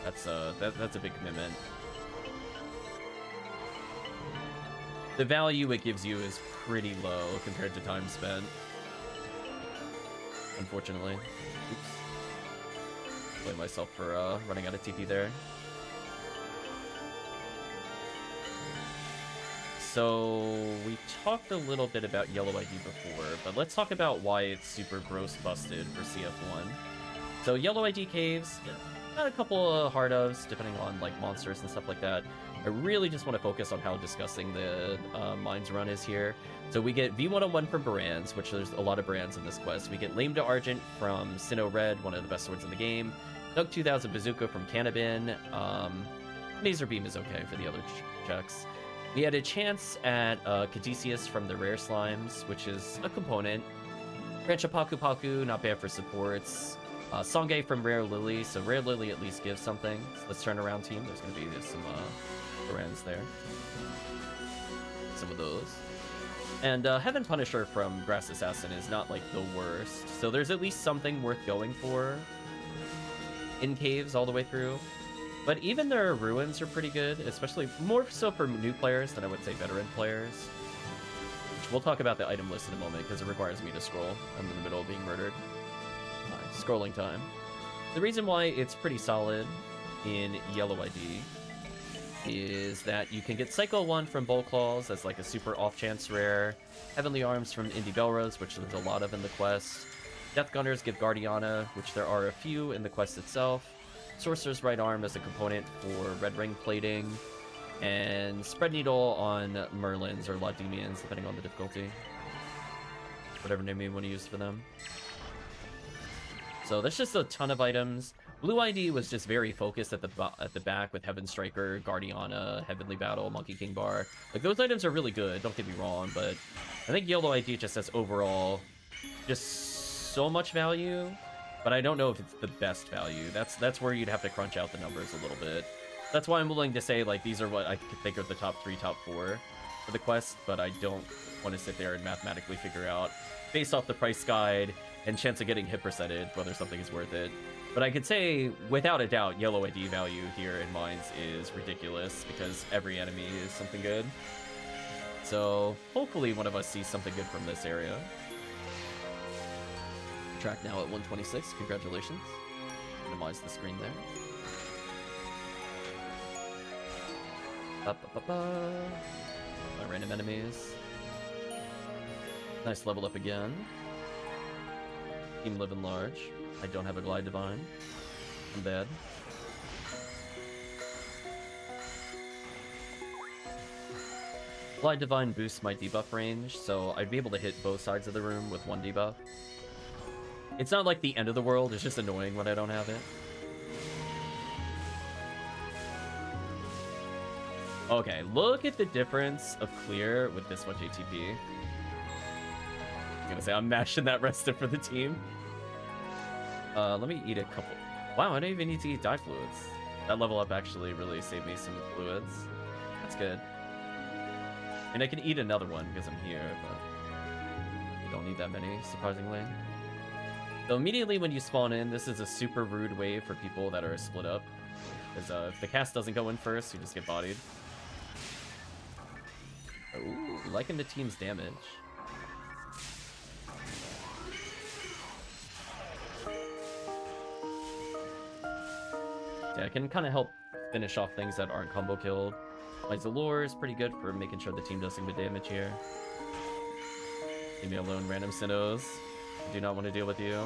that's a big commitment. The value it gives you is pretty low compared to time spent, unfortunately. Oops. Blame myself for running out of TP there. So we talked a little bit about yellow ID before, but let's talk about why it's super gross busted for CF1. So yellow ID caves, got a couple of hard ofs depending on like monsters and stuff like that. I really just want to focus on how disgusting the Mines run is here. So we get V101 from Barans, which there's a lot of Barans in this quest. We get Lame to Argent from Sinnoh Red, one of the best swords in the game. Doug 2000 Bazooka from Cannabin. Mazer Beam is okay for the other checks. We had a chance at Caduceus from the Rare Slimes, which is a component. Branch of Paku Paku, not bad for supports. Songe from Rare Lily, so Rare Lily at least gives something. So let's turn around team. There's going to be some Barans there. Some of those. And Heaven Punisher from Grass Assassin is not like the worst. So there's at least something worth going for in caves all the way through. But even their ruins are pretty good, especially more so for new players than I would say veteran players. Which we'll talk about the item list in a moment because it requires me to scroll. I'm in the middle of being murdered. Scrolling time. The reason why it's pretty solid in yellow ID is that you can get Psycho 1 from Bull Claws as like a super off-chance rare. Heavenly Arms from Indie Belras, which there's a lot of in the quest. Death Gunners give Guardiana, which there are a few in the quest itself. Sorcerer's Right Arm as a component for Red Ring plating. And Spread Needle on Merlins or Laudemians, depending on the difficulty. Whatever name you want to use for them. So there's just a ton of items. Blue ID was just very focused at the back with Heaven Striker, Guardiana, Heavenly Battle, Monkey King Bar. Like those items are really good, don't get me wrong, but I think Yellow ID just has overall just so much value, but I don't know if it's the best value. That's where you'd have to crunch out the numbers a little bit. That's why I'm willing to say like these are what I could think are the top 3, top 4 for the quest, but I don't want to sit there and mathematically figure out based off the price guide and chance of getting hit percentage whether something is worth it. But I could say, without a doubt, yellow ID value here in Mines is ridiculous because every enemy is something good. So hopefully one of us sees something good from this area. Track now at 126. Congratulations. Minimize the screen there. Random enemies. Nice level up again. Team living large. I don't have a Glide Divine. I'm bad. Glide Divine boosts my debuff range, so I'd be able to hit both sides of the room with one debuff. It's not like the end of the world, it's just annoying when I don't have it. Okay, look at the difference of clear with this much ATP. gonna say, I'm mashing that rested for the team. Let me eat a couple. Wow, I don't even need to eat dye fluids. That level up actually really saved me some fluids. That's good. And I can eat another one because I'm here, but you don't need that many, surprisingly. So immediately when you spawn in, this is a super rude way for people that are split up. Because if the cast doesn't go in first, you just get bodied. Ooh, liking the team's damage. Yeah, I can kind of help finish off things that aren't combo killed. My Zalor is pretty good for making sure the team does some good damage here. Leave me alone, random Sinnohs. I do not want to deal with you.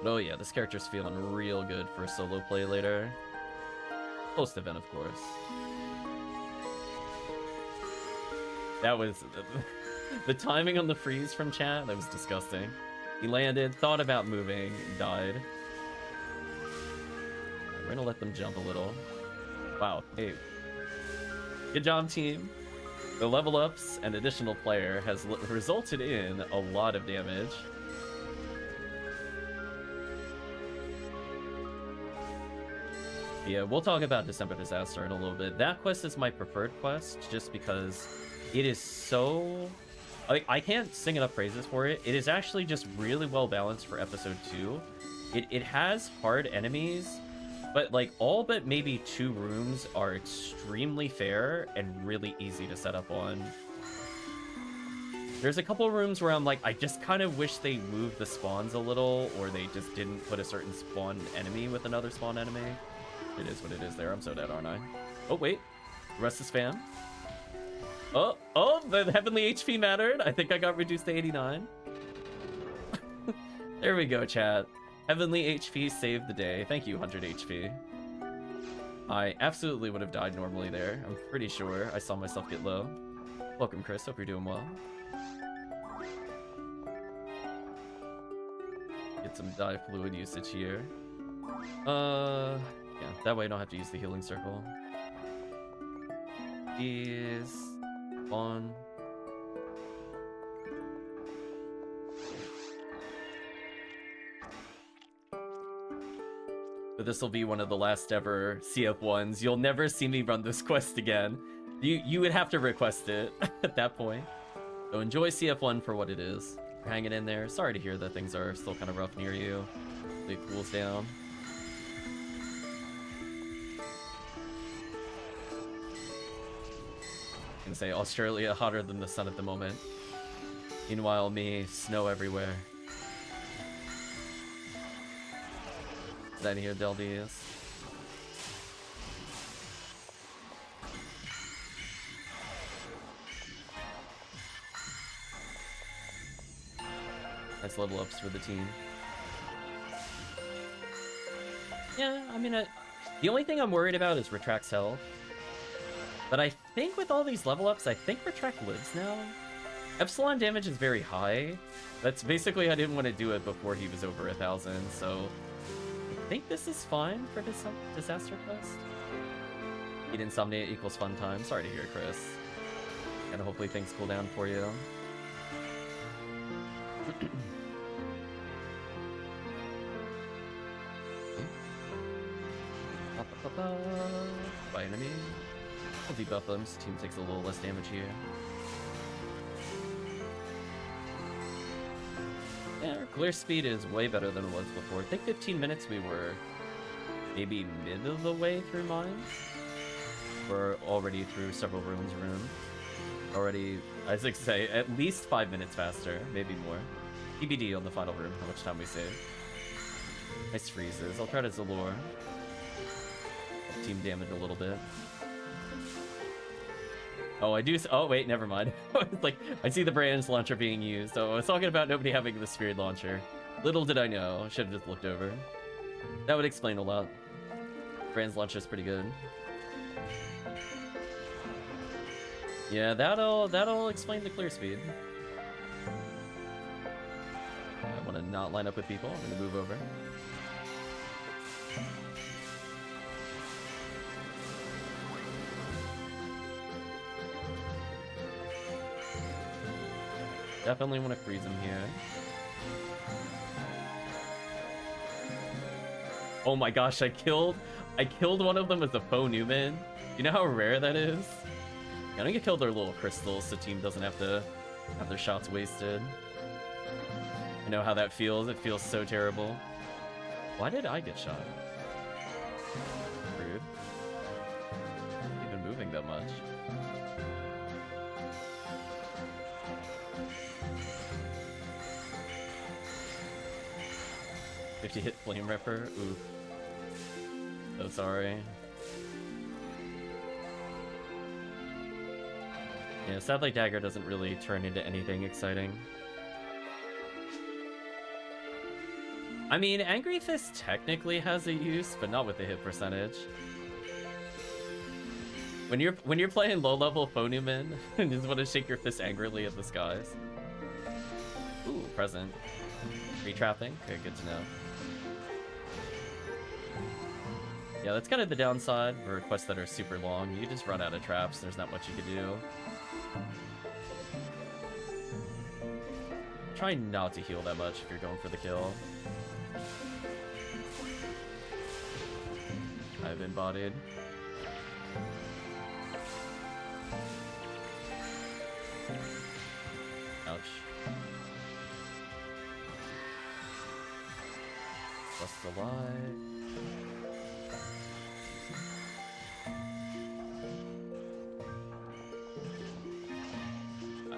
But oh yeah, this character's feeling real good for solo play later. Post-event, of course. That was... the timing on the freeze from chat, that was disgusting. He landed, thought about moving, died. We're gonna let them jump a little. Wow, hey. Good job, team. The level ups and additional player has resulted in a lot of damage. Yeah, we'll talk about December Disaster in a little bit. That quest is my preferred quest just because it is so... I can't sing enough praises for it. It is actually just really well balanced for episode 2. It has hard enemies, but like all but maybe 2 rooms are extremely fair and really easy to set up on. There's a couple rooms where I'm like, I just kind of wish they moved the spawns a little, or they just didn't put a certain spawn enemy with another spawn enemy. It is what it is there. I'm so dead, aren't I? Oh, wait. The rest is spam. Oh, the heavenly HP mattered. I think I got reduced to 89. There we go, chat. Heavenly HP saved the day. Thank you, 100 HP. I absolutely would have died normally there. I'm pretty sure I saw myself get low. Welcome, Chris. Hope you're doing well. Get some dye fluid usage here. Yeah, that way I don't have to use the healing circle. Is on. But this will be one of the last ever CF1s. You'll never see me run this quest again. You would have to request it at that point. So enjoy CF1 for what it is. You're hanging in there. Sorry to hear that things are still kind of rough near you. It cools down. I can say Australia hotter than the sun at the moment. Meanwhile, me, snow everywhere. That here, Deldius. Nice level ups for the team. Yeah, I mean, the only thing I'm worried about is Retract's health. But I think with all these level ups, I think Retract lives now. Epsilon damage is very high. That's basically, I didn't want to do it before he was over 1,000, so I think this is fine for this disaster quest. Eat insomnia equals fun time. Sorry to hear, Chris. And hopefully things cool down for you. By enemy. We'll debuff them so the team takes a little less damage here. Yeah, our clear speed is way better than it was before. I think 15 minutes we were maybe mid of the way through mines. We're already through several rooms. Already, I was like to say, at least 5 minutes faster, maybe more. TBD on the final room, how much time we save. Nice freezes. I'll try to Zalor. Team damage a little bit. Oh, I do. Oh, wait, never mind. Like, I see the Brand's launcher being used. Oh, I was talking about nobody having the Spirit launcher. Little did I know. I should have just looked over. That would explain a lot. Brand's launcher is pretty good. Yeah, that'll explain the clear speed. I want to not line up with people. I'm going to move over. Definitely want to freeze him here. Oh my gosh, I killed one of them as a faux Newman. You know how rare that is? I don't get killed their little crystals so team doesn't have to have their shots wasted. I know how that feels. It feels so terrible. Why did I get shot? Rude. Not even moving that much. If you hit Flame Ripper, oof. So sorry. Yeah, sadly Dagger doesn't really turn into anything exciting. I mean, Angry Fist technically has a use, but not with the hit percentage. When you're playing low-level Phonuman, you just want to shake your fist angrily at the skies. Ooh, present. Retrapping? Okay, good to know. Yeah, that's kind of the downside for quests that are super long. You just run out of traps, there's not much you can do. Try not to heal that much if you're going for the kill. I've been bodied. Ouch. Just alive.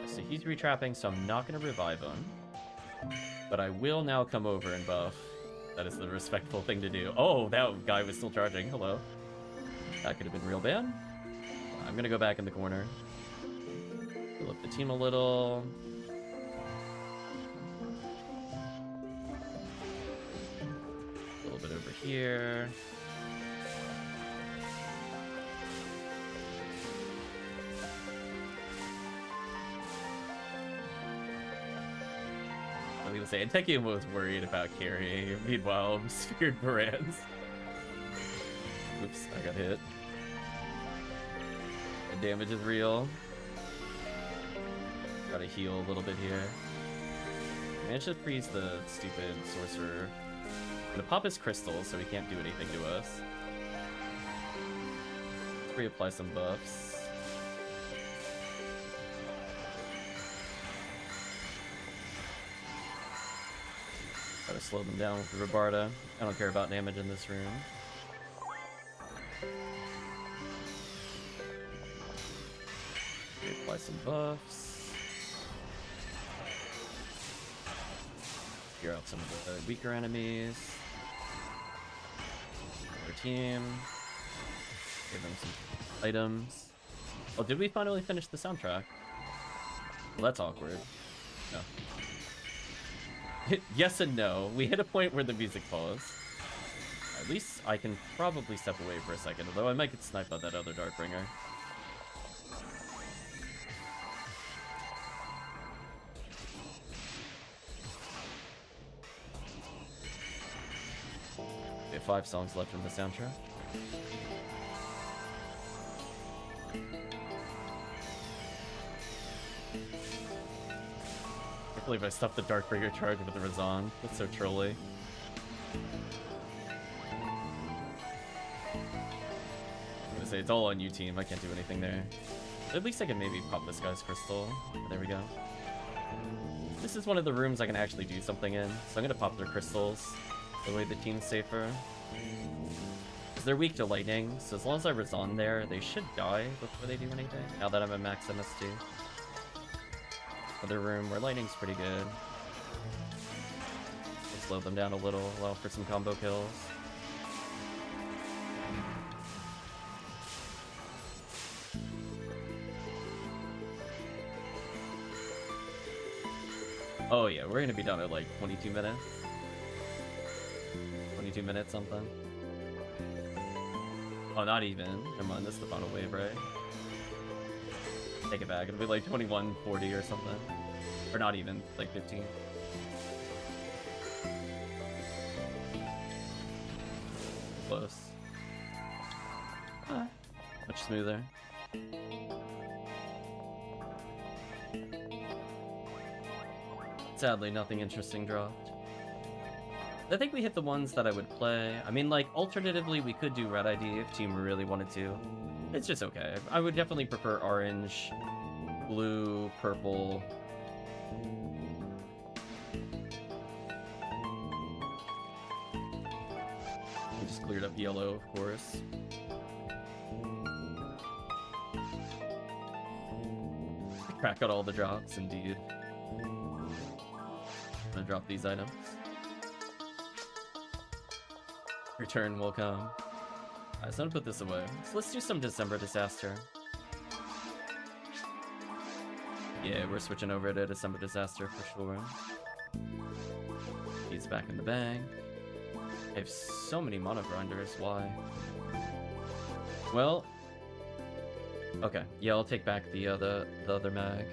So he's retrapping, so I'm not going to revive him. But I will now come over and buff. That is the respectful thing to do. Oh, that guy was still charging. Hello. That could have been real bad. I'm going to go back in the corner. Fill up the team a little. A little bit over here. I was gonna say, Tekkium was worried about carrying. Meanwhile, I'm speared Morans. Oops, I got hit. The damage is real. Gotta heal a little bit here. Managed to freeze the stupid sorcerer. I'm gonna pop his crystals so he can't do anything to us. Let's reapply some buffs. Try to slow them down with the Rabarda. I don't care about damage in this room. Reapply some buffs. Clear out some of the weaker enemies. Our team. Give them some items. Oh, did we finally finish the soundtrack? Well, that's awkward. No. Yes and no. We hit a point where the music paused. At least I can probably step away for a second, although I might get sniped by that other Darkbringer. We have 5 songs left in the soundtrack. I believe I stuffed the Darkbringer charge with the Razan. That's so trolly. I'm gonna say it's all on you, team. I can't do anything there. At least I can maybe pop this guy's crystal. There we go. This is one of the rooms I can actually do something in, so I'm gonna pop their crystals. The way the team's safer. Because they're weak to lightning, so as long as I Razan there, they should die before they do anything. Now that I'm at max MST. Other room where lightning's pretty good. We'll slow them down a little, allow for some combo kills. Oh yeah, we're gonna be done at like 22 minutes. 22 minutes something. Oh, not even. Never mind, this is the final wave, right? Take it back. It'll be like 21:40 or something. Or not even, like 15. Close. Much smoother. Sadly, nothing interesting dropped. I think we hit the ones that I would play. I mean, like, alternatively, we could do red ID if team really wanted to. It's just okay. I would definitely prefer orange, blue, purple. We just cleared up yellow, of course. Crack out all the drops, indeed. I'm gonna drop these items. Return will come. Alright, so I'm gonna put this away. So let's do some December Disaster. Yeah, we're switching over to December Disaster for sure. He's back in the bag. I have so many mono grinders, why? Well, okay, yeah, I'll take back the other mag.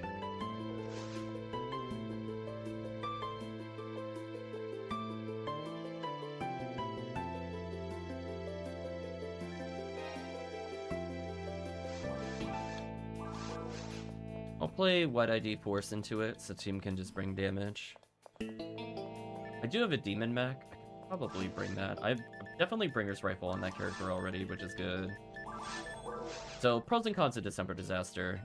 I'll play White ID Force into it so team can just bring damage. I do have a demon mech. I could probably bring that. I've definitely Bringer's Rifle on that character already, which is good. So, pros and cons of December Disaster.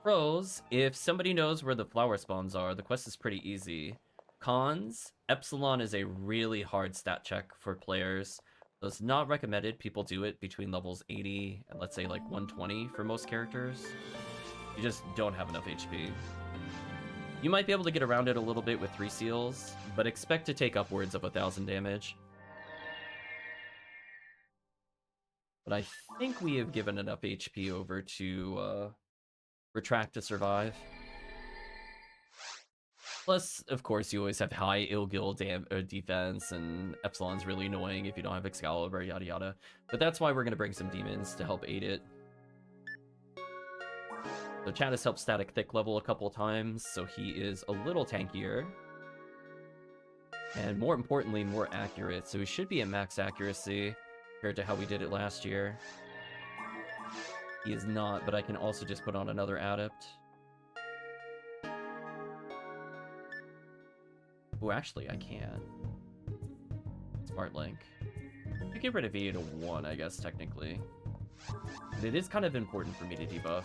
Pros, if somebody knows where the flower spawns are, the quest is pretty easy. Cons, Epsilon is a really hard stat check for players. So it's not recommended people do it between levels 80 and let's say like 120 for most characters. You just don't have enough HP. You might be able to get around it a little bit with 3 seals, but expect to take upwards of 1,000 damage. But I think we have given enough HP over to retract to survive. Plus, of course, you always have high Ilgil defense, and Epsilon's really annoying if you don't have Excalibur, yada yada. But that's why we're going to bring some demons to help aid it. So Chad has helped Static Thick level a couple times, so he is a little tankier. And more importantly, more accurate, so he should be at max accuracy compared to how we did it last year. He is not, but I can also just put on another Adept. Oh, actually, I can. Smart Link. You get rid of E to 1, I guess, technically. But it is kind of important for me to debuff.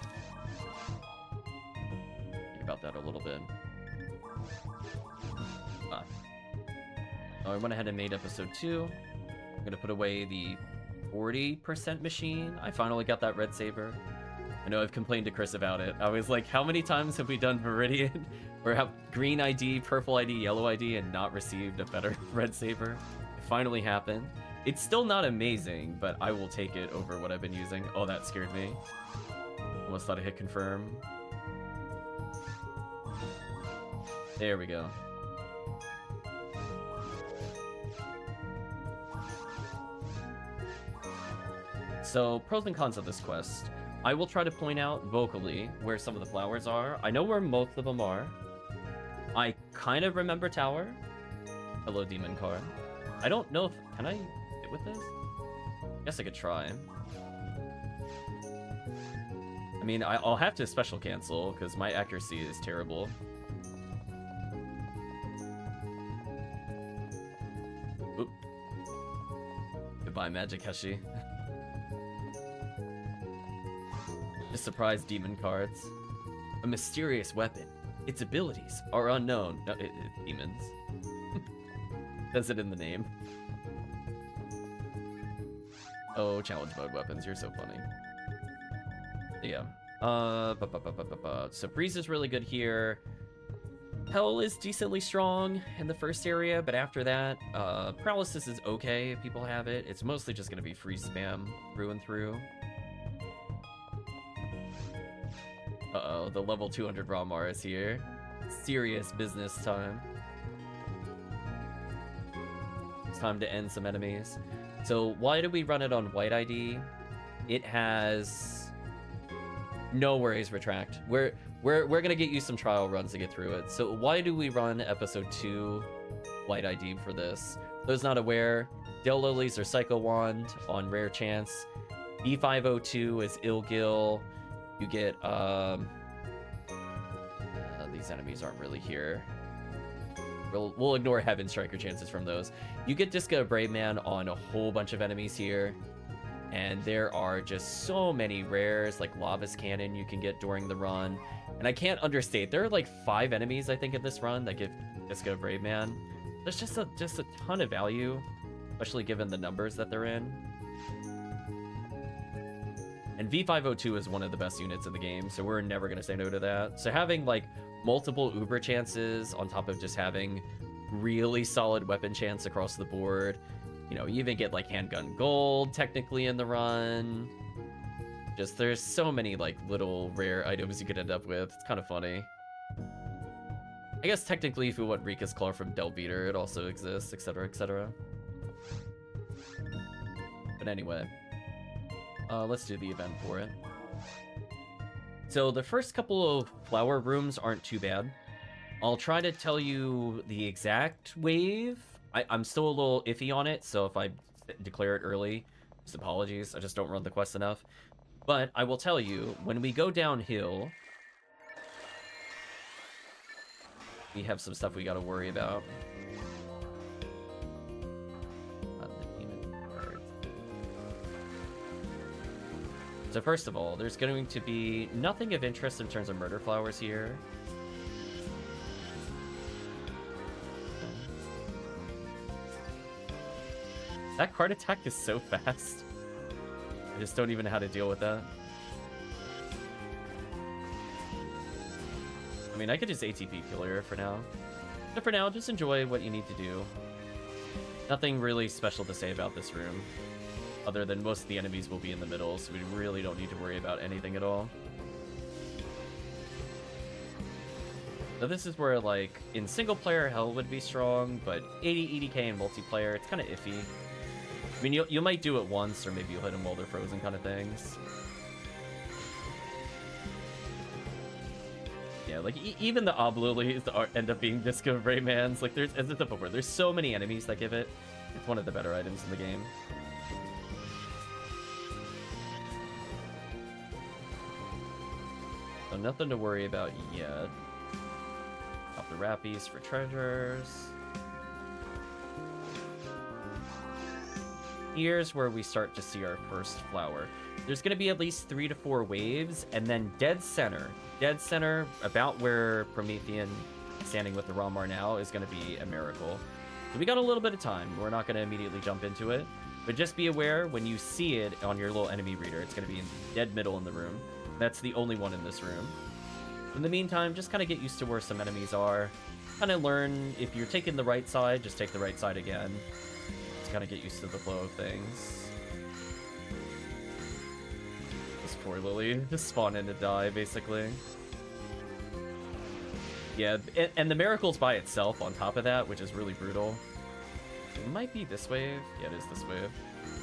Think about that a little bit. Ah. Oh, I went ahead and made episode 2. I'm gonna put away the 40% machine. I finally got that red saber. I know I've complained to Chris about it. I was like, how many times have we done Meridian or have green ID, purple ID, yellow ID, and not received a better red saber? It finally happened. It's still not amazing, but I will take it over what I've been using. Oh, that scared me. Almost thought I hit confirm. There we go. So, pros and cons of this quest. I will try to point out vocally where some of the flowers are. I know where most of them are. I kind of remember Tower. Hello, Demon Card. I don't know if... Can I hit with this? I guess I could try. I mean, I'll have to special cancel because my accuracy is terrible. Oop. Goodbye, Magic Heshi. Just surprise demon cards. A mysterious weapon. Its abilities are unknown. No, demons. Says it in the name. Oh, challenge mode weapons. You're so funny. Yeah. So Freeze is really good here. Hell is decently strong in the first area, but after that, Paralysis is okay if people have it. It's mostly just going to be Freeze spam through and through. Uh-oh, the level 200 Ramar is here. Serious business time. It's time to end some enemies. So why do we run it on White ID? It has no worries retract. We're gonna get you some trial runs to get through it. So why do we run episode 2 White ID for this? Those not aware, Dale Lilies are Psycho Wand on rare chance. B502 is Ilgil. You get the these enemies aren't really here. We'll ignore Heaven Striker chances from those. You get Disco Brave Man on a whole bunch of enemies here. And there are just so many rares, like Lava's Cannon you can get during the run. And I can't understate, there are like 5 enemies, I think, in this run that give Disco Brave Man. There's just a ton of value, especially given the numbers that they're in. And V502 is one of the best units in the game, so we're never going to say no to that. So having like multiple Uber chances on top of just having really solid weapon chance across the board. You know, you even get like handgun gold technically in the run. Just there's so many like little rare items you could end up with. It's kind of funny. I guess technically if you want Rika's Claw from Delbeater, it also exists, etc, etc. But anyway, let's do the event for it. So the first couple of flower rooms aren't too bad. I'll try to tell you the exact wave. I'm still a little iffy on it, so if I declare it early, just apologies. I just don't run the quest enough. But I will tell you, when we go downhill, we have some stuff we gotta worry about. The demon cards. So first of all, there's going to be nothing of interest in terms of murder flowers here. That card attack is so fast. I just don't even know how to deal with that. I mean, I could just ATP killer for now. But for now, just enjoy what you need to do. Nothing really special to say about this room, other than most of the enemies will be in the middle, so we really don't need to worry about anything at all. So this is where, like, in single player, Hell would be strong, but 80 EDK in multiplayer, it's kind of iffy. I mean, you might do it once, or maybe you'll hit them while they're frozen kind of things. Yeah, like, even the Oblilies end up being Disco Raymans. Like, as I said before, there's so many enemies that give it. It's one of the better items in the game. So nothing to worry about yet. Pop the Rappies for treasures. Here's where we start to see our first flower. There's going to be at least 3 to 4 waves, and then dead center, about where Promethean standing with the ROM are now, is going to be a miracle. So we got a little bit of time. We're not going to immediately jump into it, but just be aware when you see it on your little enemy reader, it's going to be in dead middle in the room. That's the only one in this room. In the meantime, just kind of get used to where some enemies are. Kind of learn, if you're taking the right side, just take the right side again. Kind of get used to the flow of things. This poor Lily just spawn in to die, basically. Yeah, and the miracle's by itself on top of that, which is really brutal. It might be this wave. Yeah, it is this wave.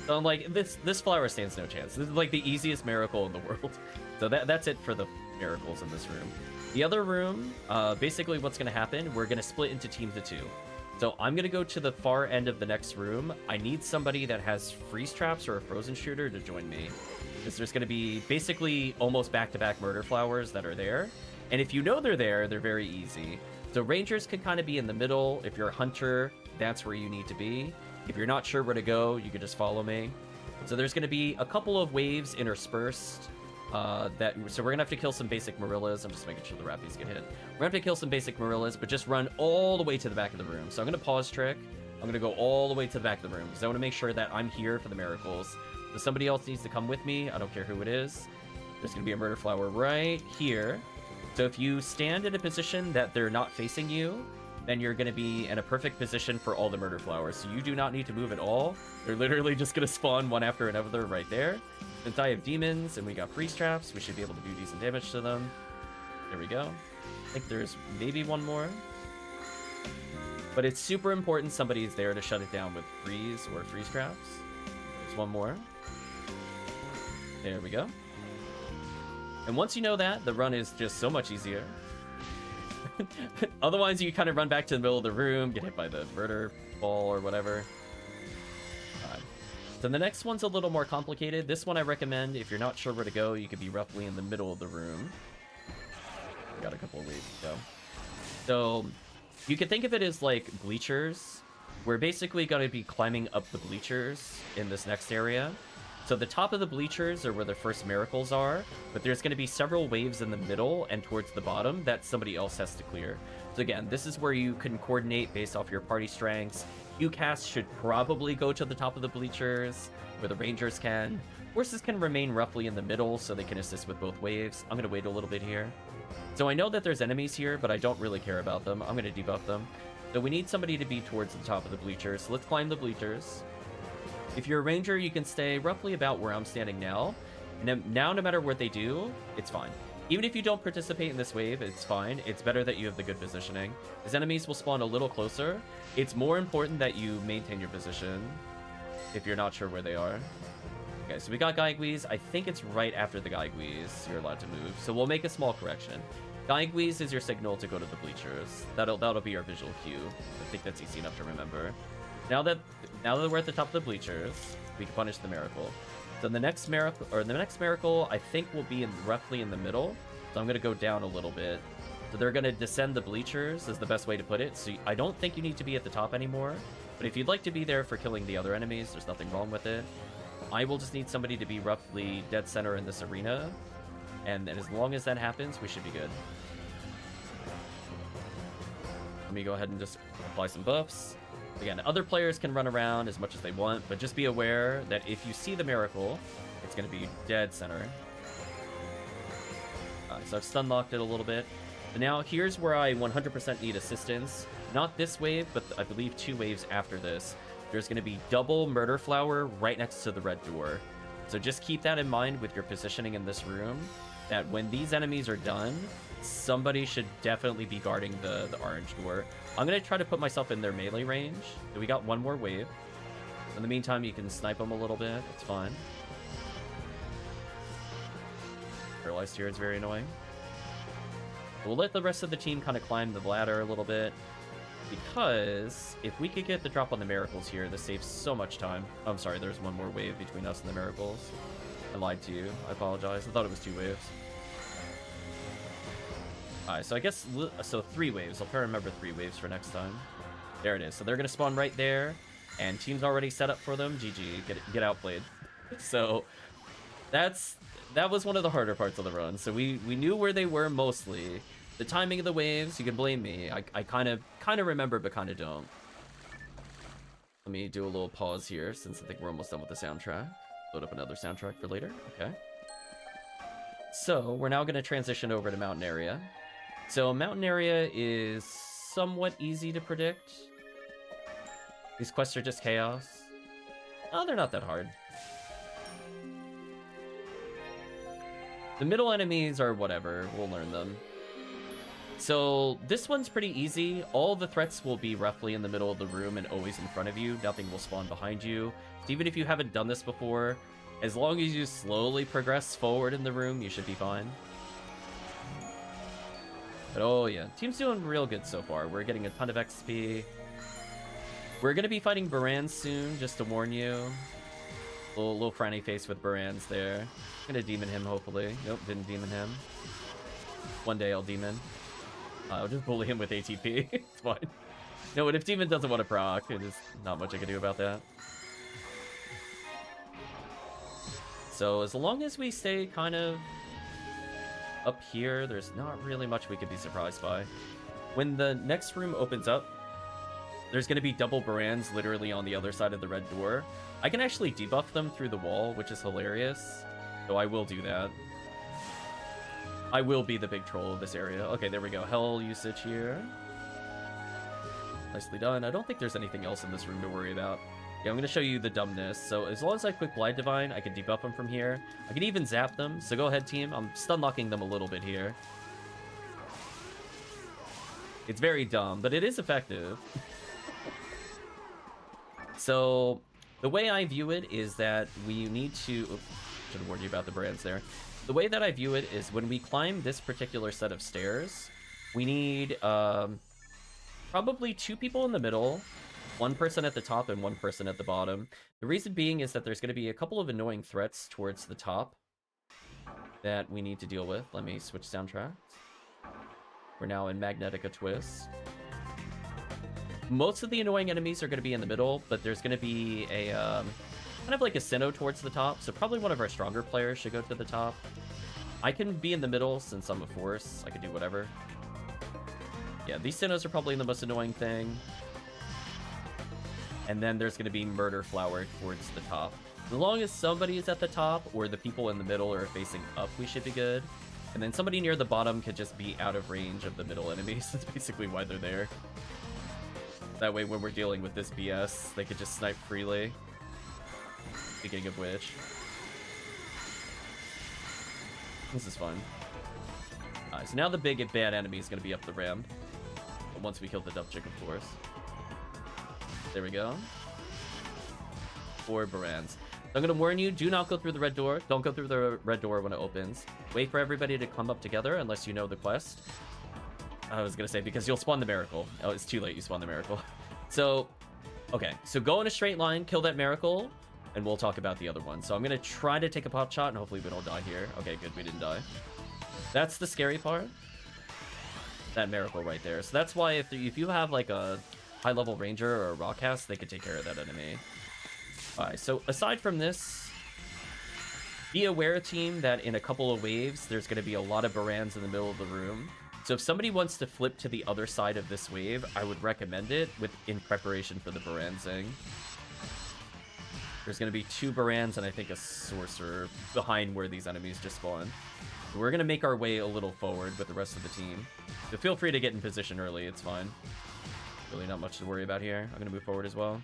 So I'm like, this flower stands no chance. This is like the easiest miracle in the world. So that's it for the miracles in this room. The other room, basically what's going to happen, we're going to split into teams of 2. So I'm going to go to the far end of the next room. I need somebody that has freeze traps or a frozen shooter to join me. Because there's going to be basically almost back-to-back murder flowers that are there. And if you know they're there, they're very easy. So rangers can kind of be in the middle. If you're a hunter, that's where you need to be. If you're not sure where to go, you can just follow me. So there's going to be a couple of waves interspersed. So we're gonna have to kill some basic Marillas. I'm just making sure the Rappies get hit. We're gonna have to kill some basic Marillas, but just run all the way to the back of the room. So I'm gonna pause trick. I'm gonna go all the way to the back of the room because I want to make sure that I'm here for the miracles. So somebody else needs to come with me. I don't care who it is. There's gonna be a murder flower right here. So if you stand in a position that they're not facing you, then you're gonna be in a perfect position for all the murder flowers. So you do not need to move at all. They're literally just gonna spawn one after another right there. Since I have demons and we got freeze traps, we should be able to do decent damage to them. There we go. I think there's maybe one more. But it's super important somebody is there to shut it down with freeze or freeze traps. There's one more. There we go. And once you know that, the run is just so much easier. Otherwise, you kind of run back to the middle of the room, get hit by the murder ball or whatever. So the next one's a little more complicated. This one I recommend, if you're not sure where to go, you could be roughly in the middle of the room. We got a couple of ways to go. So you can think of it as like bleachers. We're basically going to be climbing up the bleachers in this next area. So the top of the bleachers are where the first miracles are, but there's going to be several waves in the middle and towards the bottom that somebody else has to clear. So again, this is where you can coordinate based off your party strengths. UCAS should probably go to the top of the bleachers, where the rangers can. Horses can remain roughly in the middle so they can assist with both waves. I'm going to wait a little bit here. So I know that there's enemies here, but I don't really care about them. I'm going to debuff them. So we need somebody to be towards the top of the bleachers. So let's climb the bleachers. If you're a ranger, you can stay roughly about where I'm standing now. And now, no matter what they do, it's fine. Even if you don't participate in this wave, it's fine. It's better that you have the good positioning. As enemies will spawn a little closer, it's more important that you maintain your position if you're not sure where they are. Okay, so we got Gaigwees. I think it's right after the Gaigwees you're allowed to move. So we'll make a small correction. Gaigwees is your signal to go to the bleachers. That'll be our visual cue. I think that's easy enough to remember. Now that we're at the top of the bleachers, we can punish the miracle. So the next miracle, I think will be roughly in the middle. So I'm gonna go down a little bit. So they're gonna descend the bleachers is the best way to put it. So I don't think you need to be at the top anymore. But if you'd like to be there for killing the other enemies, there's nothing wrong with it. I will just need somebody to be roughly dead center in this arena. And as long as that happens, we should be good. Let me go ahead and just apply some buffs. Again, other players can run around as much as they want, but just be aware that if you see the miracle, it's going to be dead center. So I've stun locked it a little bit. But now here's where I 100% need assistance. Not this wave, but I believe 2 waves after this. There's going to be double Murder Flower right next to the red door. So just keep that in mind with your positioning in this room, that when these enemies are done, somebody should definitely be guarding the orange door. I'm going to try to put myself in their melee range. So we got 1 more wave. In the meantime, you can snipe them a little bit. It's fine. Paralyzed here is very annoying. We'll let the rest of the team kind of climb the ladder a little bit, because if we could get the drop on the miracles here, this saves so much time. Oh, I'm sorry, there's 1 more wave between us and the miracles. I lied to you. I apologize. I thought it was 2 waves. Alright, so I guess, 3 waves. I'll try to remember 3 waves for next time. There it is. So they're going to spawn right there, and team's already set up for them. GG. Get outplayed. So that was one of the harder parts of the run. So we knew where they were mostly. The timing of the waves, you can blame me. I kind of remember, but kind of don't. Let me do a little pause here, since I think we're almost done with the soundtrack. Load up another soundtrack for later. Okay. So we're now going to transition over to mountain area. So mountain area is somewhat easy to predict. These quests are just chaos. Oh, they're not that hard. The middle enemies are whatever. We'll learn them. So this one's pretty easy. All the threats will be roughly in the middle of the room and always in front of you. Nothing will spawn behind you. So even if you haven't done this before, as long as you slowly progress forward in the room, you should be fine. But oh yeah, team's doing real good so far. We're getting a ton of XP. We're going to be fighting Barans soon, just to warn you. Little frowny face with Barans there. I'm going to demon him, hopefully. Nope, didn't demon him. One day I'll demon. I'll just bully him with ATP. It's fine. No, but if demon doesn't want to proc, there's not much I can do about that. So as long as we stay kind of up here, there's not really much we could be surprised by. When the next room opens up, there's going to be double Barans literally on the other side of the red door. I can actually debuff them through the wall, which is hilarious. So I will do that. I will be the big troll of this area. Okay, there we go. Hell usage here. Nicely done. I don't think there's anything else in this room to worry about. Yeah, I'm going to show you the dumbness. So as long as I quick Blind Divine, I can debuff them from here. I can even zap them. So go ahead, team. I'm stun locking them a little bit here. It's very dumb, but it is effective. So the way I view it is that we need to... Oops, should have warned you about the brands there. The way that I view it is when we climb this particular set of stairs, we need probably 2 people in the middle, 1 person at the top and 1 person at the bottom. The reason being is that there's going to be a couple of annoying threats towards the top that we need to deal with. Let me switch soundtracks. We're now in Magnetica Twist. Most of the annoying enemies are going to be in the middle, but there's going to be a kind of like a Sinnoh towards the top, so probably one of our stronger players should go to the top. I can be in the middle since I'm a force. I can do whatever. Yeah, these Sinnohs are probably the most annoying thing. And then there's going to be Murder Flower towards the top. As long as somebody is at the top, or the people in the middle are facing up, we should be good. And then somebody near the bottom could just be out of range of the middle enemies. That's basically why they're there. That way, when we're dealing with this BS, they could just snipe freely. Speaking of which. This is fun. Alright, so now the big and bad enemy is going to be up the ramp. But once we kill the Dove Chick, of course. There we go. 4 Barans. I'm going to warn you, do not go through the red door. Don't go through the red door when it opens. Wait for everybody to come up together unless you know the quest. I was going to say, because you'll spawn the miracle. Oh, it's too late, you spawn the miracle. So, okay. So go in a straight line, kill that miracle, and we'll talk about the other one. So I'm going to try to take a pot shot, and hopefully we don't die here. Okay, good, we didn't die. That's the scary part. That miracle right there. So that's why if you have like a high-level ranger or a rock cast, they could take care of that enemy. Alright, so aside from this, be aware, team, that in a couple of waves, there's going to be a lot of Barans in the middle of the room. So if somebody wants to flip to the other side of this wave, I would recommend it in preparation for the Baranzing. There's going to be 2 Barans and I think a Sorcerer behind where these enemies just spawned. We're going to make our way a little forward with the rest of the team. So feel free to get in position early, it's fine. Really not much to worry about here. I'm going to move forward as well.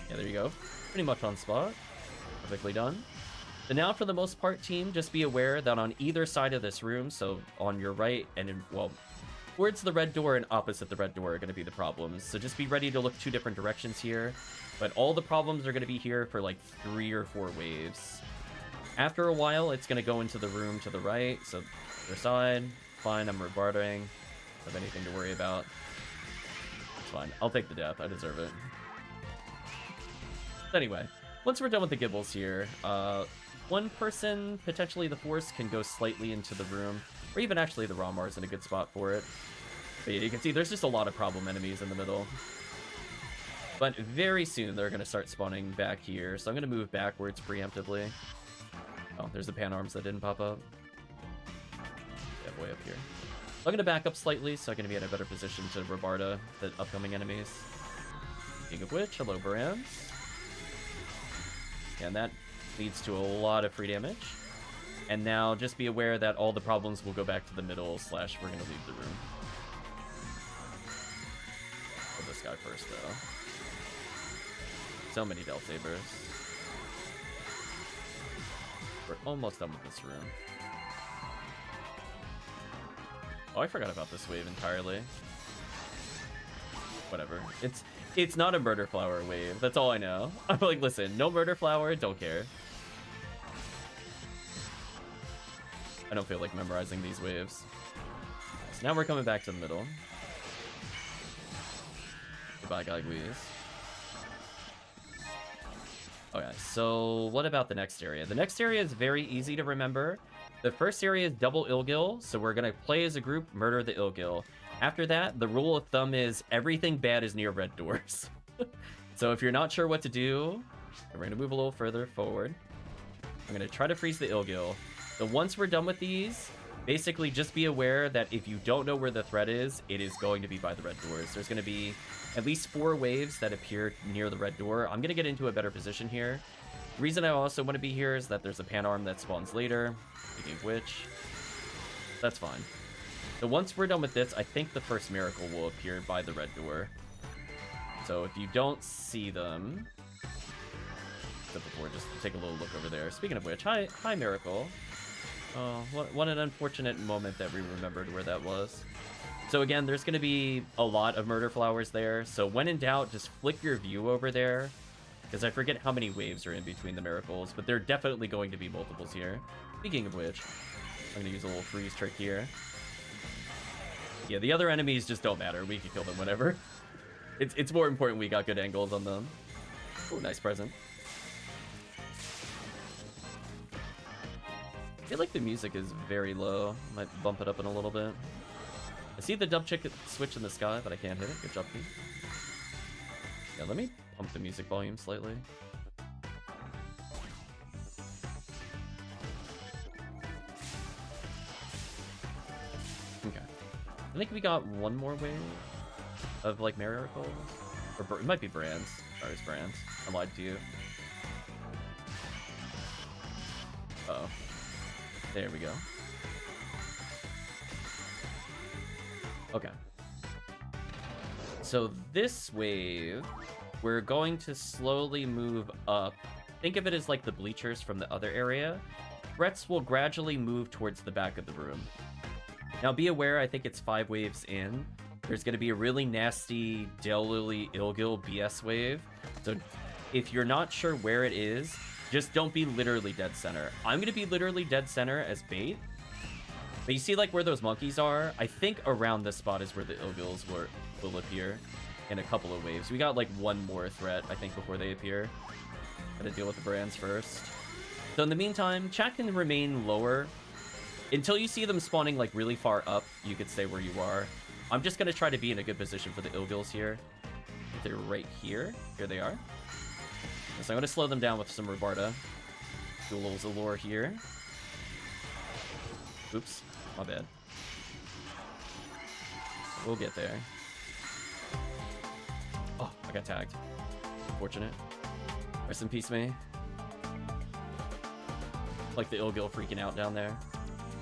Yeah, there you go. Pretty much on spot. Perfectly done. So now, for the most part, team, just be aware that on either side of this room, so on your right and, well, towards the red door and opposite the red door are going to be the problems. So just be ready to look 2 different directions here. But all the problems are going to be here for like 3 or 4 waves. After a while, it's going to go into the room to the right. So, other side. Fine, I'm rebarding. Don't have anything to worry about. It's fine. I'll take the death. I deserve it. Anyway, once we're done with the Gibbles here, one person, potentially the Force, can go slightly into the room, or even actually the Ramar is in a good spot for it. But yeah, you can see there's just a lot of problem enemies in the middle. But very soon they're going to start spawning back here, so I'm going to move backwards preemptively. Oh, there's the pan arms that didn't pop up. Yeah, way up here. I'm going to back up slightly so I can be in a better position to rebarda the upcoming enemies. Speaking of which, hello Barans. And that leads to a lot of free damage. And now just be aware that all the problems will go back to the middle / we're going to leave the room. Kill this guy first, though. So many Del Sabers. We're almost done with this room. Oh, I forgot about this wave entirely. Whatever. It's not a Murder Flower wave. That's all I know. I'm like, listen, no Murder Flower, don't care. I don't feel like memorizing these waves. So now we're coming back to the middle. Goodbye, Gagwees. Okay, so what about the next area? The next area is very easy to remember. The first area is double Ilgil, so we're going to play as a group, murder the Ilgil. After that, the rule of thumb is everything bad is near red doors. So if you're not sure what to do, we're going to move a little further forward. I'm going to try to freeze the Ilgil. So once we're done with these, basically just be aware that if you don't know where the threat is, it is going to be by the red doors. There's going to be at least 4 waves that appear near the red door. I'm going to get into a better position here. The reason I also want to be here is that there's a pan arm that spawns later. Speaking of which, that's fine. So once we're done with this, I think the first miracle will appear by the red door. So if you don't see them, except before, just take a little look over there. Speaking of which, hi miracle. Oh, what an unfortunate moment that we remembered where that was. So again, there's going to be a lot of Murder Flowers there. So when in doubt, just flick your view over there. Because I forget how many waves are in between the miracles, but there are definitely going to be multiples here. Speaking of which, I'm going to use a little freeze trick here. Yeah, the other enemies just don't matter. We can kill them whenever. It's more important we got good angles on them. Ooh, nice present. I feel like the music is very low. Might bump it up in a little bit. I see the dub chick switch in the sky, but I can't hit it. Good job, Pete. Yeah, let me pump the music volume slightly. Okay. I think we got one more wave of, like, miracles. Or it might be brands. Sorry, it's brands. I lied to you. Uh-oh. There we go. Okay. So this wave, we're going to slowly move up. Think of it as like the bleachers from the other area. Threats will gradually move towards the back of the room. Now be aware, I think it's 5 waves in. There's going to be a really nasty Delily Ilgil BS wave. So if you're not sure where it is, just don't be literally dead center. I'm going to be literally dead center as bait. But you see like where those monkeys are? I think around this spot is where the Ilgils will appear in a couple of waves. We got like one more threat, I think, before they appear. Gotta deal with the brands first. So in the meantime, chat can remain lower. Until you see them spawning like really far up, you could stay where you are. I'm just gonna try to be in a good position for the Ilgils here. They're right here. Here they are. So I'm gonna slow them down with some Rabarda. Do a little Zalor here. Oops, my bad. We'll get there. Oh, I got tagged. Fortunate. Rest in peace, me. Like the Ilgil freaking out down there.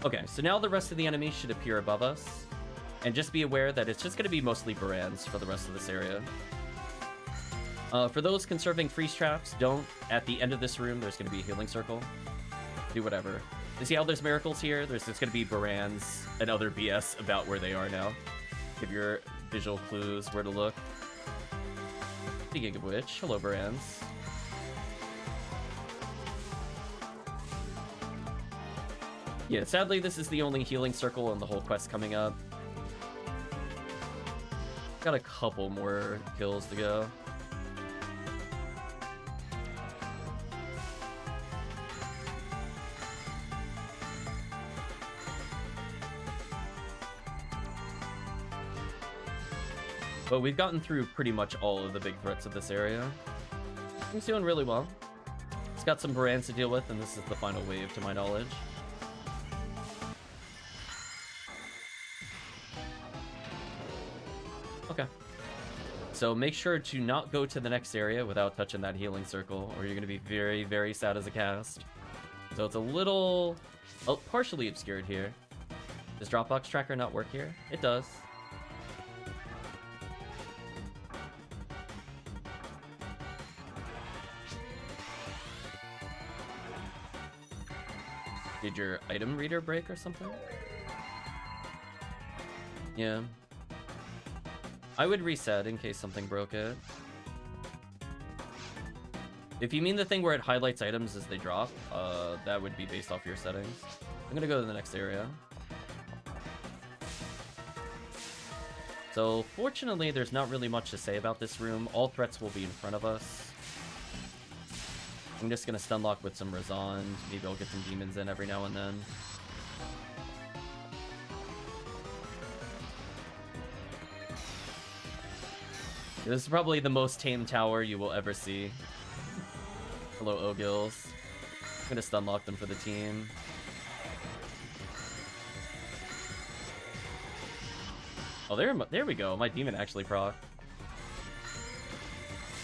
Okay, so now the rest of the enemies should appear above us. And just be aware that it's just going to be mostly Barans for the rest of this area. For those conserving freeze traps, don't. At the end of this room, there's going to be a healing circle. Do whatever. You see how there's miracles here? There's just going to be Barans and other BS about where they are now. Give your visual clues where to look. Speaking of which, hello, Barans. Yeah, sadly, this is the only healing circle in the whole quest coming up. Got a couple more kills to go. But we've gotten through pretty much all of the big threats of this area. He's doing really well. He's got some Barans to deal with, and this is the final wave, to my knowledge. Okay. So make sure to not go to the next area without touching that healing circle, or you're going to be very, very sad as a cast. So it's a little... oh, partially obscured here. Does Dropbox Tracker not work here? It does. Did your item reader break or something? Yeah. I would reset in case something broke it. If you mean the thing where it highlights items as they drop, that would be based off your settings. I'm gonna go to the next area. So, fortunately, there's not really much to say about this room. All threats will be in front of us. I'm just gonna stunlock with some Razan. Maybe I'll get some demons in every now and then. This is probably the most tame tower you will ever see. Hello, Ogils. I'm gonna stunlock them for the team. Oh, there we go. My demon actually proc.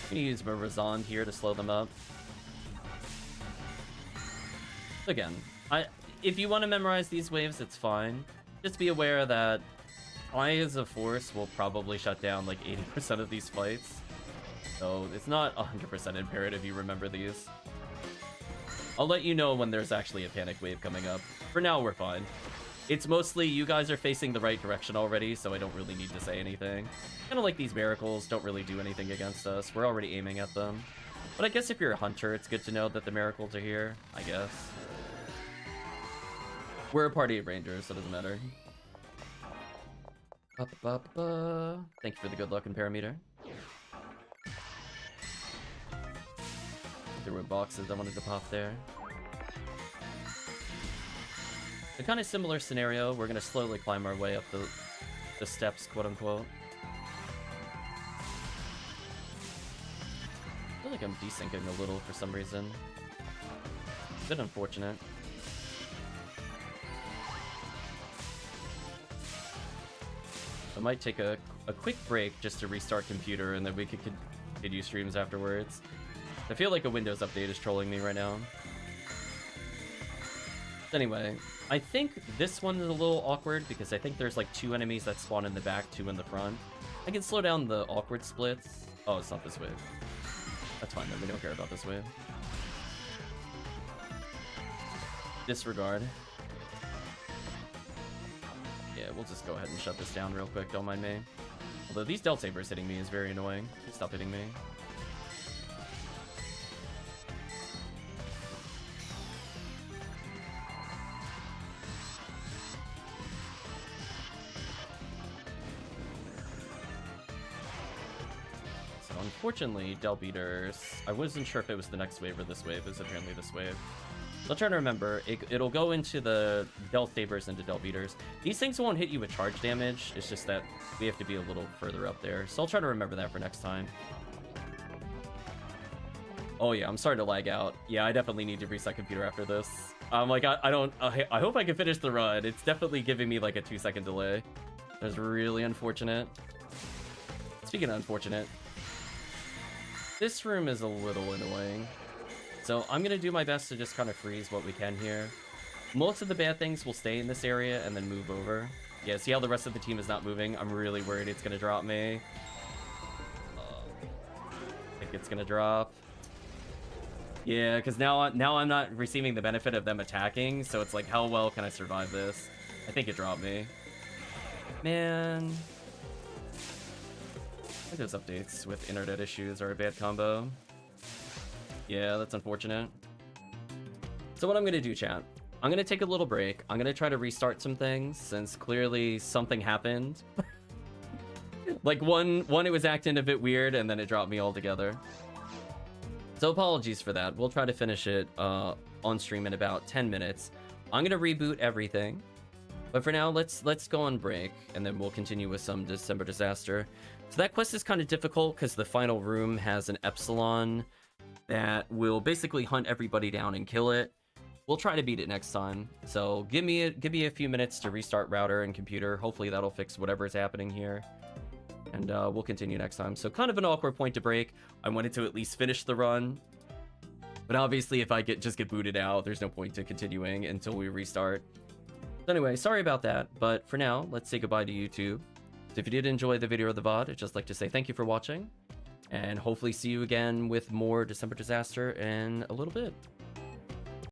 I'm gonna use my Razan here to slow them up. Again, if you want to memorize these waves, it's fine. Just be aware that I, as a force, will probably shut down like 80% of these fights. So it's not 100% imperative you remember these. I'll let you know when there's actually a panic wave coming up. For now, we're fine. It's mostly you guys are facing the right direction already, so I don't really need to say anything. Kind of like these miracles don't really do anything against us. We're already aiming at them. But I guess if you're a hunter, it's good to know that the miracles are here, I guess. We're a party of rangers, so it doesn't matter. Thank you for the good luck Ertamperometer. There were boxes I wanted to pop there. A kind of similar scenario. We're gonna slowly climb our way up the steps, quote unquote. I feel like I'm desyncing a little for some reason. A bit unfortunate. I might take a quick break just to restart computer, and then we could continue streams afterwards. I feel like a Windows update is trolling me right now. Anyway, I think this one is a little awkward because I think there's like 2 enemies that spawn in the back, 2 in the front. I can slow down the awkward splits. Oh, it's not this wave. That's fine then, we don't care about this wave. Disregard. Yeah, we'll just go ahead and shut this down real quick, don't mind me. Although these Del Sabers hitting me is very annoying. Please stop hitting me. So unfortunately, Del Beaters, I wasn't sure if it was the next wave or this wave. It's apparently this wave. So I'm trying to remember, it'll go into the Del Sabers into Del Beaters. These things won't hit you with charge damage, it's just that we have to be a little further up there. So I'll try to remember that for next time. Oh yeah, I'm starting to lag out. Yeah, I definitely need to reset computer after this. Like, I hope I can finish the run. It's definitely giving me like a 2-second delay. That's really unfortunate. Speaking of unfortunate, this room is a little annoying. So I'm going to do my best to just kind of freeze what we can here. Most of the bad things will stay in this area and then move over. Yeah, see how the rest of the team is not moving? I'm really worried it's going to drop me. I think it's going to drop. Yeah, because now I'm not receiving the benefit of them attacking, so it's like, how well can I survive this? I think it dropped me. Man. Windows updates with internet issues are a bad combo. Yeah, that's unfortunate. So what I'm going to do, chat, I'm going to take a little break. I'm going to try to restart some things, since clearly something happened. Like, one, it was acting a bit weird, and then it dropped me altogether. So apologies for that. We'll try to finish it on stream in about 10 minutes. I'm going to reboot everything. But for now, let's go on break, and then we'll continue with some December Disaster. So that quest is kind of difficult, because the final room has an Epsilon that will basically hunt everybody down and kill it. We'll try to beat it next time. So give me a few minutes to restart router and computer. Hopefully that'll fix whatever is happening here. And we'll continue next time. So kind of an awkward point to break. I wanted to at least finish the run. But obviously if I just get booted out, there's no point to continuing until we restart. So anyway, sorry about that. But for now, let's say goodbye to YouTube. So if you did enjoy the video or the VOD, I'd just like to say thank you for watching. And hopefully see you again with more December Disaster in a little bit.